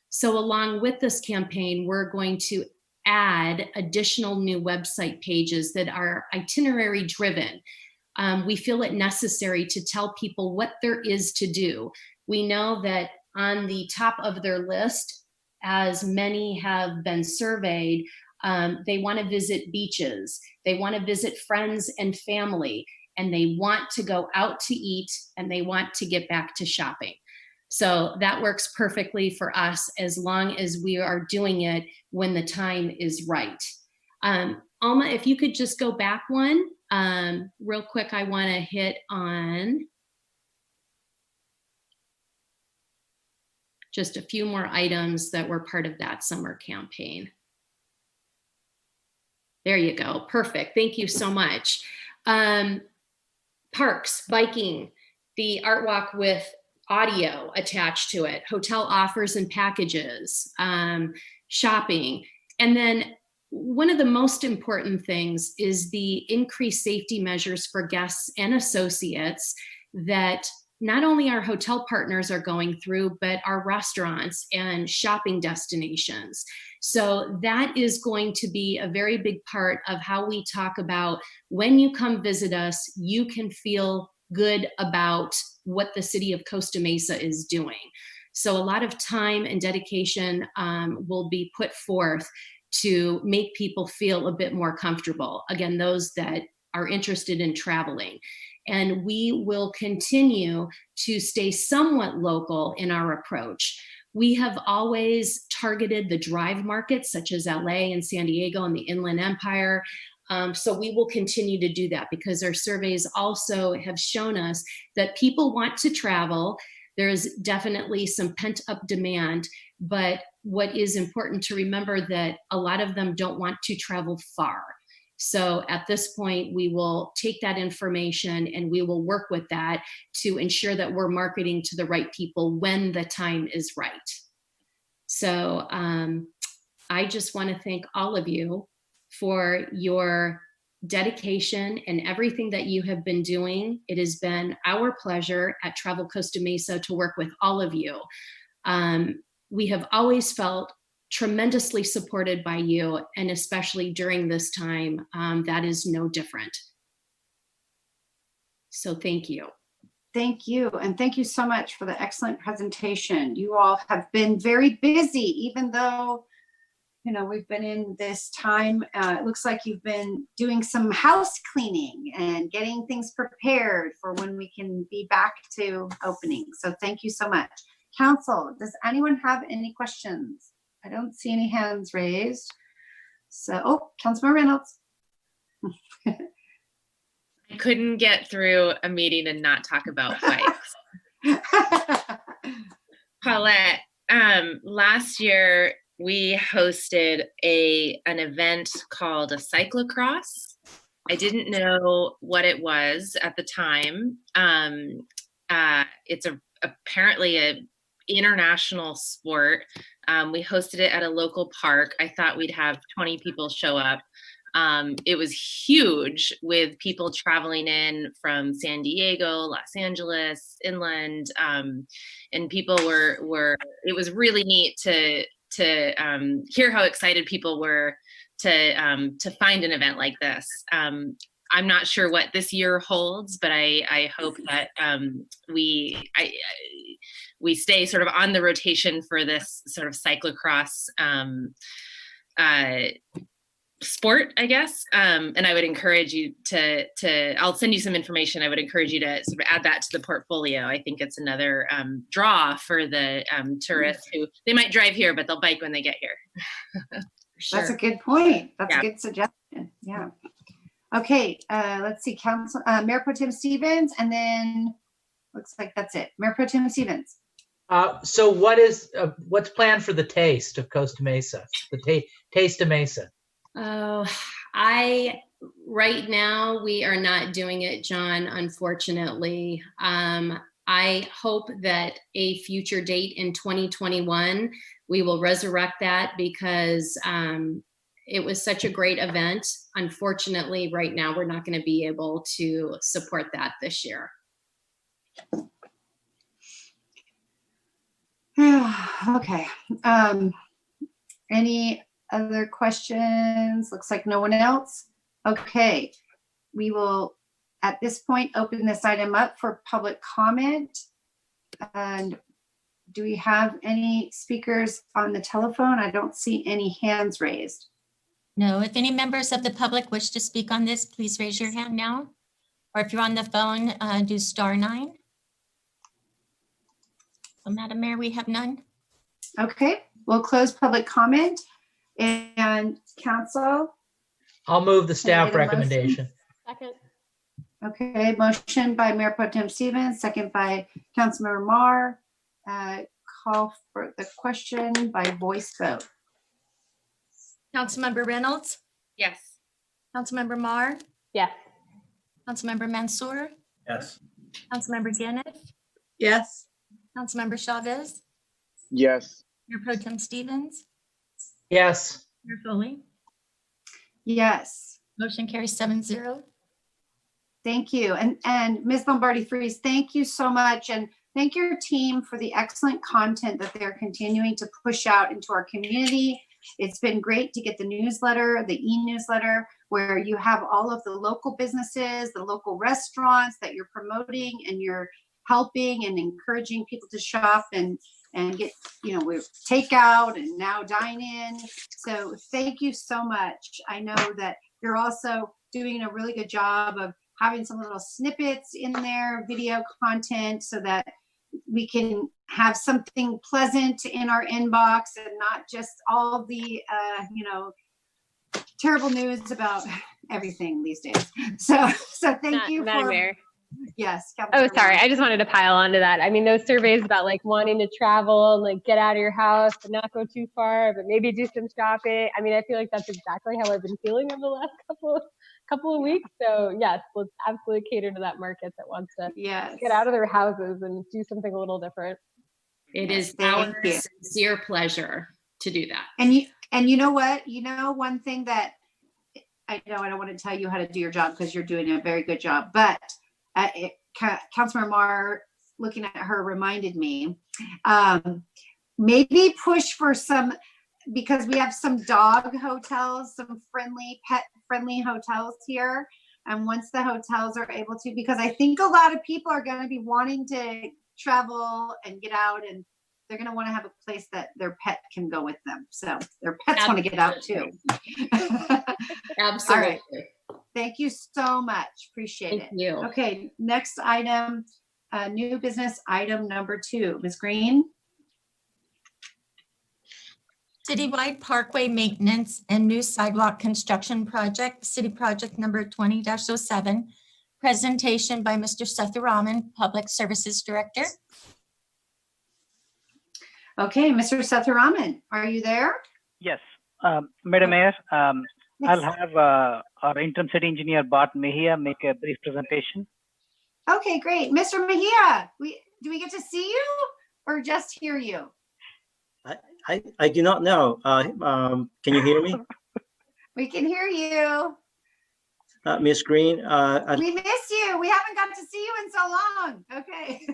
Speaker 17: So along with this campaign, we're going to add additional new website pages that are itinerary driven. We feel it necessary to tell people what there is to do. We know that on the top of their list, as many have been surveyed, they want to visit beaches, they want to visit friends and family, and they want to go out to eat, and they want to get back to shopping. So that works perfectly for us as long as we are doing it when the time is right. Alma, if you could just go back one. Real quick, I want to hit on just a few more items that were part of that summer campaign. There you go. Perfect. Thank you so much. Parks, biking, the art walk with audio attached to it, hotel offers and packages, shopping. And then one of the most important things is the increased safety measures for guests and associates that not only our hotel partners are going through, but our restaurants and shopping destinations. So that is going to be a very big part of how we talk about when you come visit us, you can feel good about what the city of Costa Mesa is doing. So a lot of time and dedication will be put forth to make people feel a bit more comfortable. Again, those that are interested in traveling. And we will continue to stay somewhat local in our approach. We have always targeted the drive markets such as LA and San Diego and the Inland Empire. So we will continue to do that because our surveys also have shown us that people want to travel. There's definitely some pent up demand, but what is important to remember that a lot of them don't want to travel far. So at this point, we will take that information and we will work with that to ensure that we're marketing to the right people when the time is right. So I just want to thank all of you for your dedication and everything that you have been doing. It has been our pleasure at Travel Costa Mesa to work with all of you. We have always felt tremendously supported by you, and especially during this time, that is no different. So thank you.
Speaker 2: Thank you. And thank you so much for the excellent presentation. You all have been very busy, even though, you know, we've been in this time. It looks like you've been doing some house cleaning and getting things prepared for when we can be back to opening. So thank you so much. Council, does anyone have any questions? I don't see any hands raised. So, oh, Councilmember Reynolds.
Speaker 16: I couldn't get through a meeting and not talk about bikes. Paulette, last year we hosted an event called a cyclocross. I didn't know what it was at the time. It's apparently an international sport. We hosted it at a local park. I thought we'd have 20 people show up. It was huge with people traveling in from San Diego, Los Angeles, inland, and people were, it was really neat to hear how excited people were to find an event like this. I'm not sure what this year holds, but I hope that we stay sort of on the rotation for this sort of cyclocross sport, I guess. And I would encourage you I'll send you some information. I would encourage you to sort of add that to the portfolio. I think it's another draw for the tourists who, they might drive here, but they'll bike when they get here.
Speaker 2: Sure. That's a good point. That's a good suggestion. Yeah. Okay, let's see, Mayor Pro Tem Stevens, and then looks like that's it. Mayor Pro Tem Stevens.
Speaker 10: So what's planned for the taste of Costa Mesa, the Taste of Mesa?
Speaker 17: Oh, right now we are not doing it, John, unfortunately. I hope that a future date in 2021, we will resurrect that because it was such a great event. Unfortunately, right now, we're not going to be able to support that this year.
Speaker 2: Okay. Any other questions? Looks like no one else. Okay. We will, at this point, open this item up for public comment. And do we have any speakers on the telephone? I don't see any hands raised.
Speaker 1: No, if any members of the public wish to speak on this, please raise your hand now. Or if you're on the phone, do *9. So, Madam Mayor, we have none.
Speaker 2: Okay, we'll close public comment. And council?
Speaker 10: I'll move the staff recommendation.
Speaker 15: Second.
Speaker 2: Okay, motion by Mayor Pro Tem Stevens, second by Councilmember Marr. Call for the question by voice vote.
Speaker 1: Councilmember Reynolds?
Speaker 16: Yes.
Speaker 1: Councilmember Marr?
Speaker 15: Yes.
Speaker 1: Councilmember Mansour?
Speaker 3: Yes.
Speaker 1: Councilmember Ganesh?
Speaker 4: Yes.
Speaker 1: Councilmember Chavez?
Speaker 7: Yes.
Speaker 1: Mayor Pro Tem Stevens?
Speaker 10: Yes.
Speaker 1: Mayor Foley?
Speaker 2: Yes.
Speaker 1: Motion carries 7-0.
Speaker 2: Thank you. And Ms. Lombardi-Fries, thank you so much. And thank your team for the excellent content that they're continuing to push out into our community. It's been great to get the newsletter, the e-newsletter, where you have all of the local businesses, the local restaurants that you're promoting, and you're helping and encouraging people to shop and get, we're takeout and now dine in. So thank you so much. I know that you're also doing a really good job of having some little snippets in there, video content, so that we can have something pleasant in our inbox and not just all the, terrible news about everything these days. So thank you
Speaker 17: Madam
Speaker 2: for,
Speaker 17: Mayor.
Speaker 2: yes.
Speaker 17: Oh,
Speaker 2: Councilor
Speaker 17: sorry.
Speaker 2: Wong.
Speaker 17: I just wanted to pile onto that. I mean, those surveys about like wanting to travel and like get out of your house but not go too far, but maybe do some shopping. I mean, I feel like that's exactly how I've been feeling over the last couple of weeks. So yes, let's absolutely cater to that market that wants to get out of their houses and do something a little different.
Speaker 16: It is our sincere pleasure to do that.
Speaker 2: And you know what? One thing that I know, I don't want to tell you how to do your job because you're doing a very good job, but Councilmember Marr, looking at her, reminded me, maybe push for some, because we have some dog hotels, some pet-friendly hotels here. And once the hotels are able to, because I think a lot of people are going to be wanting to travel and get out, and they're going to want to have a place that their pet can go with them. So their pets want to get out too.
Speaker 16: Absolutely.
Speaker 2: All right. Thank you so much. Appreciate it.
Speaker 16: Thank you.
Speaker 2: Okay, next item, new business item number 2. Ms. Green?
Speaker 1: Citywide Parkway Maintenance and New Sidewalk Construction Project, City Project number 20-07. Presentation by Mr. Sethuraman, Public Services Director.
Speaker 2: Okay, Mr. Sethuraman, are you there?
Speaker 16: Yes, Madam Mayor, I'll have our interim city engineer Bart Mejia make a brief presentation.
Speaker 2: Okay, great. Mr. Mejia, do we get to see you or just hear you?
Speaker 3: I do not know. Can you hear me?
Speaker 2: We can hear you.
Speaker 3: Ms. Green.
Speaker 2: We miss you. We haven't got to see you in so long. Okay.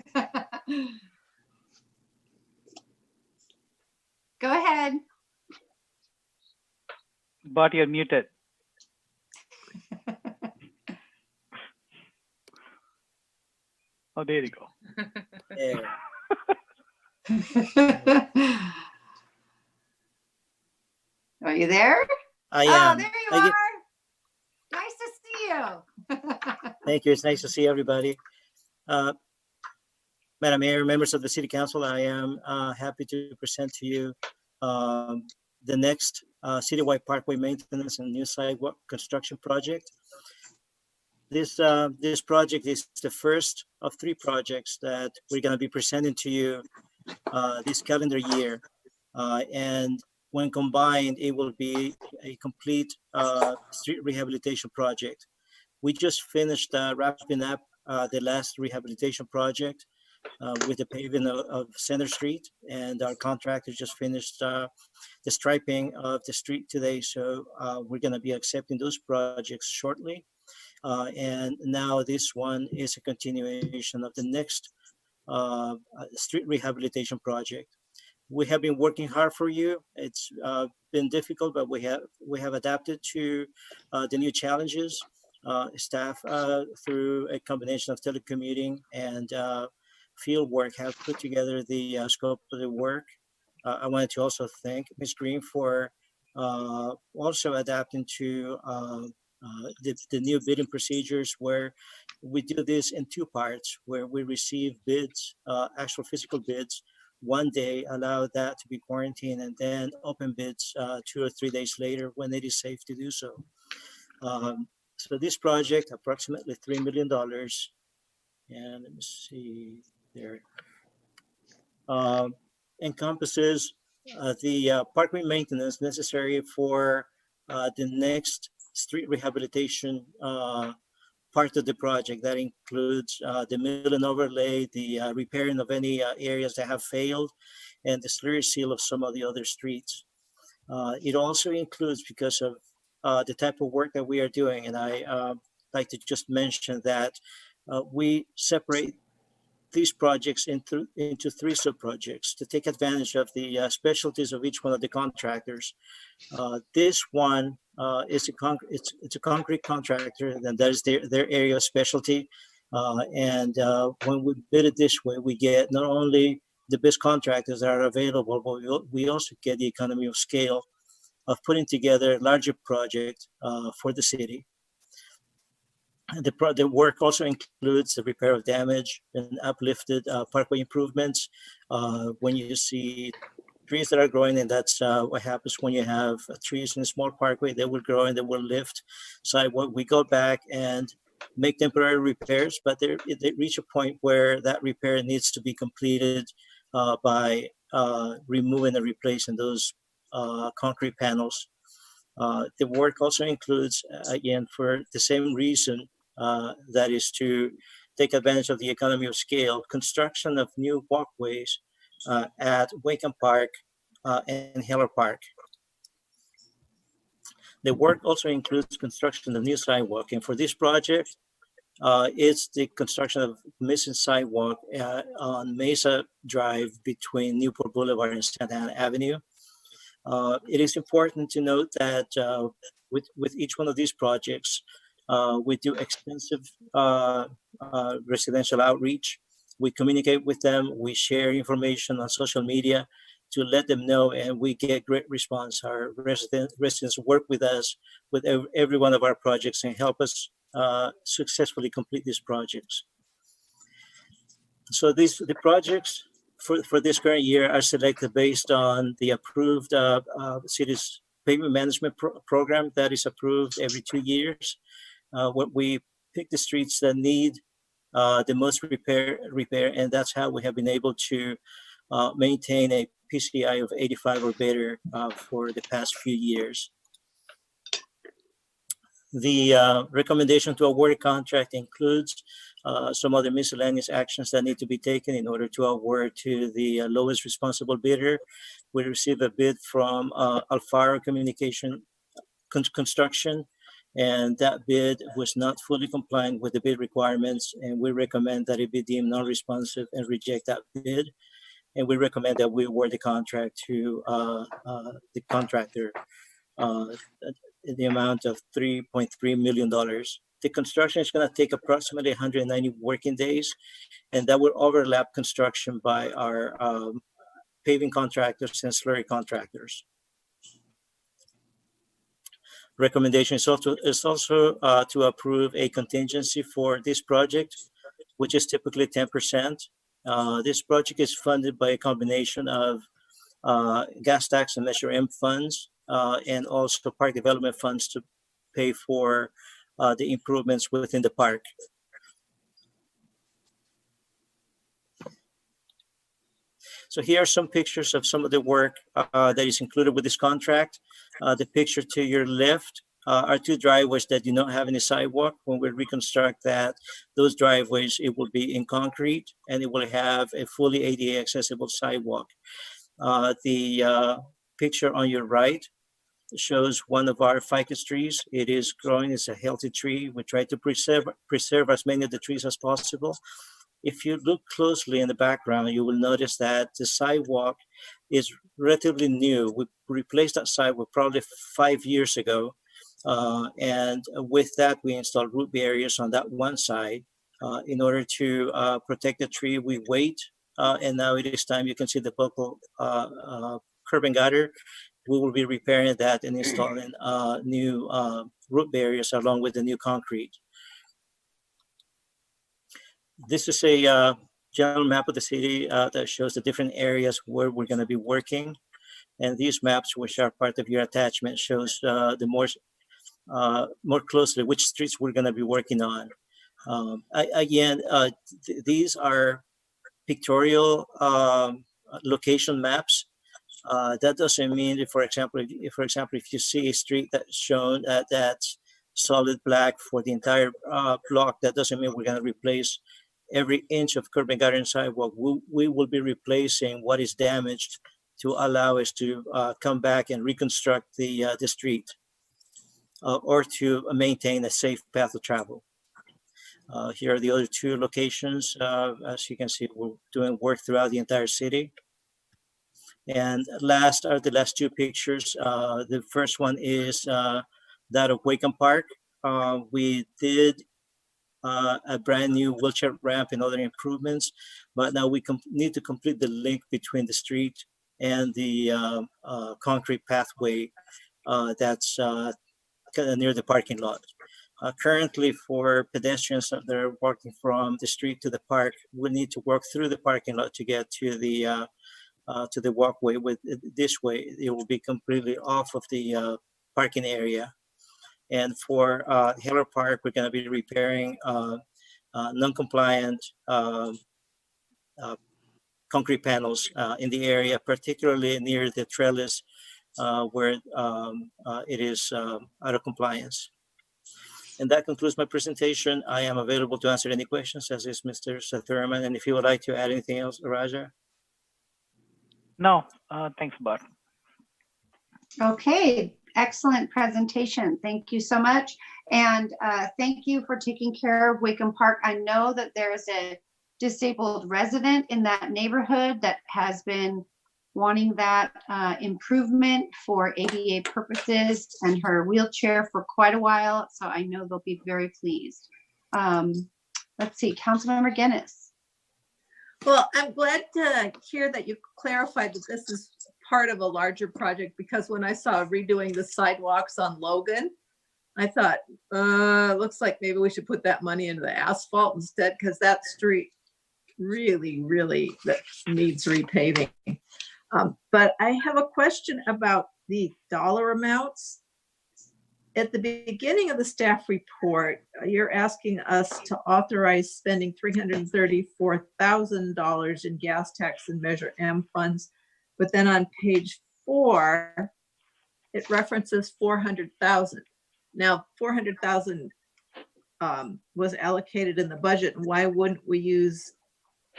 Speaker 2: Go ahead.
Speaker 16: Bart, you're muted. Oh, there you go.
Speaker 2: Are you there?
Speaker 3: I am.
Speaker 2: Oh, there you are. Nice to see you.
Speaker 3: Thank you. It's nice to see everybody. Madam Mayor, members of the City Council, I am happy to present to you the next citywide parkway maintenance and new sidewalk construction project. This project is the first of 3 projects that we're going to be presenting to you this calendar year. And when combined, it will be a complete street rehabilitation project. We just finished wrapping up the last rehabilitation project with the paving of Center Street, and our contractor just finished the striping of the street today. So we're going to be accepting those projects shortly. And now this one is a continuation of the next street rehabilitation project. We have been working hard for you. It's been difficult, but we have adapted to the new challenges. Staff, through a combination of telecommuting and field work, have put together the scope of the work. I wanted to also thank Ms. Green for also adapting to the new bidding procedures, where we do this in 2 parts, where we receive bids, actual physical bids, one day, allow that to be quarantined, and then open bids 2 or 3 days later when it is safe to do so. So this project, approximately $3 million, and let me see there, encompasses the parkway maintenance necessary for the next street rehabilitation part of the project. That includes the mill and overlay, the repairing of any areas that have failed, and the slurry seal of some of the other streets. It also includes, because of the type of work that we are doing, and I
Speaker 17: like to just mention that we separate these projects into three sub-projects to take advantage of the specialties of each one of the contractors. This one is it's a concrete contractor, and that is their area of specialty. When we bid it this way, we get not only the best contractors that are available, but we also get the economy of scale of putting together a larger project for the city. The work also includes the repair of damaged and uplifted parkway improvements. When you see trees that are growing, and that's what happens when you have trees in a small parkway, they will grow and they will lift sidewalk. We go back and make temporary repairs, but they reach a point where that repair needs to be completed by removing and replacing those concrete panels. The work also includes, again, for the same reason, that is to take advantage of the economy of scale, construction of new walkways at Wacom Park and Heller Park. The work also includes construction of new sidewalk, and for this project, it's the construction of missing sidewalk on Mesa Drive between Newport Boulevard and Santa Ana Avenue. It is important to note that with each one of these projects, we do extensive residential outreach. We communicate with them. We share information on social media to let them know, and we get great response. Our residents work with us with every one of our projects and help us successfully complete these projects. So the projects for this current year are selected based on the approved city's pavement management program that is approved every 2 years. What we pick the streets that need the most repair, and that's how we have been able to maintain a PCI of 85 or better for the past few years. The recommendation to award a contract includes some other miscellaneous actions that need to be taken in order to award to the lowest responsible bidder. We received a bid from Alfaro Communication Construction, and that bid was not fully compliant with the bid requirements, and we recommend that it be deemed non-responsive and reject that bid. And we recommend that we award the contract to the contractor in the amount of $3.3 million. The construction is going to take approximately 190 working days, and that will overlap construction by our paving contractors and slurry contractors. Recommendation is also to approve a contingency for this project, which is typically 10%. This project is funded by a combination of gas tax and Measure M funds, and also park development funds to pay for the improvements within the park. So here are some pictures of some of the work that is included with this contract. The picture to your left are two driveways that do not have any sidewalk. When we reconstruct those driveways, it will be in concrete and it will have a fully ADA accessible sidewalk. The picture on your right shows one of our ficus trees. It is growing, it's a healthy tree. We try to preserve as many of the trees as possible. If you look closely in the background, you will notice that the sidewalk is relatively new. We replaced that sidewalk probably 5 years ago. And with that, we installed root barriers on that one side. In order to protect the tree, we wait. And now it is time. You can see the buckle curb and gutter. We will be repairing that and installing new root barriers along with the new concrete. This is a general map of the city that shows the different areas where we're going to be working. And these maps, which are part of your attachment, shows the more closely which streets we're going to be working on. These are pictorial location maps. That doesn't mean, for example, if you see a street that's shown that's solid black for the entire block, that doesn't mean we're going to replace every inch of curb and gutter and sidewalk. We will be replacing what is damaged to allow us to come back and reconstruct the street.
Speaker 16: or to maintain a safe path of travel. Here are the other two locations. As you can see, we're doing work throughout the entire city. And last are the last two pictures. The first one is that of Wacom Park. We did a brand new wheelchair ramp and other improvements, but now we need to complete the link between the street and the concrete pathway that's near the parking lot. Currently, for pedestrians that are walking from the street to the park, we need to walk through the parking lot to get to the walkway. With this way, it will be completely off of the parking area. And for Heller Park, we're going to be repairing non-compliant concrete panels in the area, particularly near the trellis where it is out of compliance. And that concludes my presentation. I am available to answer any questions, as is Mr. Thurman. And if you would like to add anything else, Raja?
Speaker 17: No, thanks, Bart.
Speaker 2: Okay, excellent presentation. Thank you so much. And thank you for taking care of Wacom Park. I know that there's a disabled resident in that neighborhood that has been wanting that improvement for ADA purposes and her wheelchair for quite a while. So I know they'll be very pleased. Let's see, Councilmember Guinness.
Speaker 4: Well, I'm glad to hear that you clarified that this is part of a larger project, because when I saw redoing the sidewalks on Logan, I thought, looks like maybe we should put that money into the asphalt instead, because that street really that needs repaving. But I have a question about the dollar amounts. At the beginning of the staff report, you're asking us to authorize spending $334,000 in gas tax and Measure M funds. But then on page 4, it references 400,000. Now, 400,000 was allocated in the budget. Why wouldn't we use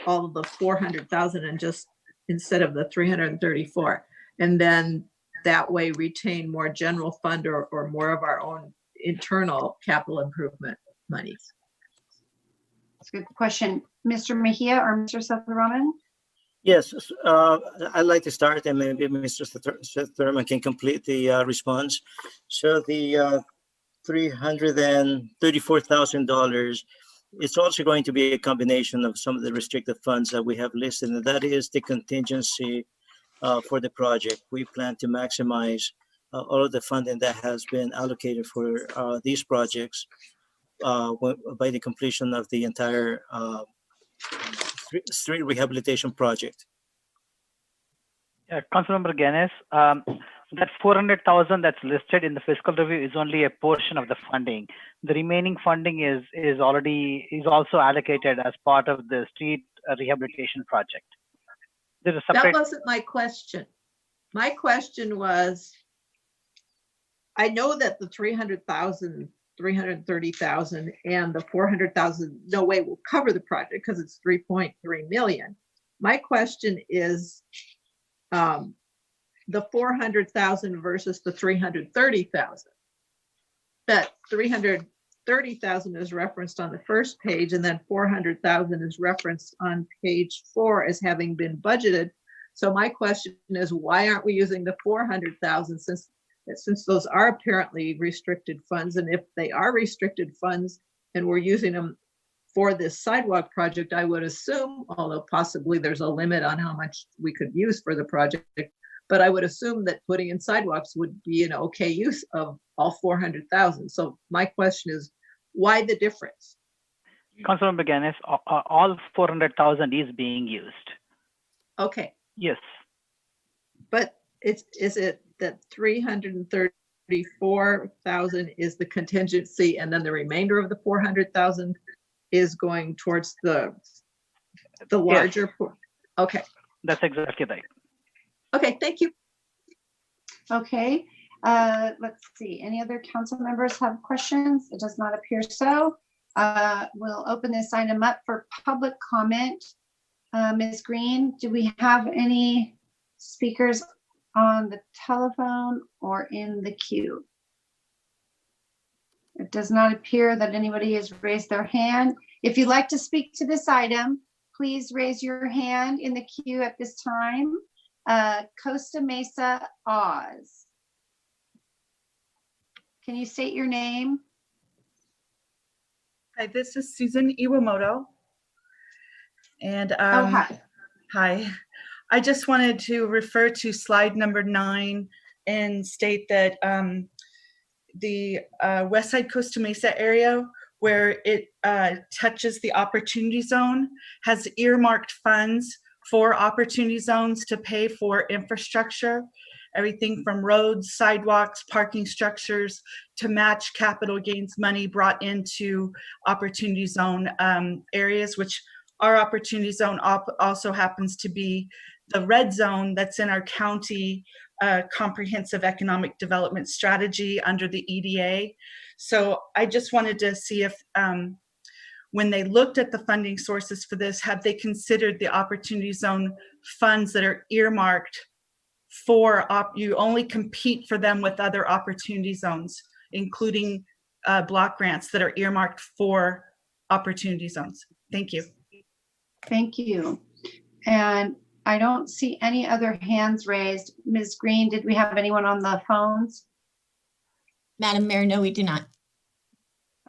Speaker 4: all of the 400,000 and just instead of the 334, and then that way retain more general fund or more of our own internal capital improvement monies?
Speaker 2: That's a good question. Mr. Mejia or Mr. Sethuraman?
Speaker 16: Yes, I'd like to start, and maybe Mr. Thurman can complete the response. So the $334,000, it's also going to be a combination of some of the restricted funds that we have listed, and that is the contingency for the project. We plan to maximize all of the funding that has been allocated for these projects by the completion of the entire street rehabilitation project.
Speaker 17: Yeah, Councilmember Guinness, that 400,000 that's listed in the fiscal review is only a portion of the funding. The remaining funding is also allocated as part of the street rehabilitation project. There's a separate.
Speaker 4: That wasn't my question. My question was, I know that the 300,000, 330,000 and the 400,000 no way will cover the project because it's 3.3 million. My question is, the 400,000 versus the 330,000. That 330,000 is referenced on the first page, and then 400,000 is referenced on page 4 as having been budgeted. So my question is, why aren't we using the 400,000 since those are apparently restricted funds? And if they are restricted funds and we're using them for this sidewalk project, I would assume, although possibly there's a limit on how much we could use for the project, but I would assume that putting in sidewalks would be an okay use of all 400,000. So my question is, why the difference?
Speaker 17: Councilmember Guinness, all 400,000 is being used.
Speaker 4: Okay.
Speaker 17: Yes.
Speaker 4: But is it that 334,000 is the contingency, and then the remainder of the 400,000 is going towards the larger? Yes. Okay.
Speaker 17: That's exactly right.
Speaker 4: Okay, thank you.
Speaker 2: Okay, let's see. Any other council members have questions? It does not appear so. We'll open this item up for public comment. Ms. Green, do we have any speakers on the telephone or in the queue? It does not appear that anybody has raised their hand. If you'd like to speak to this item, please raise your hand in the queue at this time. Costa Mesa, Oz. Can you state your name?
Speaker 17: Hi, this is Susan Iwamoto. And
Speaker 2: Hi.
Speaker 17: hi. I just wanted to refer to slide number 9 and state that the West Side Costa Mesa area, where it touches the opportunity zone, has earmarked funds for opportunity zones to pay for infrastructure, everything from roads, sidewalks, parking structures, to match capital gains money brought into opportunity zone areas, which our opportunity zone also happens to be the red zone that's in our county comprehensive economic development strategy under the EDA. So I just wanted to see if when they looked at the funding sources for this, have they considered the opportunity zone funds that are earmarked for, you only compete for them with other opportunity zones, including block grants that are earmarked for opportunity zones. Thank you.
Speaker 2: Thank you. And I don't see any other hands raised. Ms. Green, did we have anyone on the phones?
Speaker 1: Madam Mayor, no, we do not.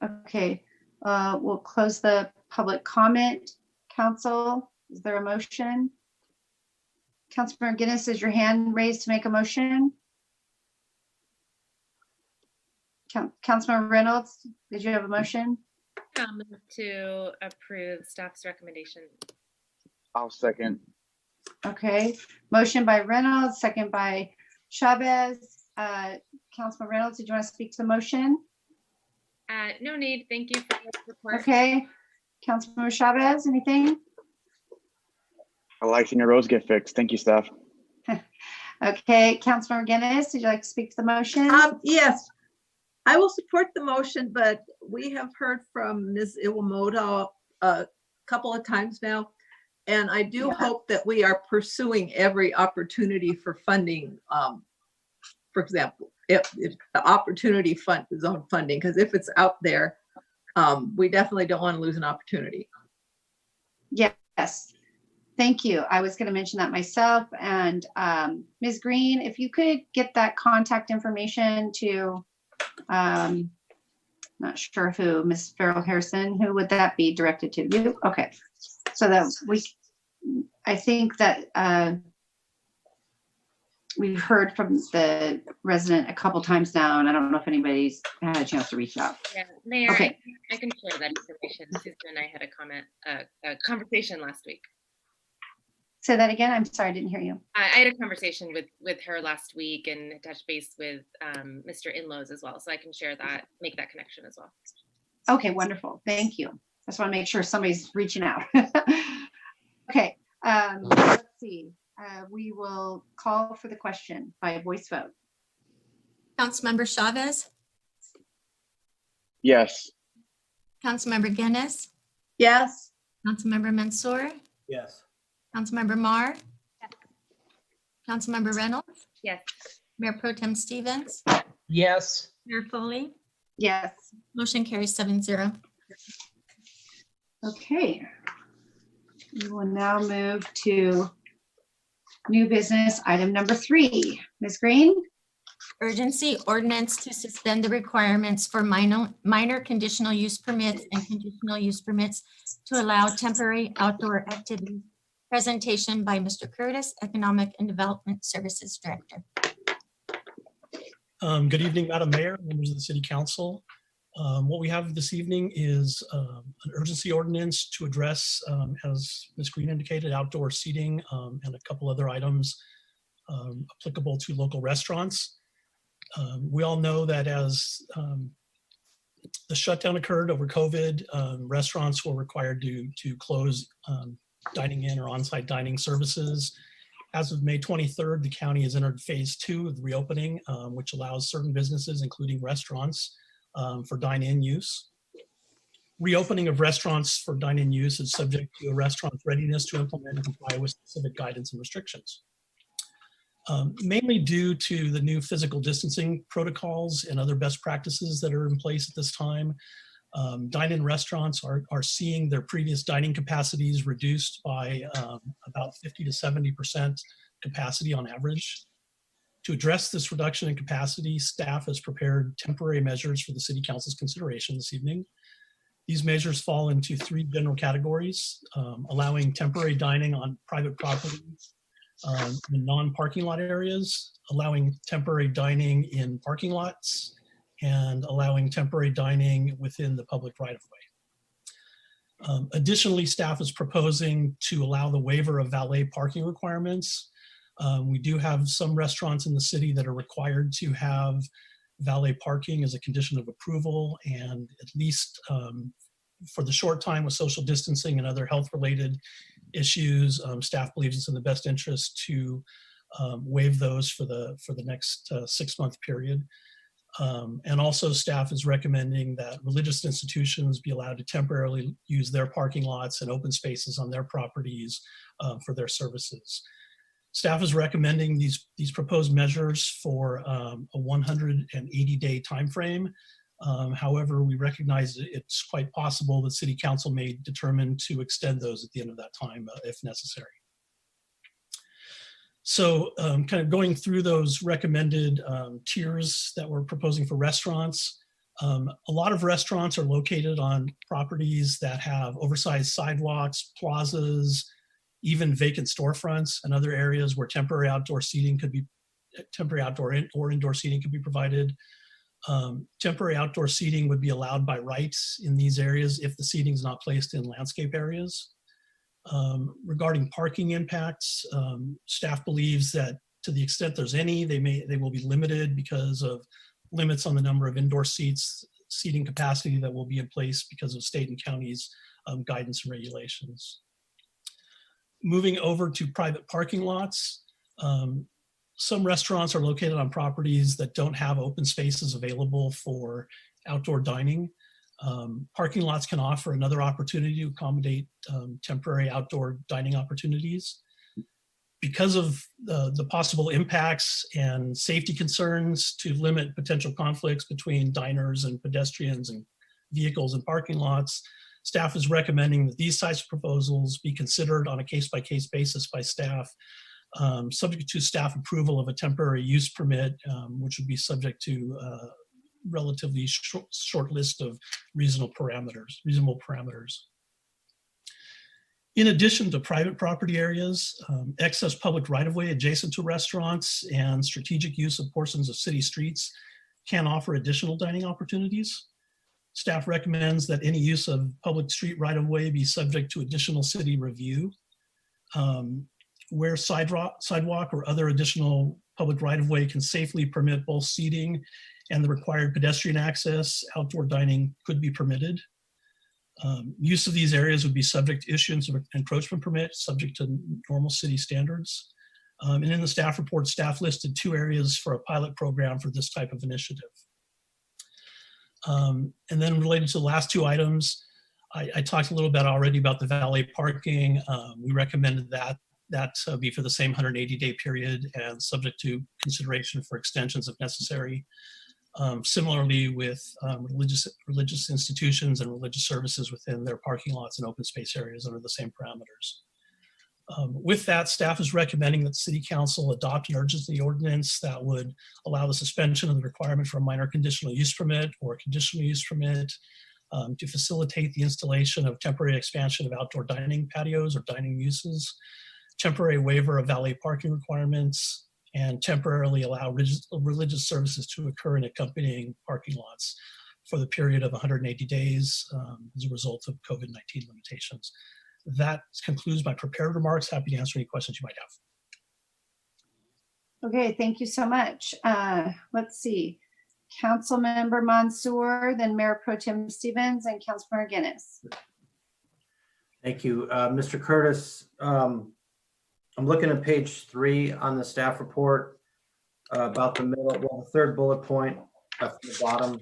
Speaker 2: Okay, we'll close the public comment. Council, is there a motion? Councilmember Guinness, is your hand raised to make a motion? Councilmember Reynolds, did you have a motion?
Speaker 16: To approve staff's recommendation.
Speaker 7: I'll second.
Speaker 2: Okay, motion by Reynolds, second by Chavez. Councilman Reynolds, did you want to speak to the motion?
Speaker 16: No need. Thank you for your support.
Speaker 2: Okay, Councilmember Chavez, anything?
Speaker 7: I like seeing your roads get fixed. Thank you, staff.
Speaker 2: Okay, Councilmember Guinness, would you like to speak to the motion?
Speaker 4: Yes, I will support the motion, but we have heard from Ms. Iwamoto a couple of times now, and I do hope that we are pursuing every opportunity for funding. For example, if the opportunity fund zone funding, because if it's out there, we definitely don't want to lose an opportunity.
Speaker 2: Yes, thank you. I was going to mention that myself. And Ms. Green, if you could get that contact information to, not sure who, Ms. Farrell Harrison, who would that be directed to? You? Okay, so that I think that we've heard from the resident a couple times now, and I don't know if anybody's had a chance to reach out.
Speaker 16: Yeah, Mayor,
Speaker 2: Okay.
Speaker 16: I can share that information. Susan and I had a conversation last week.
Speaker 2: Say that again. I'm sorry, I didn't hear you.
Speaker 16: I had a conversation with her last week and touched base with Mr. Inlows as well. So I can share that, make that connection as well.
Speaker 2: Okay, wonderful. Thank you. I just want to make sure somebody's reaching out. Okay, let's see. We will call for the question by voice vote.
Speaker 1: Councilmember Chavez,
Speaker 7: Yes.
Speaker 1: Councilmember Guinness,
Speaker 4: Yes.
Speaker 1: Councilmember Mansour,
Speaker 3: Yes.
Speaker 1: Councilmember Marr, Councilmember Reynolds,
Speaker 16: Yes.
Speaker 1: Mayor Pro Tem Stevens,
Speaker 10: Yes.
Speaker 1: Mayor Foley,
Speaker 2: Yes.
Speaker 1: motion carries 7-0.
Speaker 2: Okay. We will now move to new business item number 3. Ms. Green?
Speaker 1: Urgency ordinance to suspend the requirements for minor conditional use permits and conditional use permits to allow temporary outdoor activities. Presentation by Mr. Curtis, Economic and Development Services Director.
Speaker 16: Good evening, Madam Mayor, members of the City Council. What we have this evening is an urgency ordinance to address, as Ms. Green indicated, outdoor seating and a couple other items applicable to local restaurants. We all know that as the shutdown occurred over COVID, restaurants were required to close dining in or on-site dining services. As of May 23rd, the county has entered phase 2 of the reopening, which allows certain businesses, including restaurants, for dine-in use. Reopening of restaurants for dine-in use is subject to a restaurant's readiness to implement and comply with specific guidance and restrictions.
Speaker 17: mainly due to the new physical distancing protocols and other best practices that are in place at this time. Dine-in restaurants are seeing their previous dining capacities reduced by about 50 to 70% capacity on average. To address this reduction in capacity, staff has prepared temporary measures for the City Council's consideration this evening. These measures fall into three general categories: allowing temporary dining on private properties in non-parking lot areas, allowing temporary dining in parking lots, and allowing temporary dining within the public right-of-way. Additionally, staff is proposing to allow the waiver of valet parking requirements. We do have some restaurants in the city that are required to have valet parking as a condition of approval, and at least for the short time with social distancing and other health-related issues, staff believes it's in the best interest to waive those for the next 6-month period. And also staff is recommending that religious institutions be allowed to temporarily use their parking lots and open spaces on their properties for their services. Staff is recommending these proposed measures for a 180-day timeframe. However, we recognize it's quite possible that City Council may determine to extend those at the end of that time if necessary. So kind of going through those recommended tiers that we're proposing for restaurants, a lot of restaurants are located on properties that have oversized sidewalks, plazas, even vacant storefronts and other areas where temporary outdoor seating could be, or indoor seating could be provided. Temporary outdoor seating would be allowed by rights in these areas if the seating is not placed in landscape areas. Regarding parking impacts, staff believes that to the extent there's any, they will be limited because of limits on the number of indoor seating capacity that will be in place because of state and county's guidance and regulations. Moving over to private parking lots, some restaurants are located on properties that don't have open spaces available for outdoor dining. Parking lots can offer another opportunity to accommodate temporary outdoor dining opportunities. Because of the possible impacts and safety concerns to limit potential conflicts between diners and pedestrians and vehicles in parking lots, staff is recommending that these types of proposals be considered on a case-by-case basis by staff, subject to staff approval of a temporary use permit, which would be subject to relatively short list of reasonable parameters. In addition to private property areas, excess public right-of-way adjacent to restaurants and strategic use of portions of city streets can offer additional dining opportunities. Staff recommends that any use of public street right-of-way be subject to additional city review. Where sidewalk or other additional public right-of-way can safely permit both seating and the required pedestrian access, outdoor dining could be permitted. Use of these areas would be subject to issuance of an encroachment permit, subject to normal city standards. And in the staff report, staff listed 2 areas for a pilot program for this type of initiative. And then related to the last 2 items, I talked a little bit already about the valet parking. We recommended that be for the same 180-day period and subject to consideration for extensions if necessary. Similarly with religious institutions and religious services within their parking lots and open space areas under the same parameters. With that, staff is recommending that City Council adopt an urgency ordinance that would allow the suspension of the requirement for a minor conditional use permit or a conditional use permit to facilitate the installation of temporary expansion of outdoor dining patios or dining uses, temporary waiver of valet parking requirements, and temporarily allow religious services to occur in accompanying parking lots for the period of 180 days as a result of COVID-19 limitations. That concludes my prepared remarks. Happy to answer any questions you might have.
Speaker 2: Okay, thank you so much. Let's see. Councilmember Mansour, then Mayor Pro Tem Stevens, and Councilmember Guinness.
Speaker 3: Thank you. Mr. Curtis, I'm looking at page 3 on the staff report about the middle, well, the 3rd bullet point at the bottom,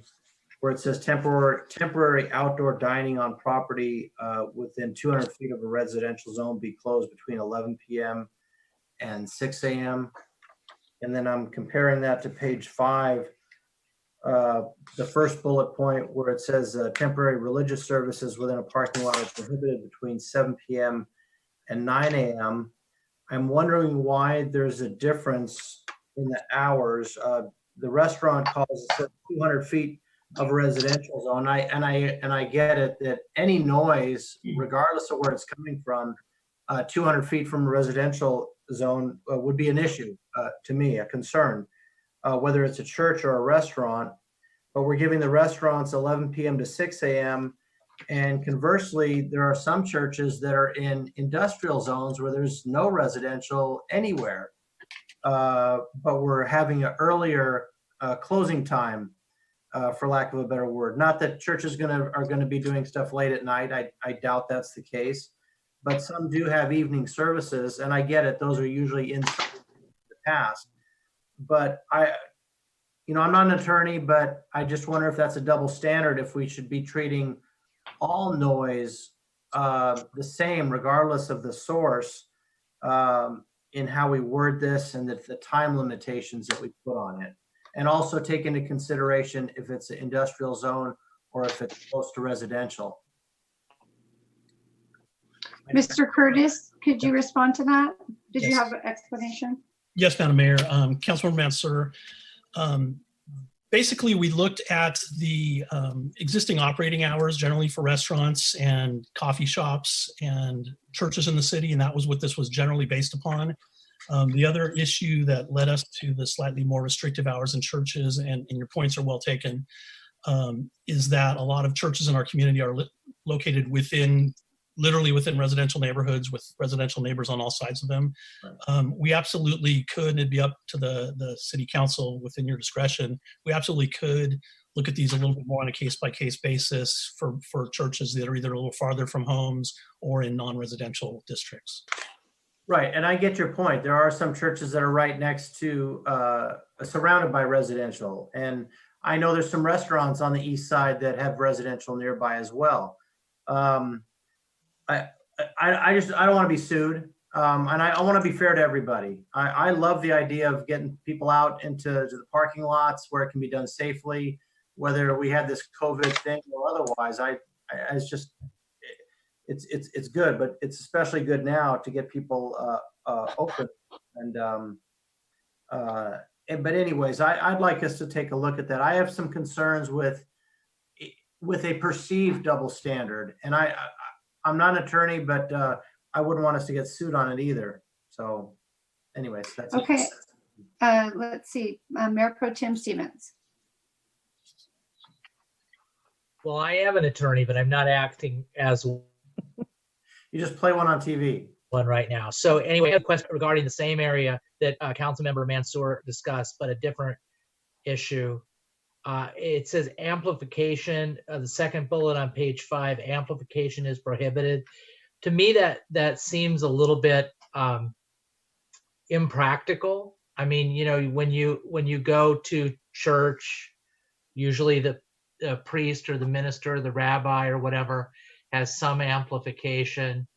Speaker 3: where it says temporary outdoor dining on property within 200 feet of a residential zone be closed between 11 p.m. and 6 a.m. And then I'm comparing that to page 5, the first bullet point where it says temporary religious services within a parking lot are prohibited between 7 p.m. and 9 a.m. I'm wondering why there's a difference in the hours. The restaurant calls it 200 feet of a residential zone. I get it that any noise, regardless of where it's coming from, 200 feet from a residential zone would be an issue to me, a concern, whether it's a church or a restaurant. But we're giving the restaurants 11 p.m. to 6 a.m. And conversely, there are some churches that are in industrial zones where there's no residential anywhere. But we're having an earlier closing time, for lack of a better word. Not that churches are gonna be doing stuff late at night. I doubt that's the case. But some do have evening services, and I get it. Those are usually in the past. But I'm not an attorney, but I just wonder if that's a double standard, if we should be treating all noise the same, regardless of the source, in how we word this and the time limitations that we put on it. And also take into consideration if it's an industrial zone or if it's close to residential.
Speaker 2: Mr. Curtis, could you respond to that? Did you have an explanation?
Speaker 17: Yes, Madam Mayor. Councilmember Mansour. Basically, we looked at the existing operating hours generally for restaurants and coffee shops and churches in the city, and that was what this was generally based upon. The other issue that led us to the slightly more restrictive hours in churches, and your points are well taken, is that a lot of churches in our community are located literally within residential neighborhoods with residential neighbors on all sides of them. We absolutely could, and it'd be up to the city council within your discretion, we absolutely could look at these a little bit more on a case-by-case basis for churches that are either a little farther from homes or in non-residential districts.
Speaker 3: Right, and I get your point. There are some churches that are right next to, surrounded by residential. And I know there's some restaurants on the east side that have residential nearby as well. I don't want to be sued, and I want to be fair to everybody. I love the idea of getting people out into the parking lots where it can be done safely, whether we had this COVID thing or otherwise. It's good, but it's especially good now to get people open. But anyways, I'd like us to take a look at that. I have some concerns with a perceived double standard, and I'm not an attorney, but I wouldn't want us to get sued on it either. So anyways, that's
Speaker 2: okay. Let's see, Mayor Pro Tem Stevens.
Speaker 10: Well, I am an attorney, but I'm not acting as
Speaker 3: you just play one on TV.
Speaker 10: One right now. So anyway, I have a question regarding the same area that Councilmember Mansour discussed, but a different issue. It says amplification, the second bullet on page 5, amplification is prohibited. To me, that seems a little bit impractical. I mean, when you go to church, usually the priest or the minister, or the rabbi or whatever has some amplification.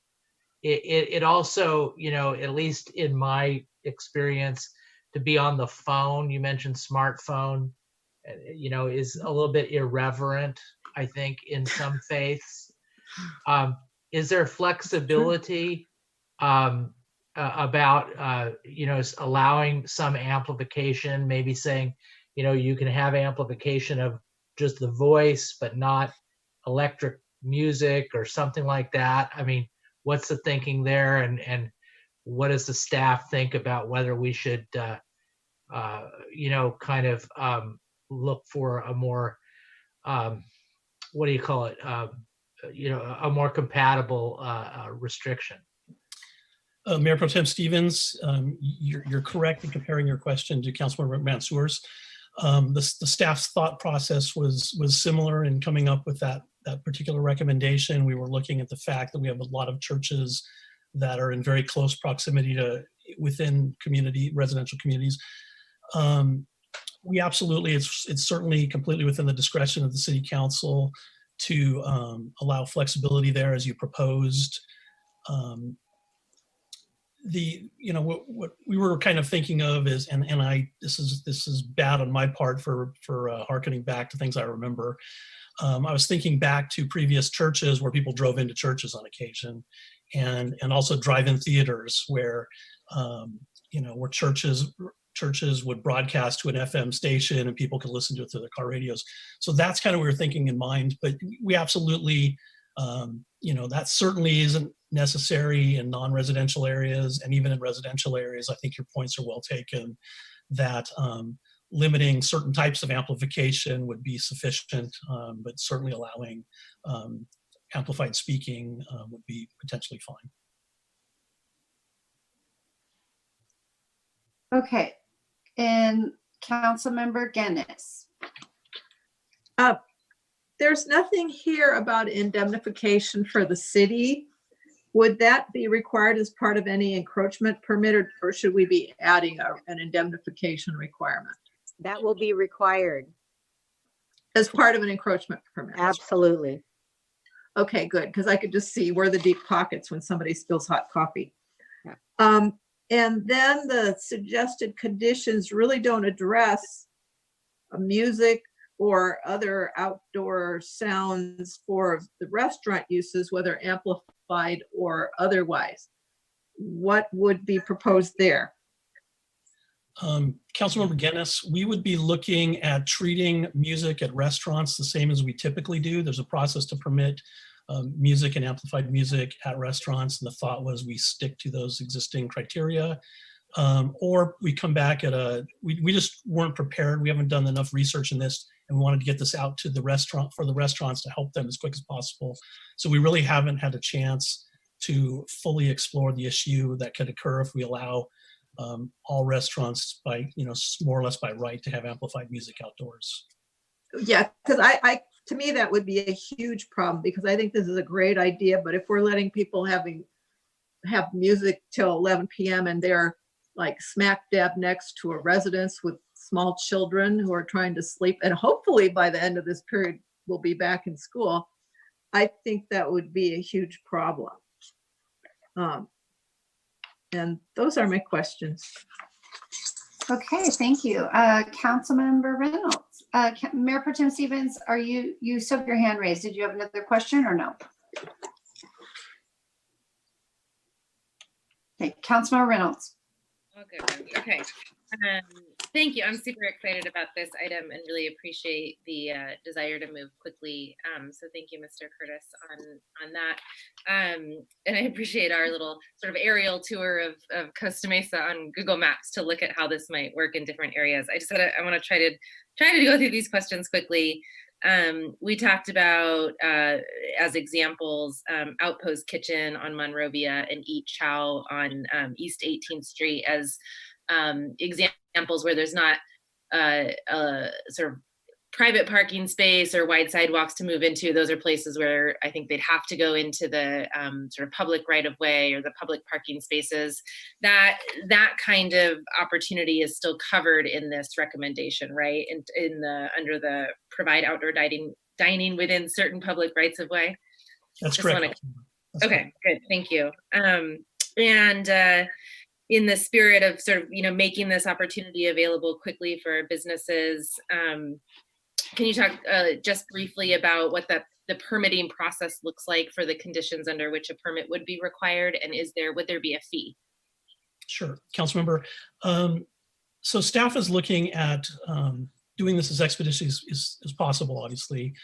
Speaker 10: It also, at least in my experience, to be on the phone, you mentioned smartphone, is a little bit irreverent, I think, in some faiths. Is there flexibility about, allowing some amplification, maybe saying, you can have amplification of just the voice, but not electric music or something like that? I mean, what's the thinking there, and what does the staff think about whether we should, look for a more, what do you call it? A more compatible restriction.
Speaker 17: Mayor Pro Tem Stevens, you're correct in comparing your question to Councilmember Mansour's. The staff's thought process was similar in coming up with that particular recommendation. We were looking at the fact that we have a lot of churches that are in very close proximity to within residential communities. We absolutely, it's certainly completely within the discretion of the city council to allow flexibility there as you proposed. what we were kind of thinking of is, this is bad on my part for hearkening back to things I remember. I was thinking back to previous churches where people drove into churches on occasion, and also drive-in theaters where where churches would broadcast to an FM station and people could listen to it through their car radios. So that's kind of what we were thinking in mind. But we absolutely, that certainly isn't necessary in non-residential areas, and even in residential areas. I think your points are well taken, that limiting certain types of amplification would be sufficient, but certainly allowing amplified speaking would be potentially fine.
Speaker 2: Okay, and Councilmember Guinness.
Speaker 4: There's nothing here about indemnification for the city. Would that be required as part of any encroachment permit, or should we be adding an indemnification requirement?
Speaker 9: That will be required.
Speaker 4: As part of an encroachment permit?
Speaker 9: Absolutely.
Speaker 4: Okay, good, because I could just see where the deep pockets when somebody spills hot coffee.
Speaker 9: Yeah.
Speaker 4: And then the suggested conditions really don't address music or other outdoor sounds for the restaurant uses, whether amplified or otherwise. What would be proposed there?
Speaker 17: Councilmember Guinness, we would be looking at treating music at restaurants the same as we typically do. There's a process to permit music and amplified music at restaurants, and the thought was we stick to those existing criteria, or we come back at we just weren't prepared. We haven't done enough research in this, and we wanted to get this out to the restaurants to help them as quick as possible. So we really haven't had a chance to fully explore the issue that could occur if we allow all restaurants by, more or less by right, to have amplified music outdoors.
Speaker 4: Yeah, because to me, that would be a huge problem, because I think this is a great idea, but if we're letting people have music till 11 p.m. and they're like smack dab next to a residence with small children who are trying to sleep, and hopefully by the end of this period we'll be back in school, I think that would be a huge problem. And those are my questions.
Speaker 2: Okay, thank you. Councilmember Reynolds. Mayor Pro Tem Stevens, you still have your hand raised. Did you have another question or no? Okay, Councilmember Reynolds.
Speaker 16: Oh, good. Okay. Thank you. I'm super excited about this item and really appreciate the desire to move quickly. So thank you, Mr. Curtis, on that. And I appreciate our little sort of aerial tour of Costa Mesa on Google Maps to look at how this might work in different areas. I want to try to go through these questions quickly. We talked about, as examples, Outpost Kitchen on Monrovia and Eat Chow on East 18th Street as examples where there's not a sort of private parking space or wide sidewalks to move into. Those are places where I think they'd have to go into the sort of public right of way or the public parking spaces. That kind of opportunity is still covered in this recommendation, right? Under the provide outdoor dining within certain public rights of way.
Speaker 17: That's correct.
Speaker 16: Okay, good, thank you. And in the spirit of sort of, making this opportunity available quickly for our businesses, can you talk just briefly about what the permitting process looks like for the conditions under which a permit would be required, and would there be a fee?
Speaker 17: Sure, Councilmember. So staff is looking at doing this as expeditiously as possible, obviously.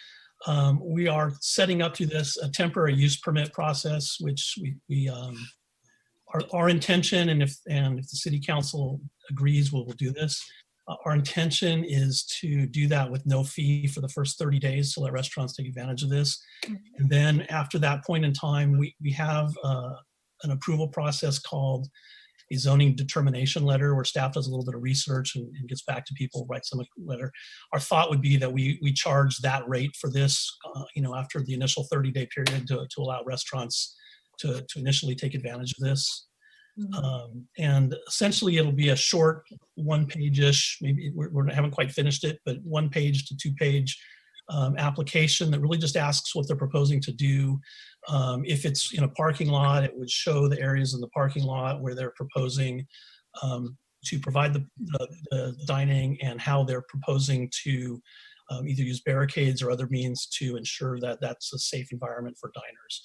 Speaker 17: We are setting up to this a temporary use permit process, which our intention, and if the city council agrees, we'll do this. Our intention is to do that with no fee for the first 30 days to let restaurants take advantage of this. And then after that point in time, we have an approval process called a zoning determination letter, where staff does a little bit of research and gets back to people, writes them a letter. Our thought would be that we charge that rate for this, after the initial 30-day period to allow restaurants to initially take advantage of this. And essentially it'll be a short 1-page-ish, maybe we haven't quite finished it, but 1-page to 2-page application that really just asks what they're proposing to do. If it's in a parking lot, it would show the areas in the parking lot where they're proposing to provide the dining, and how they're proposing to either use barricades or other means to ensure that that's a safe environment for diners.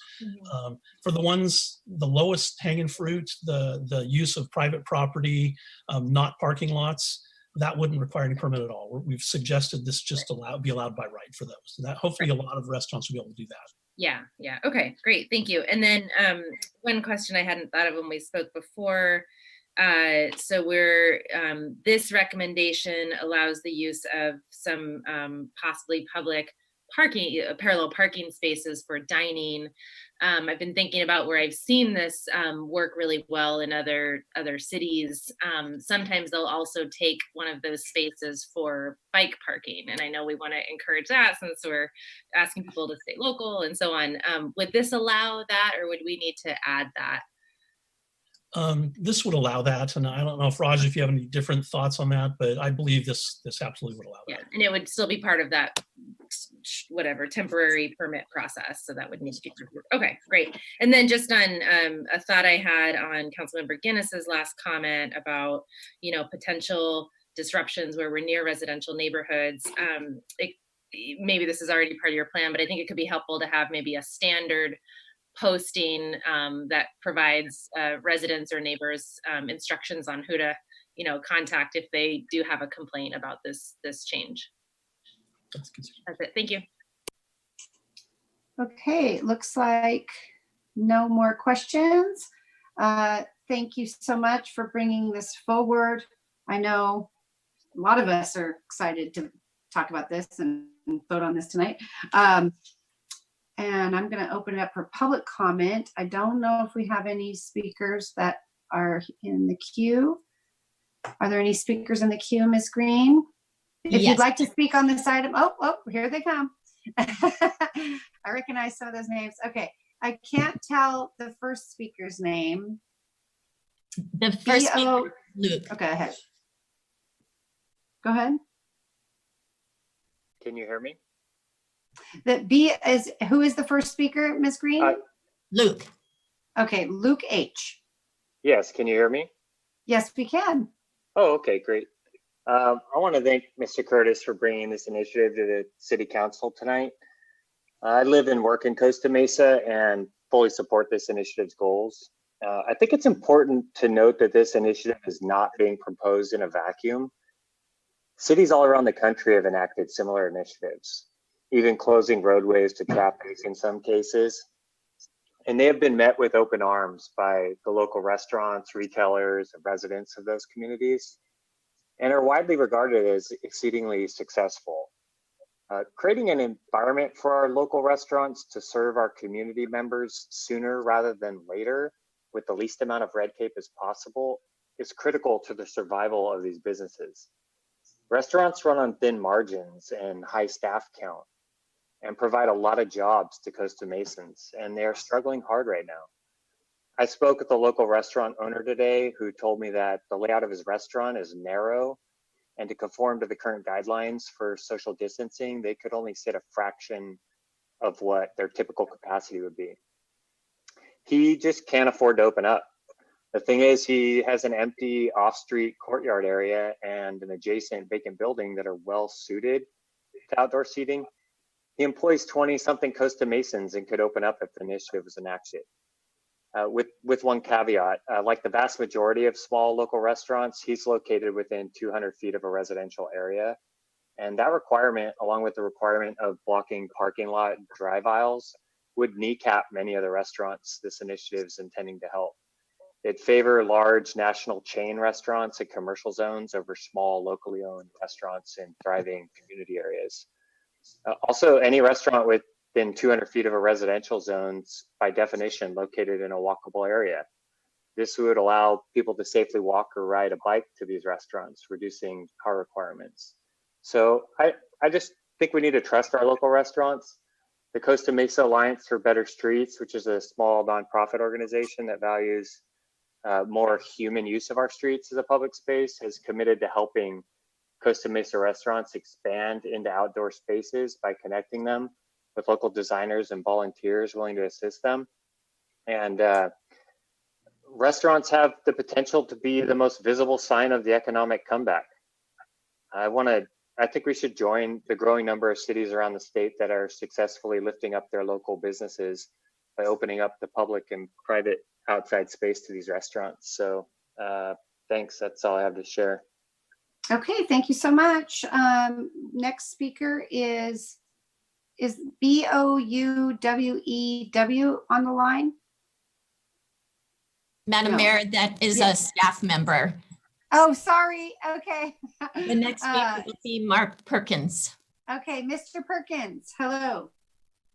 Speaker 17: For the lowest hanging fruit, the use of private property, not parking lots, that wouldn't require any permit at all. We've suggested this just be allowed by right for those. And that hopefully a lot of restaurants will be able to do that.
Speaker 16: Yeah. Okay, great. Thank you. And then one question I hadn't thought of when we spoke before. So this recommendation allows the use of some possibly public parking, parallel parking spaces for dining. I've been thinking about where I've seen this work really well in other cities. Sometimes they'll also take one of those spaces for bike parking. And I know we want to encourage that since we're asking people to stay local and so on. Would this allow that, or would we need to add that?
Speaker 17: This would allow that, and I don't know if Raj, if you have any different thoughts on that, but I believe this absolutely would allow that.
Speaker 16: Yeah, and it would still be part of that whatever temporary permit process, so that would need to be approved. Okay, great. And then just on a thought I had on Councilmember Guinness's last comment about potential disruptions where we're near residential neighborhoods. Maybe this is already part of your plan, but I think it could be helpful to have maybe a standard posting that provides residents or neighbors instructions on who to contact if they do have a complaint about this change. That's it. Thank you.
Speaker 2: Okay, looks like no more questions. Thank you so much for bringing this forward. I know a lot of us are excited to talk about this and vote on this tonight. And I'm going to open it up for public comment. I don't know if we have any speakers that are in the queue. Are there any speakers in the queue, Ms. Green? If you'd like to speak on this item, oh, here they come. I recognize some of those names. Okay, I can't tell the first speaker's name.
Speaker 1: The first speaker, Luke.
Speaker 2: Okay, ahead. Go ahead. Can you hear me? Who is the first speaker, Ms. Green?
Speaker 1: Luke.
Speaker 2: Okay, Luke H. Yes, can you hear me? Yes, we can. Oh, okay, great. I want to thank Mr. Curtis for bringing this initiative to the City Council tonight. I live and work in Costa Mesa and fully support this initiative's goals. I think it's important to note that this initiative is not being proposed in a vacuum. Cities all around the country have enacted similar initiatives, even closing roadways to traffic in some cases. And they have been met with open arms by the local restaurants, retailers, and residents of those communities, and are widely regarded as exceedingly successful. Creating an environment for our local restaurants to serve our community members sooner rather than later with the least amount of red tape as possible is critical to the survival of these businesses. Restaurants run on thin margins and high staff count and provide a lot of jobs to Costa Mesans, and they are struggling hard right now. I spoke with a local restaurant owner today who told me that the layout of his restaurant is narrow, and to conform to the current guidelines for social distancing, they could only sit a fraction of what their typical capacity would be. He just can't afford to open up. The thing is, he has an empty off-street courtyard area and an adjacent vacant building that are well suited to outdoor seating. He employs 20-something Costa Mesans and could open up if the initiative was enacted. With one caveat, like the vast majority of small local restaurants, he's located within 200 feet of a residential area. And that requirement, along with the requirement of blocking parking lot drive aisles, would kneecap many of the restaurants this initiative is intending to help. It'd favor large national chain restaurants and commercial zones over small locally owned restaurants in thriving community areas. Also, any restaurant within 200 feet of a residential zone's by definition located in a walkable area. This would allow people to safely walk or ride a bike to these restaurants, reducing car requirements. So I just think we need to trust our local restaurants. The Costa Mesa Alliance for Better Streets, which is a small nonprofit organization that values more human use of our streets as a public space, has committed to helping
Speaker 17: Costa Mesa restaurants expand into outdoor spaces by connecting them with local designers and volunteers willing to assist them. And restaurants have the potential to be the most visible sign of the economic comeback. I think we should join the growing number of cities around the state that are successfully lifting up their local businesses by opening up the public and private outside space to these restaurants. So thanks, that's all I have to share.
Speaker 2: Okay, thank you so much. Next speaker is Bouwew on the line?
Speaker 1: Madam
Speaker 2: No.
Speaker 1: Mayor, that is a staff member.
Speaker 2: Oh, sorry. Okay.
Speaker 1: The next speaker will be Mark Perkins.
Speaker 2: Okay, Mr. Perkins, hello.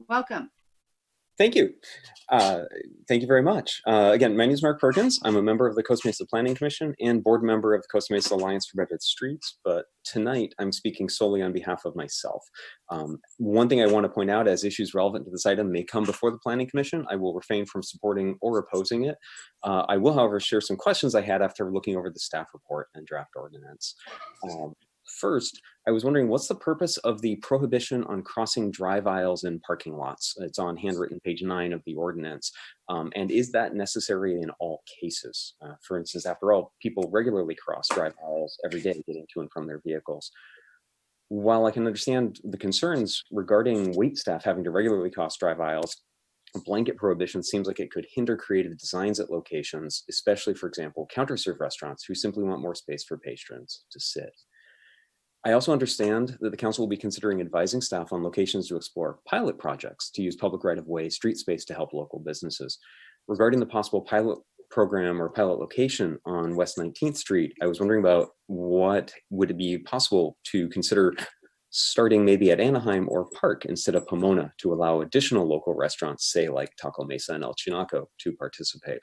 Speaker 2: Welcome.
Speaker 16: Thank you. Thank you very much. Again, my name is Mark Perkins. I'm a member of the Costa Mesa Planning Commission and board member of the Costa Mesa Alliance for Better Streets, but tonight I'm speaking solely on behalf of myself. One thing I want to point out, as issues relevant to this item may come before the Planning Commission, I will refrain from supporting or opposing it. I will, however, share some questions I had after looking over the staff report and draft ordinance. First, I was wondering, what's the purpose of the prohibition on crossing drive aisles in parking lots? It's on handwritten page 9 of the ordinance. And is that necessary in all cases? For instance, after all, people regularly cross drive aisles every day getting to and from their vehicles. While I can understand the concerns regarding wait staff having to regularly cross drive aisles, a blanket prohibition seems like it could hinder creative designs at locations, especially, for example, counter-serve restaurants who simply want more space for patrons to sit. I also understand that the council will be considering advising staff on locations to explore pilot projects to use public right-of-way street space to help local businesses. Regarding the possible pilot program or pilot location on West 19th Street, I was wondering about what would it be possible to consider starting maybe at Anaheim or Park instead of Pomona to allow additional local restaurants, say like Taco Mesa and El Chinaco, to participate.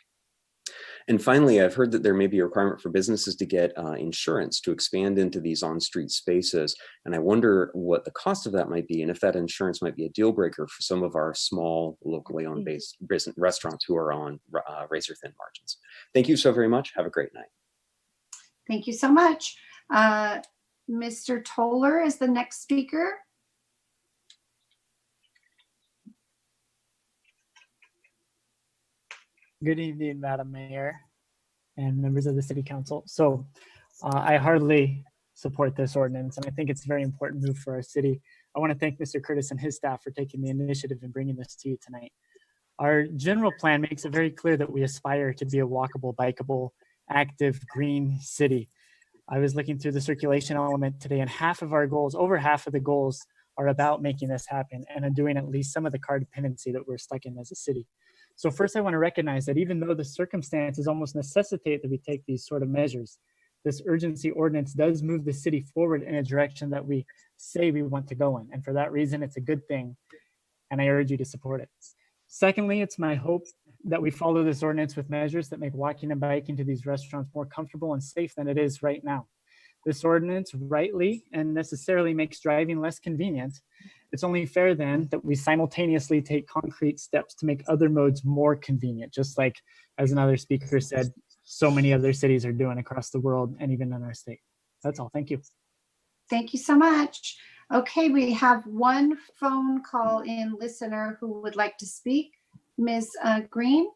Speaker 16: And finally, I've heard that there may be a requirement for businesses to get insurance to expand into these on-street spaces. And I wonder what the cost of that might be and if that insurance might be a deal breaker for some of our small, locally owned based restaurants who are on razor-thin margins. Thank you so very much. Have a great night.
Speaker 2: Thank you so much. Mr. Toller is the next speaker.
Speaker 4: Good evening, Madam Mayor and members of the City Council. So I heartily support this ordinance, and I think it's a very important move for our city. I want to thank Mr. Curtis and his staff for taking the initiative and bringing this to you tonight. Our general plan makes it very clear that we aspire to be a walkable, bikeable, active, green city. I was looking through the circulation element today, and half of our goals, over half of the goals, are about making this happen and undoing at least some of the codependency that we're stuck in as a city. So first, I want to recognize that even though the circumstances almost necessitate that we take these sort of measures, this urgency ordinance does move the city forward in a direction that we say we want to go in. And for that reason, it's a good thing, and I urge you to support it. Secondly, it's my hope that we follow this ordinance with measures that make walking and biking to these restaurants more comfortable and safe than it is right now. This ordinance rightly and necessarily makes driving less convenient. It's only fair then that we simultaneously take concrete steps to make other modes more convenient, just like, as another speaker said, so many other cities are doing across the world and even in our state. That's all. Thank you.
Speaker 2: Thank you so much. Okay, we have one phone call in listener who would like to speak. Ms. Green?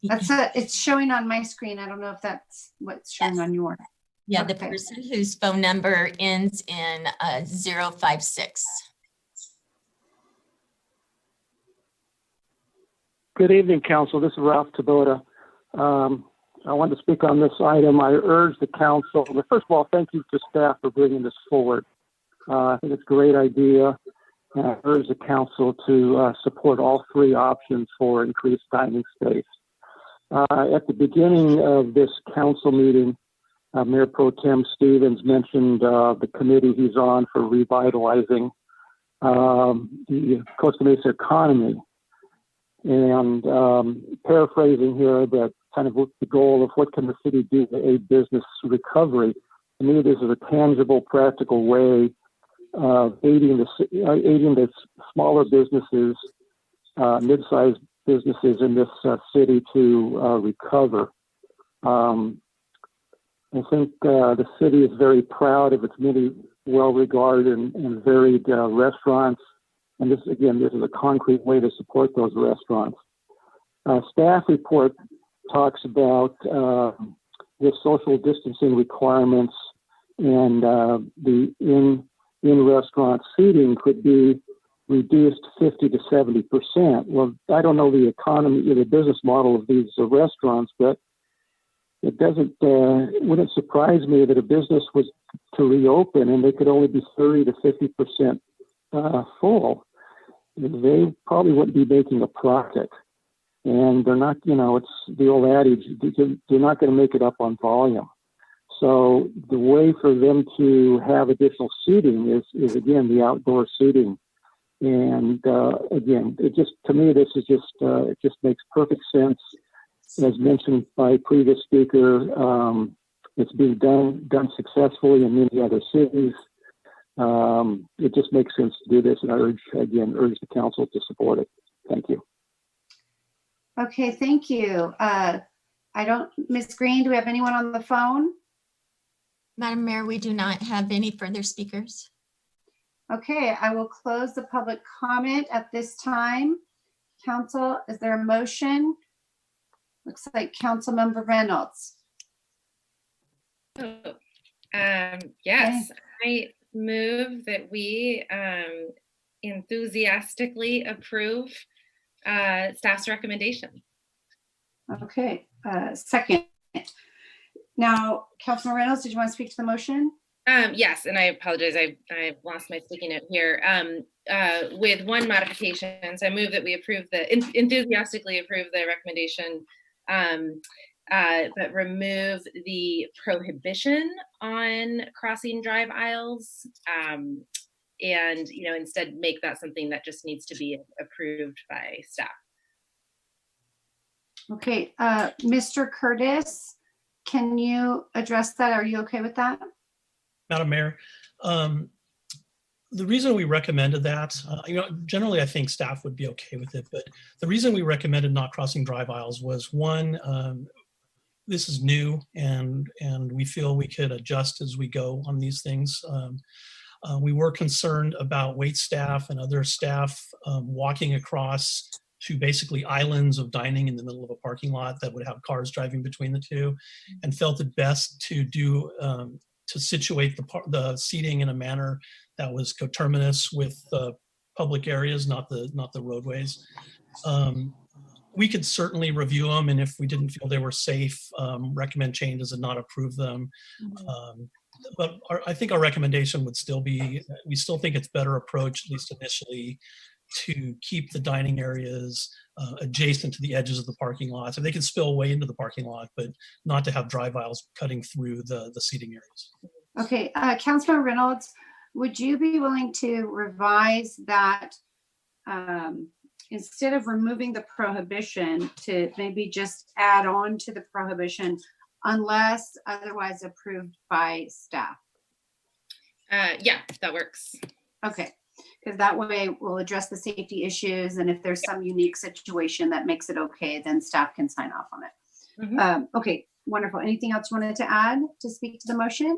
Speaker 2: It's showing on my screen. I don't know if that's what's showing on yours.
Speaker 1: Yeah,
Speaker 2: okay.
Speaker 1: The person whose phone number ends in 056.
Speaker 19: Good evening, Council. This is Ralph Tabota. I want to speak on this item. I urge the Council, first of all, thank you to staff for bringing this forward. I think it's a great idea. And I urge the Council to support all three options for increased dining space. At the beginning of this Council meeting, Mayor Pro Tem Stevens mentioned the committee he's on for revitalizing the Costa Mesa economy. And paraphrasing here, that kind of the goal of what can the city do to aid business recovery. To me, this is a tangible, practical way of aiding the smaller businesses, mid-sized businesses in this city to recover.
Speaker 6: I think the city is very proud of its many well-regarded and varied restaurants. And this is a concrete way to support those restaurants. Staff report talks about the social distancing requirements, and the in-restaurant seating could be reduced 50 to 70%. Well, I don't know the economy or the business model of these restaurants, but it wouldn't surprise me that a business was to reopen and they could only be 30 to 50% full. They probably wouldn't be making a profit. And they're not, it's the old adage, they're not going to make it up on volume. So the way for them to have additional seating is again, the outdoor seating. And again, to me, this is it just makes perfect sense. As mentioned by previous speaker, it's being done successfully in many other cities. It just makes sense to do this, and I urge the council to support it. Thank you.
Speaker 2: Okay, thank you. Ms. Green, do we have anyone on the phone?
Speaker 1: Madam Mayor, we do not have any further speakers.
Speaker 2: Okay, I will close the public comment at this time. Council, is there a motion? Looks like Councilmember Reynolds.
Speaker 16: Yes, I move that we enthusiastically approve staff's recommendation.
Speaker 2: Okay, second. Now, Councilman Reynolds, did you want to speak to the motion?
Speaker 16: Yes, and I apologize. I lost my sticky note here. With one modification, so I move that we enthusiastically approve the recommendation, but remove the prohibition on crossing drive aisles, and instead make that something that just needs to be approved by staff.
Speaker 2: Okay, Mr. Curtis, can you address that? Are you okay with that?
Speaker 17: Madam Mayor, the reason we recommended that, generally I think staff would be okay with it, but the reason we recommended not crossing drive aisles was one, this is new and we feel we could adjust as we go on these things. We were concerned about wait staff and other staff walking across to basically islands of dining in the middle of a parking lot that would have cars driving between the two, and felt it best to do to situate the seating in a manner that was coterminous with the public areas, not the roadways. We could certainly review them, and if we didn't feel they were safe, recommend changes and not approve them. But I think our recommendation would still be, we still think it's better approach, at least initially, to keep the dining areas adjacent to the edges of the parking lots. And they can spill away into the parking lot, but not to have drive aisles cutting through the seating areas.
Speaker 2: Okay, Councilor Reynolds, would you be willing to revise that instead of removing the prohibition to maybe just add on to the prohibition unless otherwise approved by staff?
Speaker 16: Yeah, that works.
Speaker 2: Okay, because that way we'll address the safety issues, and if there's some unique situation that makes it okay, then staff can sign off on it.
Speaker 16: Mm-hmm.
Speaker 2: Okay, wonderful. Anything else you wanted to add to speak to the motion?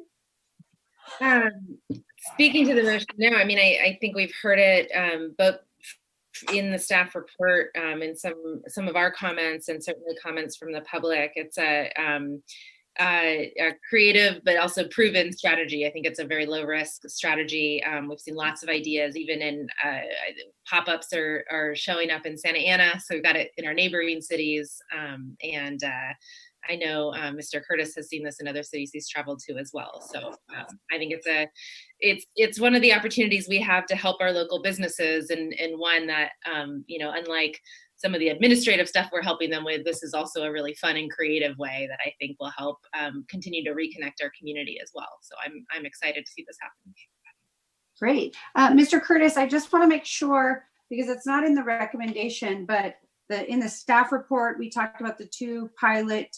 Speaker 16: Speaking to the motion, no, I mean, I think we've heard it both in the staff report and some of our comments, and certainly comments from the public. It's a creative but also proven strategy. I think it's a very low risk strategy. We've seen lots of ideas, even in pop-ups are showing up in Santa Ana, so we've got it in our neighboring cities, and I know Mr. Curtis has seen this in other cities he's traveled to as well. So I think it's one of the opportunities we have to help our local businesses, and one that unlike some of the administrative stuff we're helping them with, this is also a really fun and creative way that I think will help continue to reconnect our community as well. So I'm excited to see this happen.
Speaker 2: Great. Mr. Curtis, I just want to make sure, because it's not in the recommendation, but in the staff report, we talked about the 2 pilot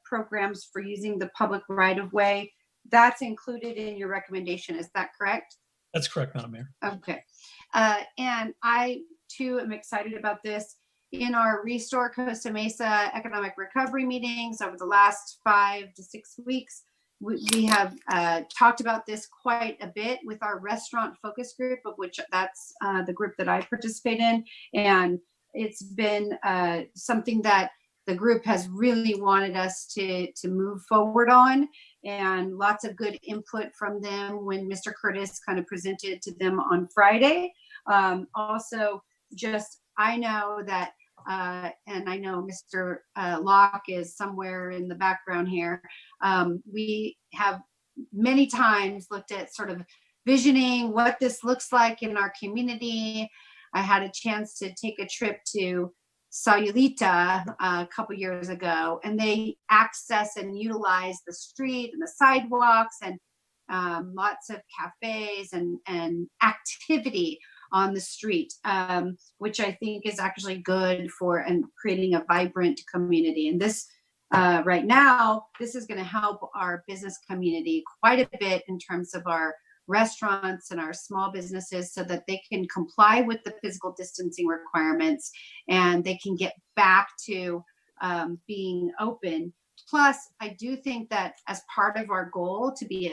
Speaker 2: programs for using the public right-of-way. That's included in your recommendation. Is that correct?
Speaker 17: That's correct, Madam Mayor.
Speaker 2: Okay. And I too am excited about this. in our Restore Costa Mesa Economic Recovery meetings over the last 5 to 6 weeks, we have talked about this quite a bit with our restaurant focus group, of which that's the group that I participate in. And it's been something that the group has really wanted us to move forward on, and lots of good input from them when Mr. Curtis kind of presented to them on Friday. Also, just I know that, and I know Mr. Locke is somewhere in the background here. We have many times looked at sort of visioning what this looks like in our community. I had a chance to take a trip to Sayulita a couple years ago, and they access and utilize the street and the sidewalks and lots of cafes and activity on the street, which I think is actually good for and creating a vibrant community. And this right now, this is going to help our business community quite a bit in terms of our restaurants and our small businesses, so that they can comply with the physical distancing requirements and they can get back to being open. Plus, I do think that as part of our goal to be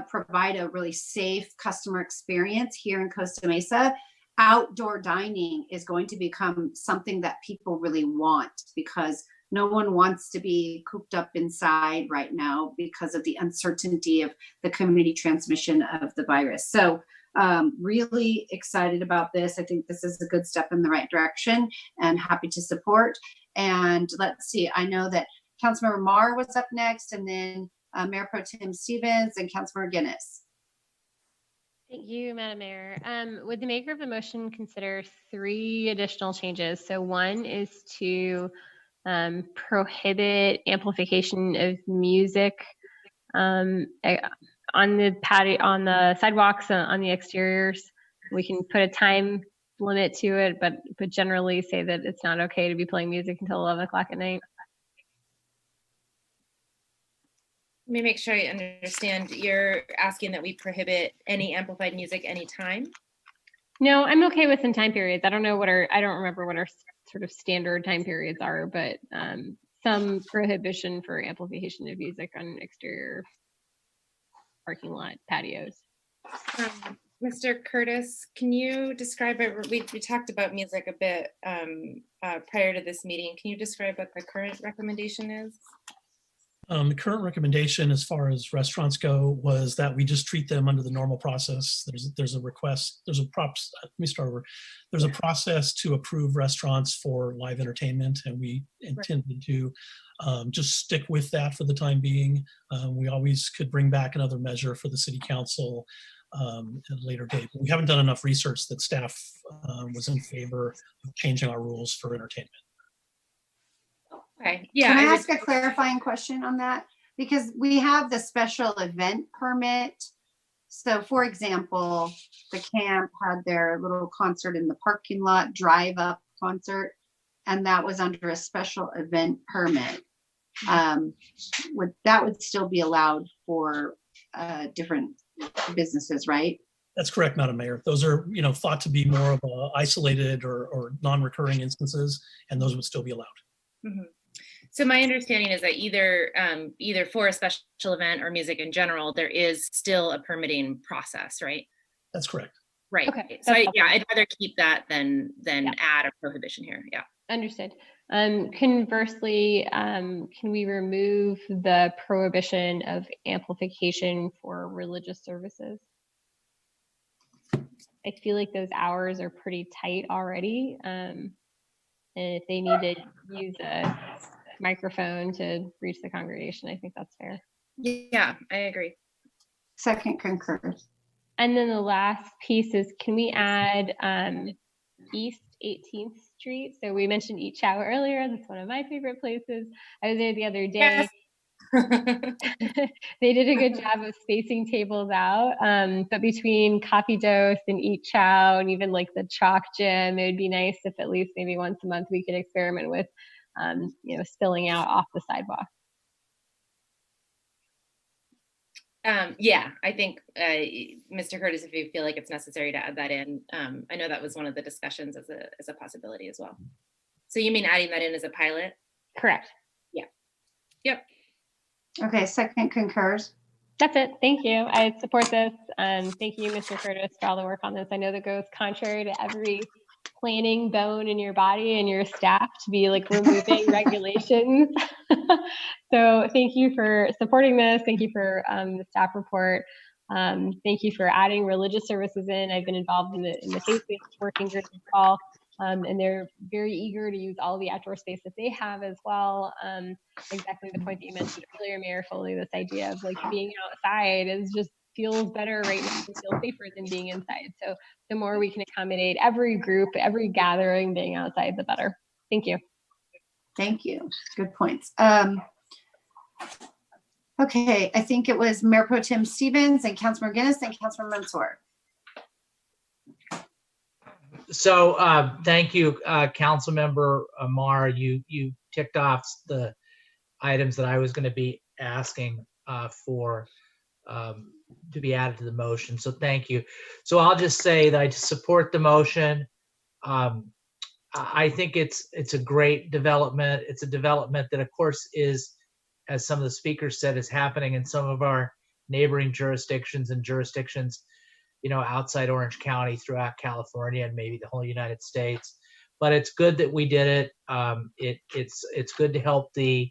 Speaker 2: provide a really safe customer experience here in Costa Mesa, outdoor dining is going to become something that people really want, because no one wants to be cooped up inside right now because of the uncertainty of the community transmission of the virus. So really excited about this. I think this is a good step in the right direction and happy to support. And let's see, I know that Councilmember Marr was up next, and then Mayor Pro Tem Stevens and Councilmember Guinness.
Speaker 17: Thank you, Madam Mayor. Would the maker of the motion consider 3 additional changes? So one is to prohibit amplification of music on the patio, on the sidewalks, on the exteriors. We can put a time limit to it, but generally say that it's not okay to be playing music until 11 o'clock at night.
Speaker 16: Let me make sure I understand. You're asking that we prohibit any amplified music anytime?
Speaker 17: No, I'm okay with some time periods. I don't remember what our sort of standard time periods are, but some prohibition for amplification of music on exterior parking lot patios.
Speaker 16: Mr. Curtis, can you describe it? We talked about music a bit prior to this meeting. Can you describe what the current recommendation is? The current recommendation as far as restaurants go was that we just treat them under the normal process. There's a request, there's a process to approve restaurants for live entertainment, and we intended to just stick with that for the time being. We always could bring back another measure for the city council at a later date. But we haven't done enough research that staff was in favor of changing our rules for entertainment.
Speaker 2: Okay. Yeah. Can I ask a clarifying question on that? Because we have the special event permit. So for example, the camp had their little concert in the parking lot, drive up concert, and that was under a special event permit. That would still be allowed for different businesses, right?
Speaker 16: That's correct, Madam Mayor. Those are, thought to be more of isolated or non-recurring instances, and those would still be allowed. Mm-hmm.
Speaker 14: So my understanding is that either for a special event or music in general, there is still a permitting process, right?
Speaker 16: That's correct.
Speaker 14: Right.
Speaker 17: Okay.
Speaker 14: So I'd rather keep that than add a prohibition here. Yeah.
Speaker 17: Understood. Conversely, can we remove the prohibition of amplification for religious services? I feel like those hours are pretty tight already. And if they need to use a microphone to reach the congregation, I think that's fair.
Speaker 14: Yeah, I agree.
Speaker 2: Second concurs.
Speaker 17: And then the last piece is, can we add East 18th Street? So we mentioned Eat Chow earlier. That's one of my favorite places. I was there the other day. Yes. They did a good job of spacing tables out, but between Coffee Dose and Eat Chow and even like the Chalk Gym, it would be nice if at least maybe once a month we could experiment with spilling out off the sidewalk.
Speaker 14: Yeah, I think, Mr. Curtis, if you feel like it's necessary to add that in, I know that was one of the discussions as a possibility as well.
Speaker 16: So you mean adding that in as a pilot?
Speaker 17: Correct.
Speaker 16: Yep.
Speaker 2: Okay, second concurs.
Speaker 17: That's it. Thank you. I support this. Thank you, Mr. Curtis, for all the work on this. I know that goes contrary to every planning bone in your body and your staff to be like removing regulations. So thank you for supporting this. Thank you for the staff report. Thank you for adding religious services in. I've been involved in the faith-based working group as well. And they're very eager to use all the outdoor space that they have as well. Exactly the point that you mentioned earlier, Mayor Foley, this idea of like being outside is just feels better right now, and feels safer than being inside. So the more we can accommodate every group, every gathering being outside, the better. Thank you.
Speaker 2: Thank you. Good points. Okay, I think it was Mayor Pro Tem Stevens and Councilmember Guinness and Councilmember Mansour.
Speaker 10: So thank you, Councilmember Amar. You ticked off the items that I was going to be asking for to be added to the motion. So thank you. So I'll just say that I support the motion. I think it's a great development. It's a development that, of course, is, as some of the speakers said, is happening in some of our neighboring jurisdictions and jurisdictions, you know, outside Orange County, throughout California, and maybe the whole United States. But it's good that we did it. It's good to help the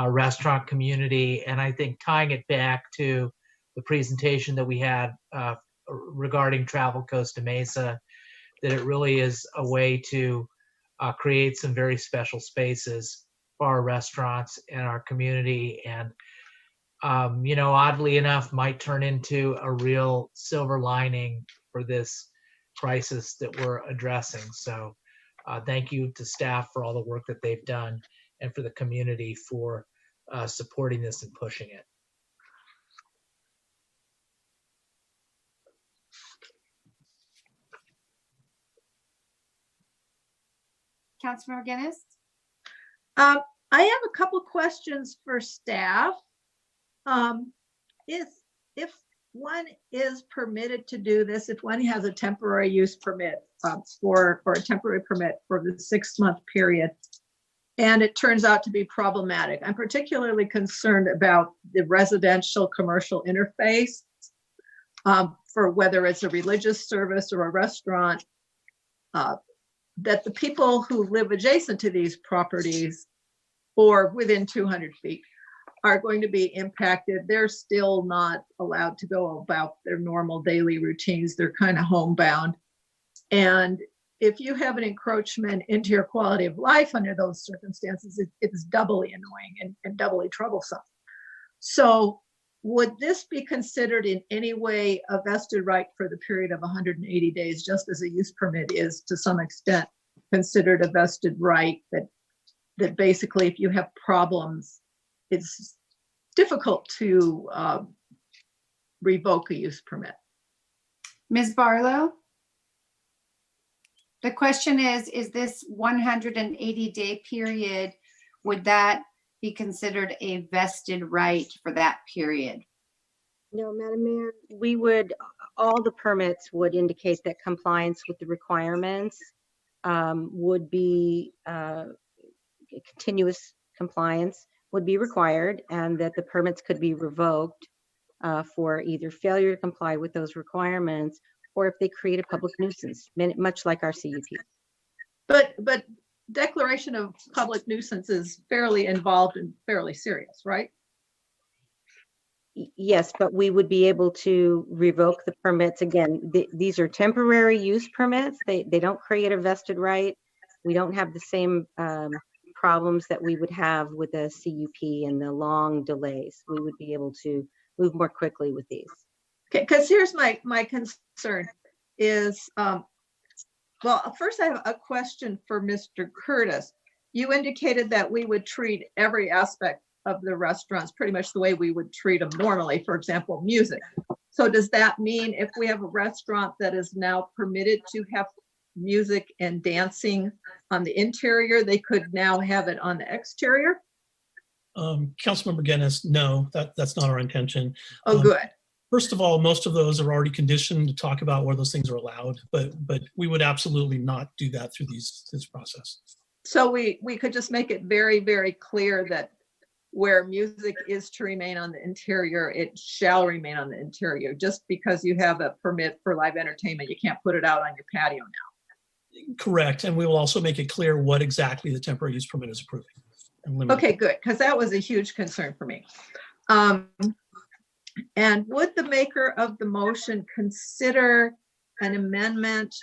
Speaker 10: restaurant community, and I think tying it back to the presentation that we had regarding Travel Costa Mesa, that it really is a way to create some very special spaces for our restaurants and our community, and you know, oddly enough, might turn into a real silver lining for this crisis that we're addressing. So thank you to staff for all the work that they've done, and for the community for supporting this and pushing it.
Speaker 2: Councilmember Guinness?
Speaker 4: I have a couple questions for staff. If one is permitted to do this, if one has a temporary use permit for a temporary permit for the 6-month period, and it turns out to be problematic, I'm particularly concerned about the residential commercial interface for whether it's a religious service or a restaurant, that the people who live adjacent to these properties or within 200 feet are going to be impacted. They're still not allowed to go about their normal daily routines. They're kind of homebound. And if you have an encroachment into your quality of life under those circumstances, it's doubly annoying and doubly troublesome. So would this be considered in any way a vested right for the period of 180 days, just as a use permit is to some extent considered a vested right, that basically if you have problems, it's difficult to revoke a use permit?
Speaker 2: Ms. Barlow? The question is this 180-day period, would that be considered a vested right for that period?
Speaker 9: No, Madam Mayor, we would, all the permits would indicate that compliance with the requirements would be, continuous compliance would be required, and that the permits could be revoked for either failure to comply with those requirements, or if they create a public nuisance, much like our CUP.
Speaker 4: But declaration of public nuisance is fairly involved and fairly serious, right?
Speaker 9: Yes, but we would be able to revoke the permits. Again, these are temporary use permits. They don't create a vested right. We don't have the same problems that we would have with a CUP and the long delays. We would be able to move more quickly with these.
Speaker 4: Okay, because here's my concern is, well, first I have a question for Mr. Curtis. You indicated that we would treat every aspect of the restaurants pretty much the way we would treat them normally, for example, music. So does that mean if we have a restaurant that is now permitted to have music and dancing on the interior, they could now have it on the exterior?
Speaker 16: Councilmember Guinness, no, that's not our intention.
Speaker 4: Oh, good.
Speaker 16: First of all, most of those are already conditioned to talk about where those things are allowed, but we would absolutely not do that through this process.
Speaker 4: So we could just make it very, very clear that where music is to remain on the interior, it shall remain on the interior. Just because you have a permit for live entertainment, you can't put it out on your patio now.
Speaker 17: Correct. And we will also make it clear what exactly the temporary use permit is approving. and limited.
Speaker 4: Okay, good, because that was a huge concern for me. And would the maker of the motion consider an amendment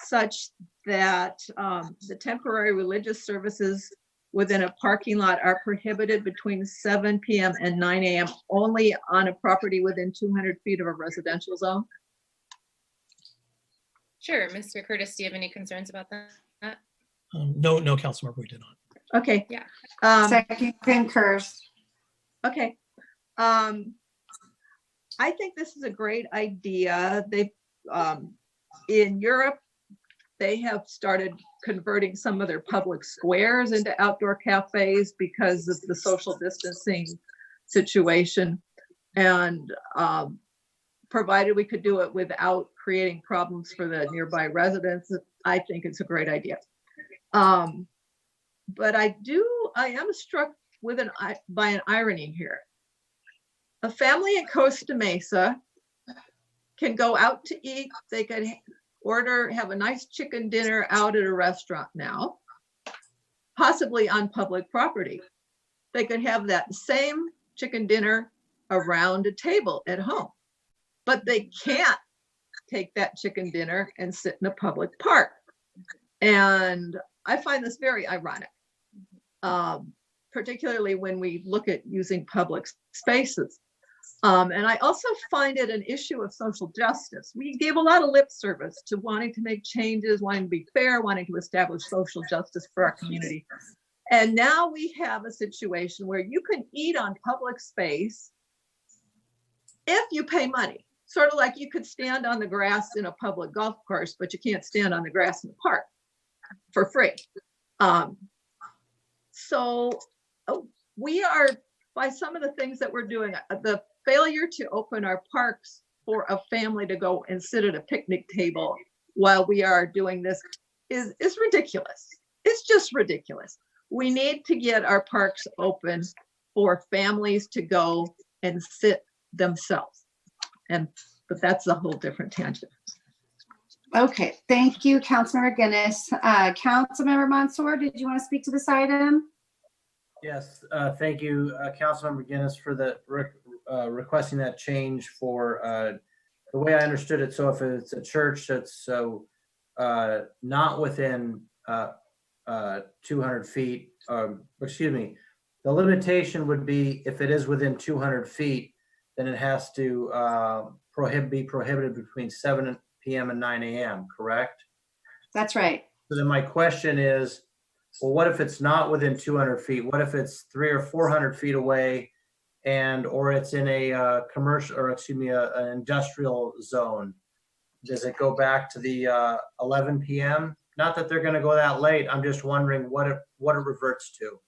Speaker 4: such that the temporary religious services within a parking lot are prohibited between 7 p.m. and 9 a.m. only on a property within 200 feet of a residential zone?
Speaker 16: Sure. Mr. Curtis, do you have any concerns about that?
Speaker 17: No, Councilmember, we did not.
Speaker 4: Okay.
Speaker 16: Yeah.
Speaker 2: Second concurs.
Speaker 4: Okay. I think this is a great idea. They, in Europe, they have started converting some of their public squares into outdoor cafes because of the social distancing situation. And provided we could do it without creating problems for the nearby residents, I think it's a great idea. But I am struck with by an irony here. A family in Costa Mesa can go out to eat. They could have a nice chicken dinner out at a restaurant now, possibly on public property. They could have that same chicken dinner around a table at home, but they can't take that chicken dinner and sit in a public park. And I find this very ironic, particularly when we look at using public spaces. And I also find it an issue of social justice. We gave a lot of lip service to wanting to make changes, wanting to be fair, wanting to establish social justice for our community. And now we have a situation where you can eat on public space if you pay money. Sort of like you could stand on the grass in a public golf course, but you can't stand on the grass in the park for free. So we are, by some of the things that we're doing, the failure to open our parks for a family to go and sit at a picnic table while we are doing this is
Speaker 17: ridiculous.
Speaker 4: It's just ridiculous. We need to get our parks open for families to go and sit themselves. But that's a whole different tangent.
Speaker 2: Okay, thank you, Councilmember Guinness. Councilmember Mansour, did you want to speak to this item?
Speaker 3: Yes, thank you, Councilmember Guinness, for the requesting that change for the way I understood it. So if it's a church that's not within 200 feet, excuse me, the limitation would be if it is within 200 feet, then it has to be prohibited between 7 p.m. and 9 a.m., correct?
Speaker 2: That's right.
Speaker 3: So then my question is, well, what if it's not within 200 feet? What if it's 300 or 400 feet away or it's in a commercial, or excuse me, an industrial zone? Does it go back to the 11 p.m.? Not that they're going to go that late. I'm just wondering what it reverts to.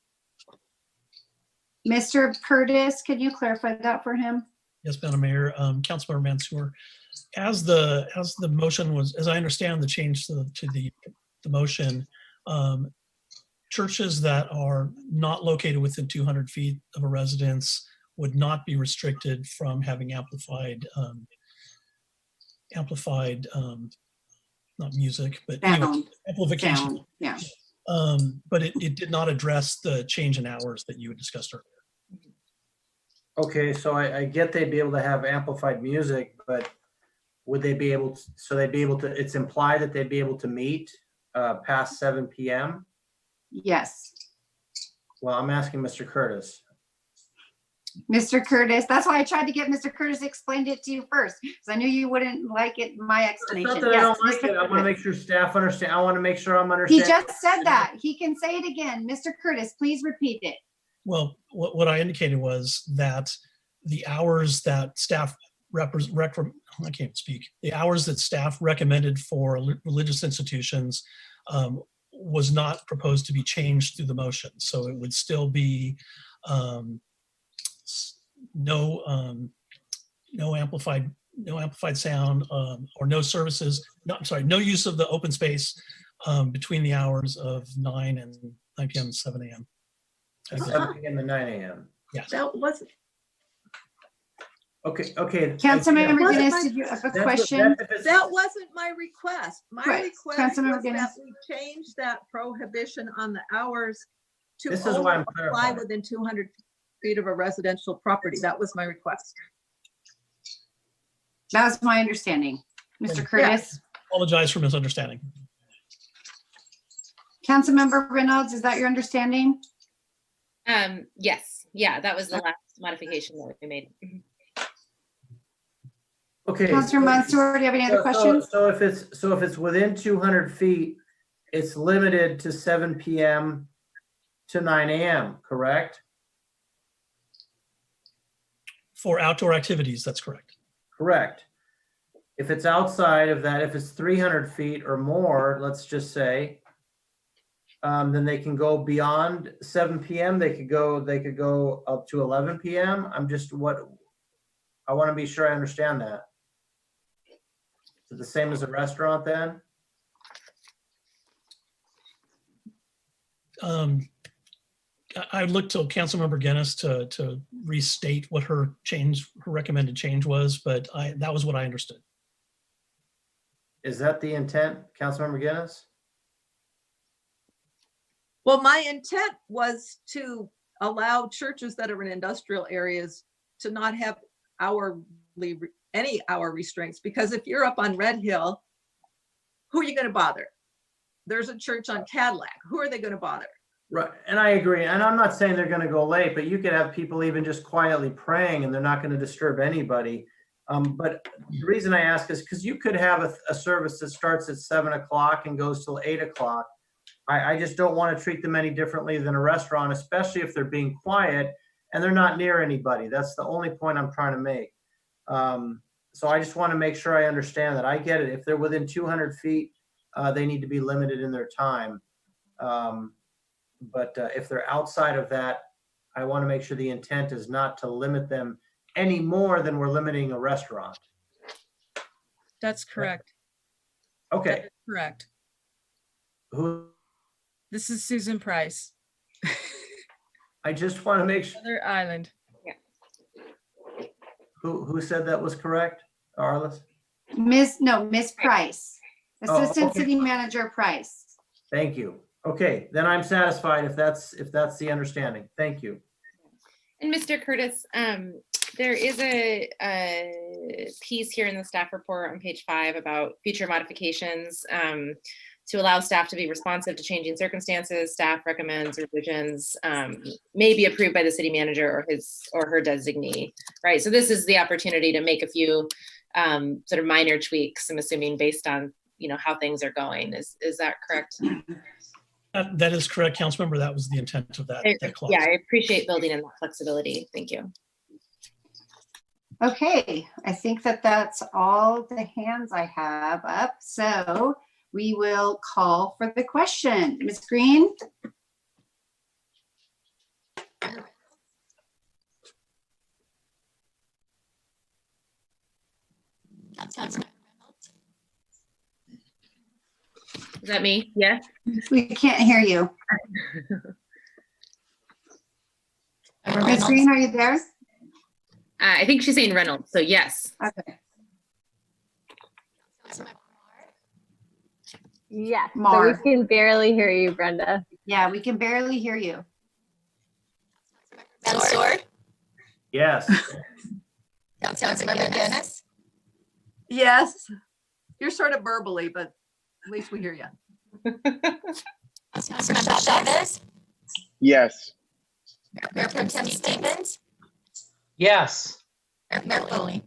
Speaker 2: Mr. Curtis, could you clarify that for him?
Speaker 17: Yes, Madam Mayor, Councilmember Mansour, as the motion was, as I understand the change to the motion, churches that are not located within 200 feet of a residence would not be restricted from having amplified, not music, but anyway, amplification.
Speaker 2: Sound, yeah.
Speaker 17: But it did not address the change in hours that you had discussed earlier.
Speaker 3: Okay, so I get they'd be able to have amplified music, but would they be able to, it's implied that they'd be able to meet past 7 p.m.?
Speaker 2: Yes.
Speaker 3: Well, I'm asking Mr. Curtis.
Speaker 2: Mr. Curtis, that's why I tried to get Mr. Curtis to explain it to you first, because I knew you wouldn't like it, my explanation.
Speaker 3: It's not that I don't like it. I want to make sure staff understand. I want to make sure I'm understanding.
Speaker 2: He just said that. He can say it again. Mr. Curtis, please repeat it.
Speaker 17: Well, what I indicated was that the hours that staff I can't speak. The hours that staff recommended for religious institutions was not proposed to be changed through the motion. So it would still be no amplified sound or no services. No, I'm sorry, no use of the open space between the hours of 9 p.m. and 7 a.m.
Speaker 3: 7 p.m. to 9 a.m.
Speaker 17: Yes.
Speaker 4: That wasn't,
Speaker 3: Okay.
Speaker 2: Councilmember
Speaker 4: Wasn't
Speaker 2: Guinness,
Speaker 4: my-
Speaker 2: did you have a
Speaker 3: That's-
Speaker 2: question?
Speaker 4: that wasn't my request. My
Speaker 2: Right.
Speaker 4: request
Speaker 2: Councilmember
Speaker 4: was
Speaker 2: Guinness.
Speaker 4: that we change that prohibition on the hours to
Speaker 3: This is why I'm
Speaker 4: only apply
Speaker 3: clarifying.
Speaker 4: within 200 feet of a residential property. That was my request.
Speaker 2: That was my understanding. Mr. Curtis?
Speaker 17: Apologize for misunderstanding.
Speaker 2: Councilmember Reynolds, is that your understanding?
Speaker 16: Yes, yeah, that was the last modification that we made.
Speaker 3: Okay.
Speaker 2: Councilor Mansour, do you have any other questions?
Speaker 3: So if it's within 200 feet, it's limited to 7 p.m. to 9 a.m., correct?
Speaker 17: For outdoor activities, that's correct.
Speaker 3: Correct. If it's outside of that, if it's 300 feet or more, let's just say, then they can go beyond 7 p.m. They could go up to 11 p.m. I want to be sure I understand that. Is it the same as a restaurant then?
Speaker 17: I looked to Councilmember Guinness to restate what her recommended change was, but that was what I understood.
Speaker 3: Is that the intent, Councilmember Guinness?
Speaker 4: Well, my intent was to allow churches that are in industrial areas to not have any hour restraints, because if you're up on Red Hill, who are you going to bother? There's a church on Cadillac. Who are they going to bother?
Speaker 3: Right, and I agree. And I'm not saying they're going to go late, but you could have people even just quietly praying and they're not going to disturb anybody. But the reason I ask is because you could have a service that starts at 7 o'clock and goes till 8 o'clock. I just don't want to treat them any differently than a restaurant, especially if they're being quiet and they're not near anybody. That's the only point I'm trying to make. So I just want to make sure I understand that. I get it. If they're within 200 feet, they need to be limited in their time. But if they're outside of that, I want to make sure the intent is not to limit them any more than we're limiting a restaurant.
Speaker 16: That's correct.
Speaker 3: Okay.
Speaker 16: That is correct.
Speaker 3: Who?
Speaker 16: This is Susan Price.
Speaker 3: I just want to make sure.
Speaker 16: Other Island.
Speaker 3: Who said that was correct? Arliss?
Speaker 2: Miss Price,
Speaker 3: Oh,
Speaker 2: Assistant
Speaker 3: okay.
Speaker 2: City Manager Price.
Speaker 3: Thank you. Okay, then I'm satisfied if that's the understanding. Thank you.
Speaker 16: And Mr. Curtis, there is a piece here in the staff report on page 5 about future modifications to allow staff to be responsive to changing circumstances. Staff recommends revisions may be approved by the city manager or his or her designee, right? So this is the opportunity to make a few sort of minor tweaks, I'm assuming, based on, how things are going. Is that correct?
Speaker 17: That is correct, Councilmember. That was the intent of that clause.
Speaker 16: Yeah, I appreciate building in that flexibility. Thank you.
Speaker 2: Okay, I think that's all the hands I have up. So we will call for the question. Ms. Green?
Speaker 16: Is that me? Yes.
Speaker 2: We can't hear you. Ms. Green, are you there?
Speaker 16: I think she's saying Reynolds, so yes.
Speaker 2: Okay.
Speaker 14: Yes, so
Speaker 2: Mar.
Speaker 14: we can barely hear you, Brenda.
Speaker 2: Yeah, we can barely hear you.
Speaker 1: Mansour?
Speaker 3: Yes.
Speaker 1: Councilmember Guinness?
Speaker 4: Yes, you're sort of verbally, but at least we hear you.
Speaker 1: Councilmember Chavez?
Speaker 7: Yes.
Speaker 1: Mayor Pro Tem Stevens?
Speaker 10: Yes.
Speaker 1: Mayor Foley?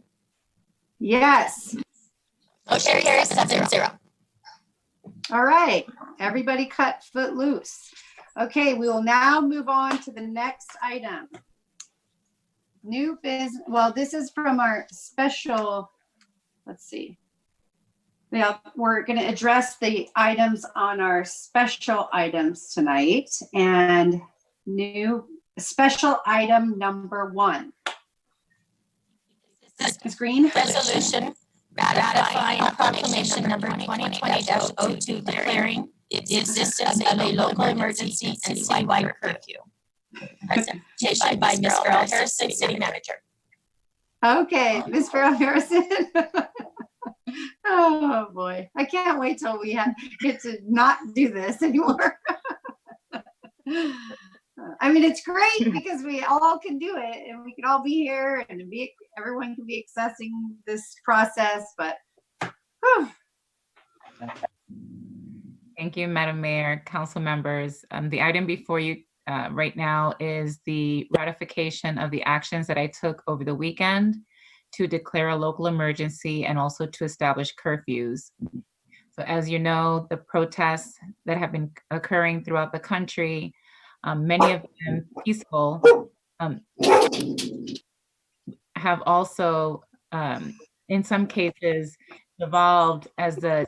Speaker 2: Yes.
Speaker 1: Motion carries 7-0.
Speaker 2: All right, everybody cut foot loose. Okay, we will now move on to the next item. New business, well, this is from our special, let's see. Yeah, we're going to address the items on our special items tonight, and new special item number 1. Ms. Green?
Speaker 1: Resolution ratifying proclamation number 2020-02 declaring the existence of a local emergency and citywide curfew. Presentation by Ms. Farrell Harrison, City Manager.
Speaker 2: Okay, Ms. Farrell Harrison. Oh boy, I can't wait till we get to not do this anymore. I mean, it's great because we all can do it and we can all be here and everyone can be accessing this process, but whew.
Speaker 8: Thank you, Madam Mayor, council members. The item before you right now is the ratification of the actions that I took over the weekend to declare a local emergency and also to establish curfews. So as you know, the protests that have been occurring throughout the country, many of them peaceful, have also, in some cases, evolved as the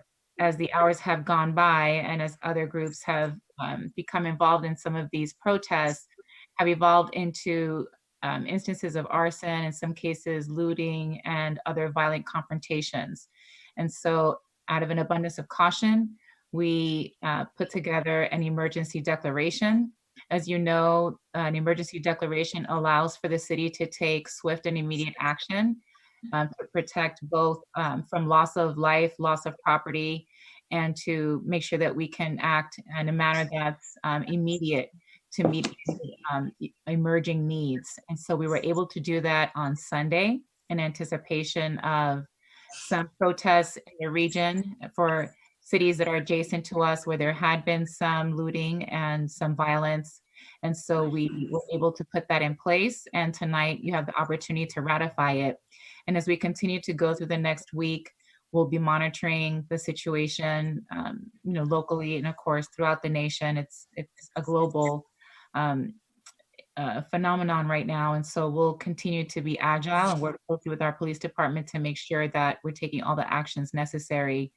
Speaker 8: hours have gone by and as other groups have become involved in some of these protests, have evolved into instances of arson, in some cases looting and other violent confrontations. And so out of an abundance of caution, we put together an emergency declaration. As you know, an emergency declaration allows for the city to take swift and immediate action to protect both from loss of life, loss of property, and to make sure that we can act in a manner that's immediate to meet emerging needs. And so we were able to do that on Sunday in anticipation of some protests in the region for cities that are adjacent to us where there had been some looting and some violence. And so we were able to put that in place. And tonight you have the opportunity to ratify it. And as we continue to go through the next week, we'll be monitoring the situation, locally and of course throughout the nation. It's a global phenomenon right now. And so we'll continue to be agile and work closely with our police department to make sure that we're taking all the actions necessary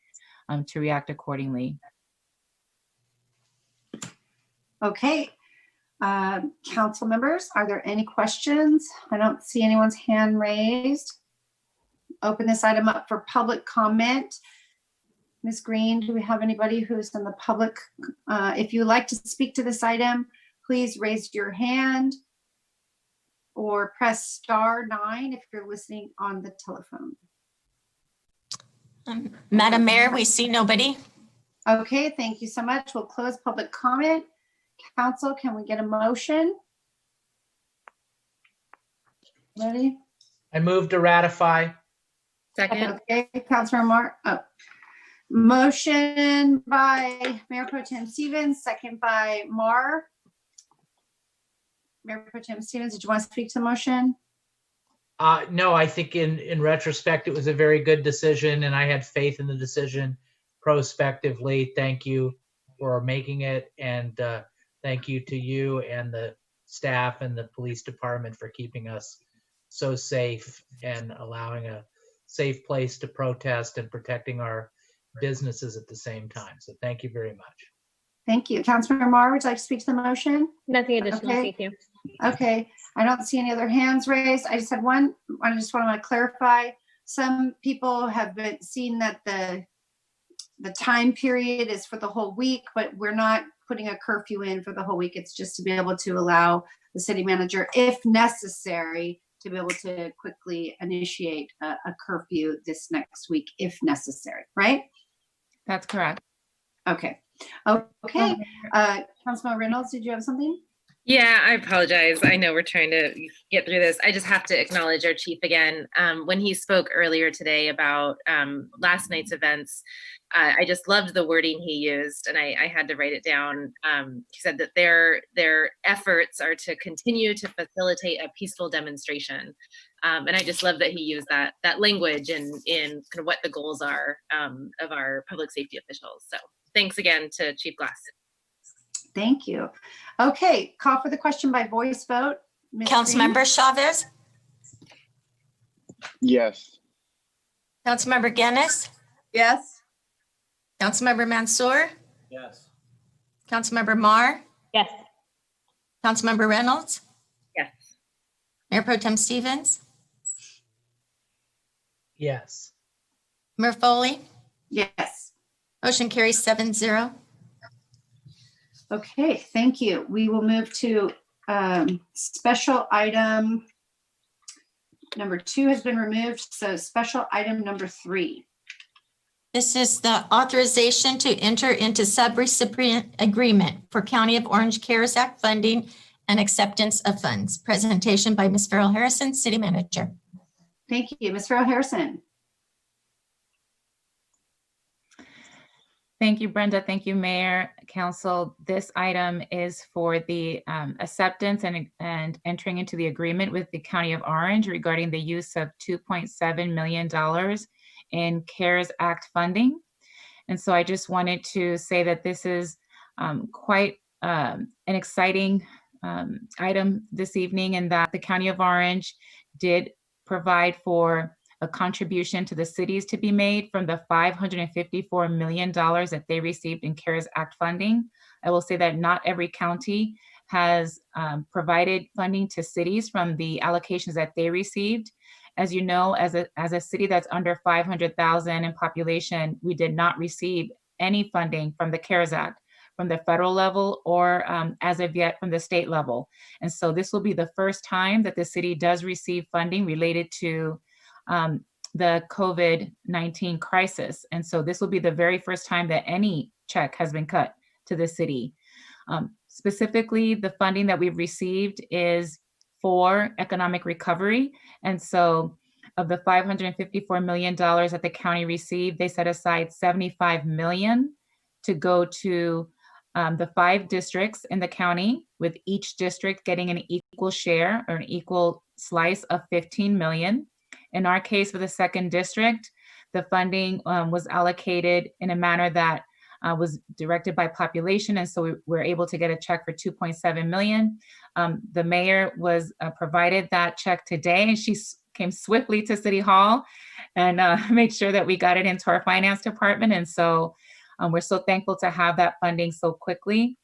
Speaker 8: to react accordingly.
Speaker 2: Okay, council members, are there any questions? I don't see anyone's hand raised. Open this item up for public comment. Ms. Green, do we have anybody who's in the public? If you'd like to speak to this item, please raise your hand or press *9 if you're listening on the telephone.
Speaker 1: Madam Mayor, we see nobody.
Speaker 2: Okay, thank you so much. We'll close public comment. Council, can we get a motion? Ready?
Speaker 10: I move to ratify.
Speaker 16: Second.
Speaker 2: Okay, Councilor Mark. Motion by Mayor Pro Tem Stevens, second by Mar. Mayor Pro Tem Stevens, did you want to speak to the motion?
Speaker 10: No, I think in retrospect, it was a very good decision and I had faith in the decision prospectively. Thank you for making it. And thank you to you and the staff and the police department for keeping us so safe and allowing a safe place to protest and protecting our businesses at the same time. So thank you very much.
Speaker 2: Thank you. Councilor Mar, would you like to speak to the motion?
Speaker 17: Nothing additional,
Speaker 2: Okay.
Speaker 17: thank you.
Speaker 2: Okay, I don't see any other hands raised. I just had one. I just want to clarify. Some people have been seeing that the time period is for the whole week, but we're not putting a curfew in for the whole week. It's just to be able to allow the city manager, if necessary, to be able to quickly initiate a curfew this next week, if necessary, right?
Speaker 8: That's correct.
Speaker 2: Okay. Okay. Councilman Reynolds, did you have something?
Speaker 16: Yeah, I apologize. I know we're trying to get through this. I just have to acknowledge our chief again. When he spoke earlier today about last night's events, I just loved the wording he used, and I had to write it down. He said that their efforts are to continue to facilitate a peaceful demonstration. And I just love that he used that language in kind of what the goals are of our public safety officials. So thanks again to Chief Glass.
Speaker 2: Thank you. Okay, call for the question by voice vote. Ms. Green?
Speaker 1: Councilmember Chavez,
Speaker 7: Yes.
Speaker 1: Councilmember Guinness,
Speaker 2: Yes.
Speaker 1: Councilmember Mansour,
Speaker 3: Yes.
Speaker 1: Councilmember Mar,
Speaker 17: Yes.
Speaker 1: Councilmember Reynolds,
Speaker 16: Yes.
Speaker 1: Mayor Pro Tem Stevens,
Speaker 10: Yes.
Speaker 1: Mayor Foley.
Speaker 2: Yes.
Speaker 1: Motion carries 7-0.
Speaker 2: Okay, thank you. We will move to special item number 2 has been removed, so special item number 3.
Speaker 1: This is the authorization to enter into subrecipient agreement for County of Orange CARES Act funding and acceptance of funds. Presentation by Ms. Farrell Harrison, City Manager.
Speaker 2: Thank you. Ms. Farrell Harrison.
Speaker 8: Thank you, Brenda. Thank you, Mayor, Council. This item is for the acceptance and entering into the agreement with the County of Orange regarding the use of $2.7 million in CARES Act funding. And so I just wanted to say that this is quite an exciting item this evening, and that the County of Orange did provide for a contribution to the cities to be made from the $554 million that they received in CARES Act funding. I will say that not every county has provided funding to cities from the allocations that they received. As you know, as a city that's under 500,000 in population, we did not receive any funding from the CARES Act from the federal level or as of yet from the state level. And so this will be the first time that the city does receive funding related to the COVID-19 crisis. And so this will be the very first time that any check has been cut to the city. Specifically, the funding that we've received is for economic recovery. And so of the $554 million that the county received, they set aside $75 million to go to the 5 districts in the county, with each district getting an equal share or an equal slice of $15 million. In our case, for the 2nd district, the funding was allocated in a manner that was directed by population. And so we were able to get a check for $2.7 million. The mayor was provided that check today, and she came swiftly to City Hall and made sure that we got it into our finance department. And so we're so thankful to have that funding so quickly.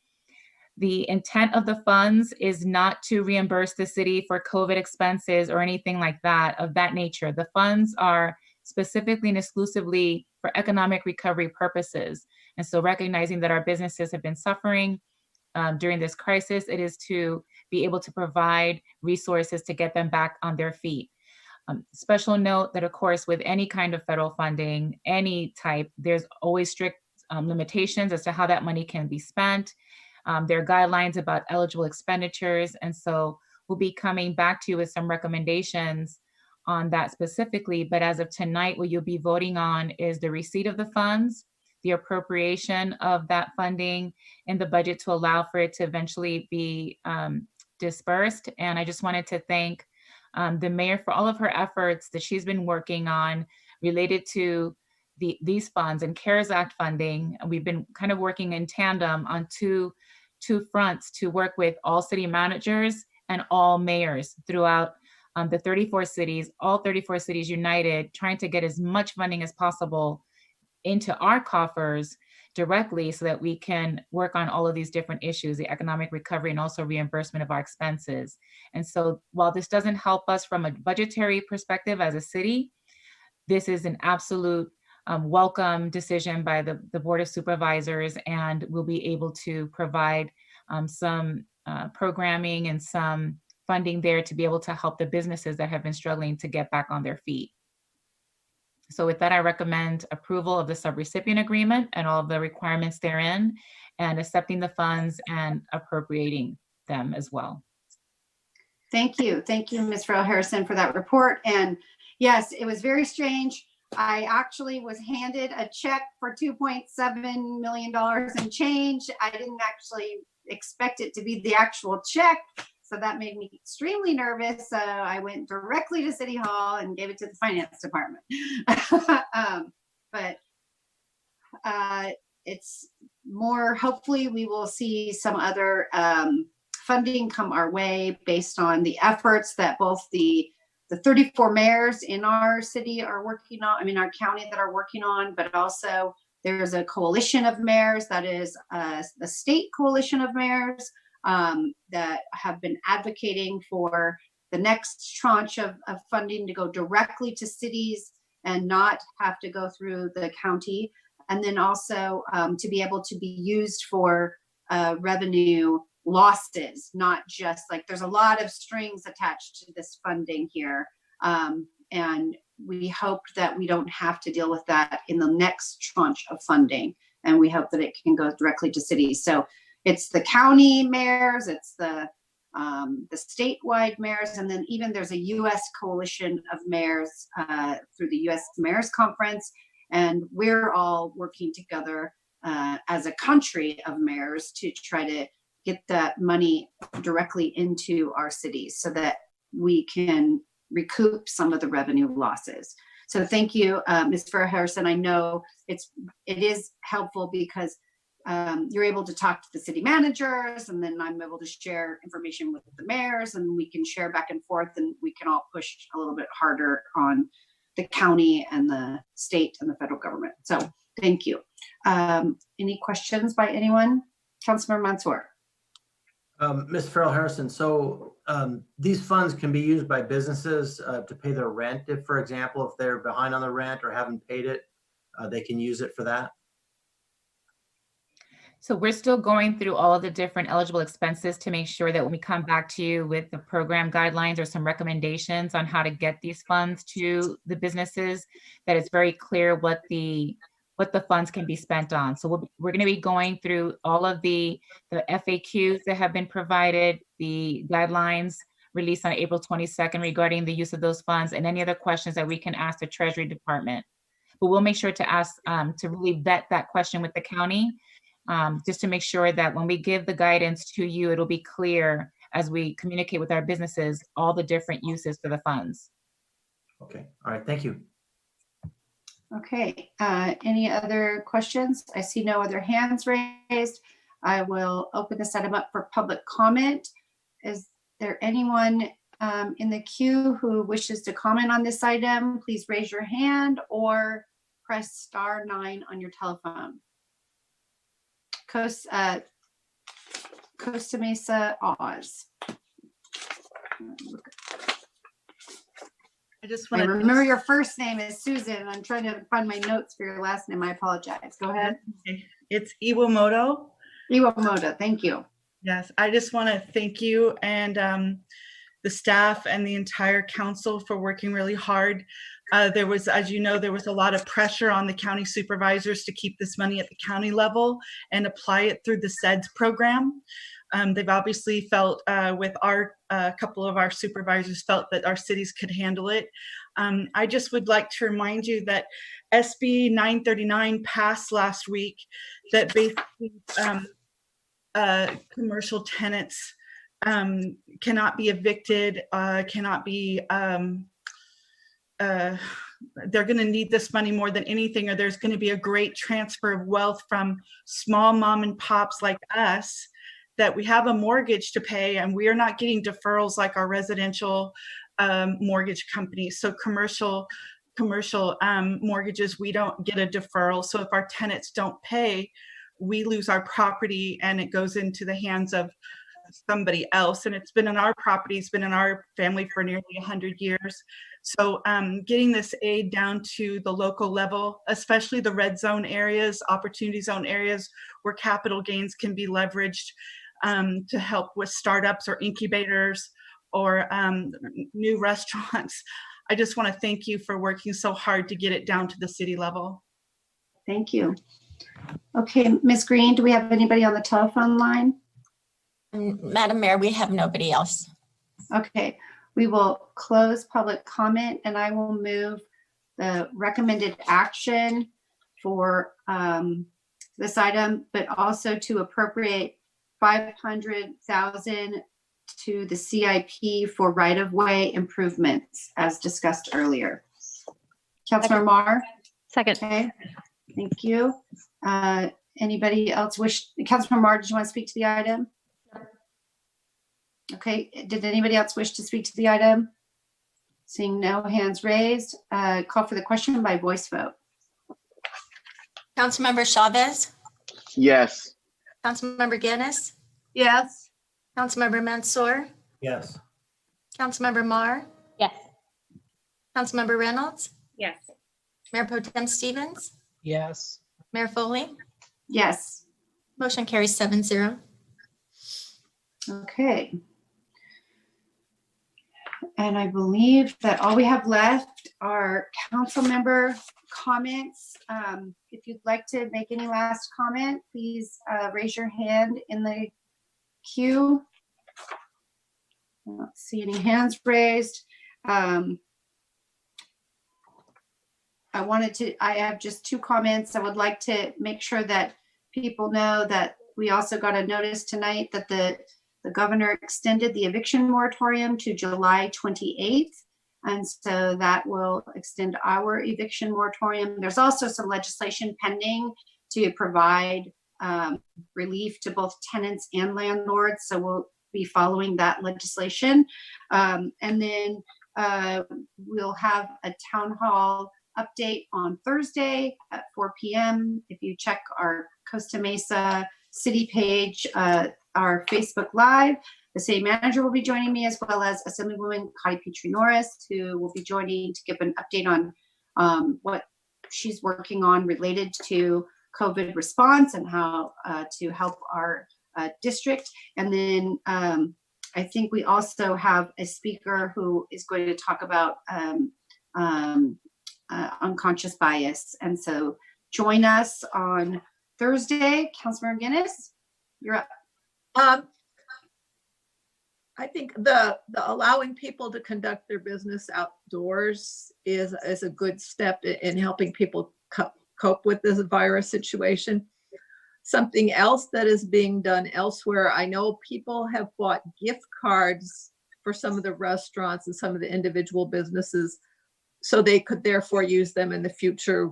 Speaker 8: The intent of the funds is not to reimburse the city for COVID expenses or anything like that, of that nature. The funds are specifically and exclusively for economic recovery purposes. And so recognizing that our businesses have been suffering during this crisis, it is to be able to provide resources to get them back on their feet. Special note that, of course, with any kind of federal funding, any type, there's always strict limitations as to how that money can be spent. There are guidelines about eligible expenditures. And so we'll be coming back to you with some recommendations on that specifically. But as of tonight, what you'll be voting on is the receipt of the funds, the appropriation of that funding in the budget to allow for it to eventually be dispersed. And I just wanted to thank the mayor for all of her efforts that she's been working on related to these funds and CARES Act funding. We've been kind of working in tandem on two fronts to work with all city managers and all mayors throughout the 34 cities, all 34 cities united, trying to get as much funding as possible into our coffers directly so that we can work on all of these different issues, the economic recovery and also reimbursement of our expenses. And so while this doesn't help us from a budgetary perspective as a city, this is an absolute welcome decision by the Board of Supervisors, and we'll be able to provide some programming and some funding there to be able to help the businesses that have been struggling to get back on their feet. So with that, I recommend approval of the subrecipient agreement and all of the requirements therein, and accepting the funds and appropriating them as well.
Speaker 2: Thank you. Thank you, Ms. Farrell Harrison, for that report. And yes, it was very strange. I actually was handed a check for $2.7 million and change. I didn't actually expect it to be the actual check. So that made me extremely nervous. I went directly to City Hall and gave it to the finance department. But it's more, hopefully we will see some other funding come our way based on the efforts that both the 34 mayors in our city are working on, our county that are working on, but also there's a coalition of mayors that is the state coalition of mayors that have been advocating for the next tranche of funding to go directly to cities and not have to go through the county. And then also to be able to be used for revenue losses, not just like, there's a lot of strings attached to this funding here. And we hope that we don't have to deal with that in the next tranche of funding. And we hope that it can go directly to cities. So it's the county mayors, it's the statewide mayors, and then even there's a U.S. coalition of mayors through the U.S. Mayors Conference. And we're all working together as a country of mayors to try to get that money directly into our cities so that we can recoup some of the revenue losses. So thank you, Ms. Farrar-Harrison. I know it is helpful because you're able to talk to the city managers, and then I'm able to share information with the mayors, and we can share back and forth, and we can all push a little bit harder on the county and the state and the federal government. So thank you. Any questions by anyone? Councilmember Mansour.
Speaker 3: Ms. Farrell-Harrison, so these funds can be used by businesses to pay their rent. If, for example, if they're behind on the rent or haven't paid it, they can use it for that?
Speaker 8: So we're still going through all of the different eligible expenses to make sure that when we come back to you with the program guidelines or some recommendations on how to get these funds to the businesses, that it's very clear what the funds can be spent on. So we're going to be going through all of the FAQs that have been provided, the guidelines released on April 22nd regarding the use of those funds, and any other questions that we can ask the Treasury Department. But we'll make sure to ask, to really vet that question with the county, just to make sure that when we give the guidance to you, it'll be clear as we communicate with our businesses, all the different uses for the funds.
Speaker 3: Okay, all right, thank you.
Speaker 2: Okay, any other questions? I see no other hands raised. I will open this item up for public comment. Is there anyone in the queue who wishes to comment on this item? Please raise your hand or press *9 on your telephone. Costa Mesa, Oz.
Speaker 17: I just want to
Speaker 2: remember your first name is Susan. I'm trying to find my notes for your last name. I apologize. Go ahead.
Speaker 17: Okay. It's Iwamoto.
Speaker 2: Iwamoto, thank you.
Speaker 17: Yes, I just want to thank you and the staff and the entire council for working really hard. There was, as you know, there was a lot of pressure on the county supervisors to keep this money at the county level and apply it through the SEDS program. They've obviously felt with our couple of our supervisors felt that our cities could handle it. I just would like to remind you that SB 939 passed last week that basically commercial tenants cannot be evicted, cannot be, they're going to need this money more than anything, or there's going to be a great transfer of wealth from small mom and pops like us that we have a mortgage to pay and we are not getting deferrals like our residential mortgage companies. So commercial mortgages, we don't get a deferral. So if our tenants don't pay, we lose our property and it goes into the hands of somebody else. And it's been in our property, it's been in our family for nearly 100 years. So getting this aid down to the local level, especially the red zone areas, opportunity zone areas where capital gains can be leveraged to help with startups or incubators or new restaurants. I just want to thank you for working so hard to get it down to the city level.
Speaker 2: Thank you. Okay, Ms. Green, do we have anybody on the telephone line?
Speaker 1: Madam Mayor, we have nobody else.
Speaker 2: Okay, we will close public comment and I will move the recommended action for this item, but also to appropriate $500,000 to the CIP for right-of-way improvements as discussed earlier. Councilmember Mar?
Speaker 16: Second.
Speaker 2: Okay, thank you. Anybody else wish? Councilmember Mar, did you want to speak to the item? Okay, did anybody else wish to speak to the item? Seeing no hands raised, call for the question by voice vote.
Speaker 1: Councilmember Chavez?
Speaker 7: Yes.
Speaker 1: Councilmember Guinness?
Speaker 17: Yes.
Speaker 1: Councilmember Mansour?
Speaker 3: Yes.
Speaker 1: Councilmember Mar?
Speaker 16: Yes.
Speaker 1: Councilmember Reynolds?
Speaker 16: Yes.
Speaker 1: Mayor Pro Tem Stevens?
Speaker 10: Yes.
Speaker 1: Mayor Foley?
Speaker 2: Yes.
Speaker 1: Motion carries 7-0.
Speaker 2: Okay. And I believe that all we have left are council member comments. If you'd like to make any last comment, please raise your hand in the queue. I don't see any hands raised. I have just 2 comments. I would like to make sure that people know that we also got a notice tonight that the governor extended the eviction moratorium to July 28th. And so that will extend our eviction moratorium. There's also some legislation pending to provide relief to both tenants and landlords. So we'll be following that legislation. And then we'll have a town hall update on Thursday at 4 p.m. If you check our Costa Mesa city page, our Facebook Live, the city manager will be joining me, as well as Assemblywoman Connie Petrie-Norris, who will be joining to give an update on what she's working on related to COVID response and how to help our district. And then I think we also have a speaker who is going to talk about unconscious bias. And so join us on Thursday. Councilmember Guinness, you're up.
Speaker 4: I think the allowing people to conduct their business outdoors is a good step in helping people cope with this virus situation. Something else that is being done elsewhere, I know people have bought gift cards for some of the restaurants and some of the individual businesses, so they could therefore use them in the future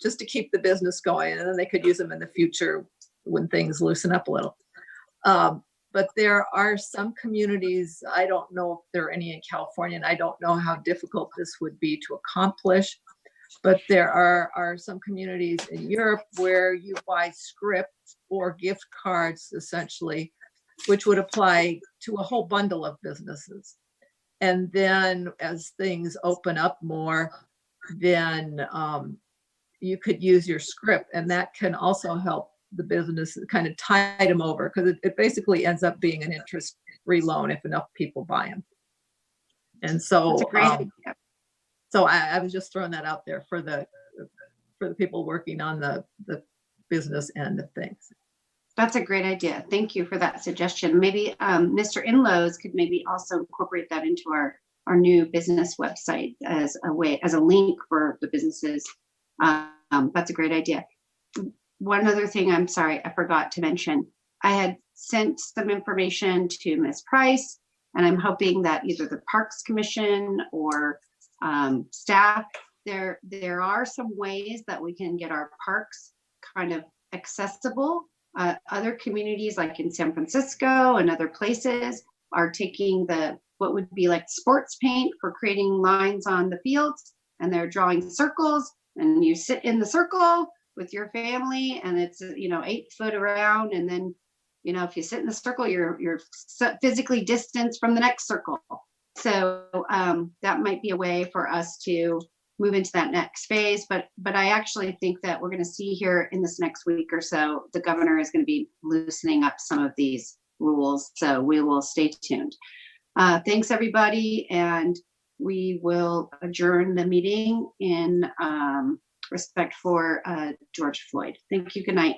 Speaker 4: just to keep the business going, and then they could use them in the future when things loosen up a little. But there are some communities, I don't know if there are any in California, and I don't know how difficult this would be to accomplish, but there are some communities in Europe where you buy script or gift cards, essentially, which would apply to a whole bundle of businesses. And then as things open up more, then you could use your script, and that can also help the business kind of tide them over, because it basically ends up being an interest-free loan if enough people buy them. And so,
Speaker 2: That's a great idea.
Speaker 4: So I was just throwing that out there for the people working on the business end of things.
Speaker 2: That's a great idea. Thank you for that suggestion. Maybe Mr. Inlows could maybe also incorporate that into our new business website as a link for the businesses. That's a great idea. One other thing, I'm sorry, I forgot to mention. I had sent some information to Ms. Price, and I'm hoping that either the Parks Commission or staff, there are some ways that we can get our parks kind of accessible. Other communities like in San Francisco and other places are taking what would be like sports paint for creating lines on the fields, and they're drawing circles, and you sit in the circle with your family, and it's 8 foot around, and then if you sit in the circle, you're physically distanced from the next circle. So that might be a way for us to move into that next phase. But I actually think that we're going to see here in this next week or so, the governor is going to be loosening up some of these rules. So we will stay tuned. Thanks, everybody. And we will adjourn the meeting in respect for George Floyd. Thank you. Good night.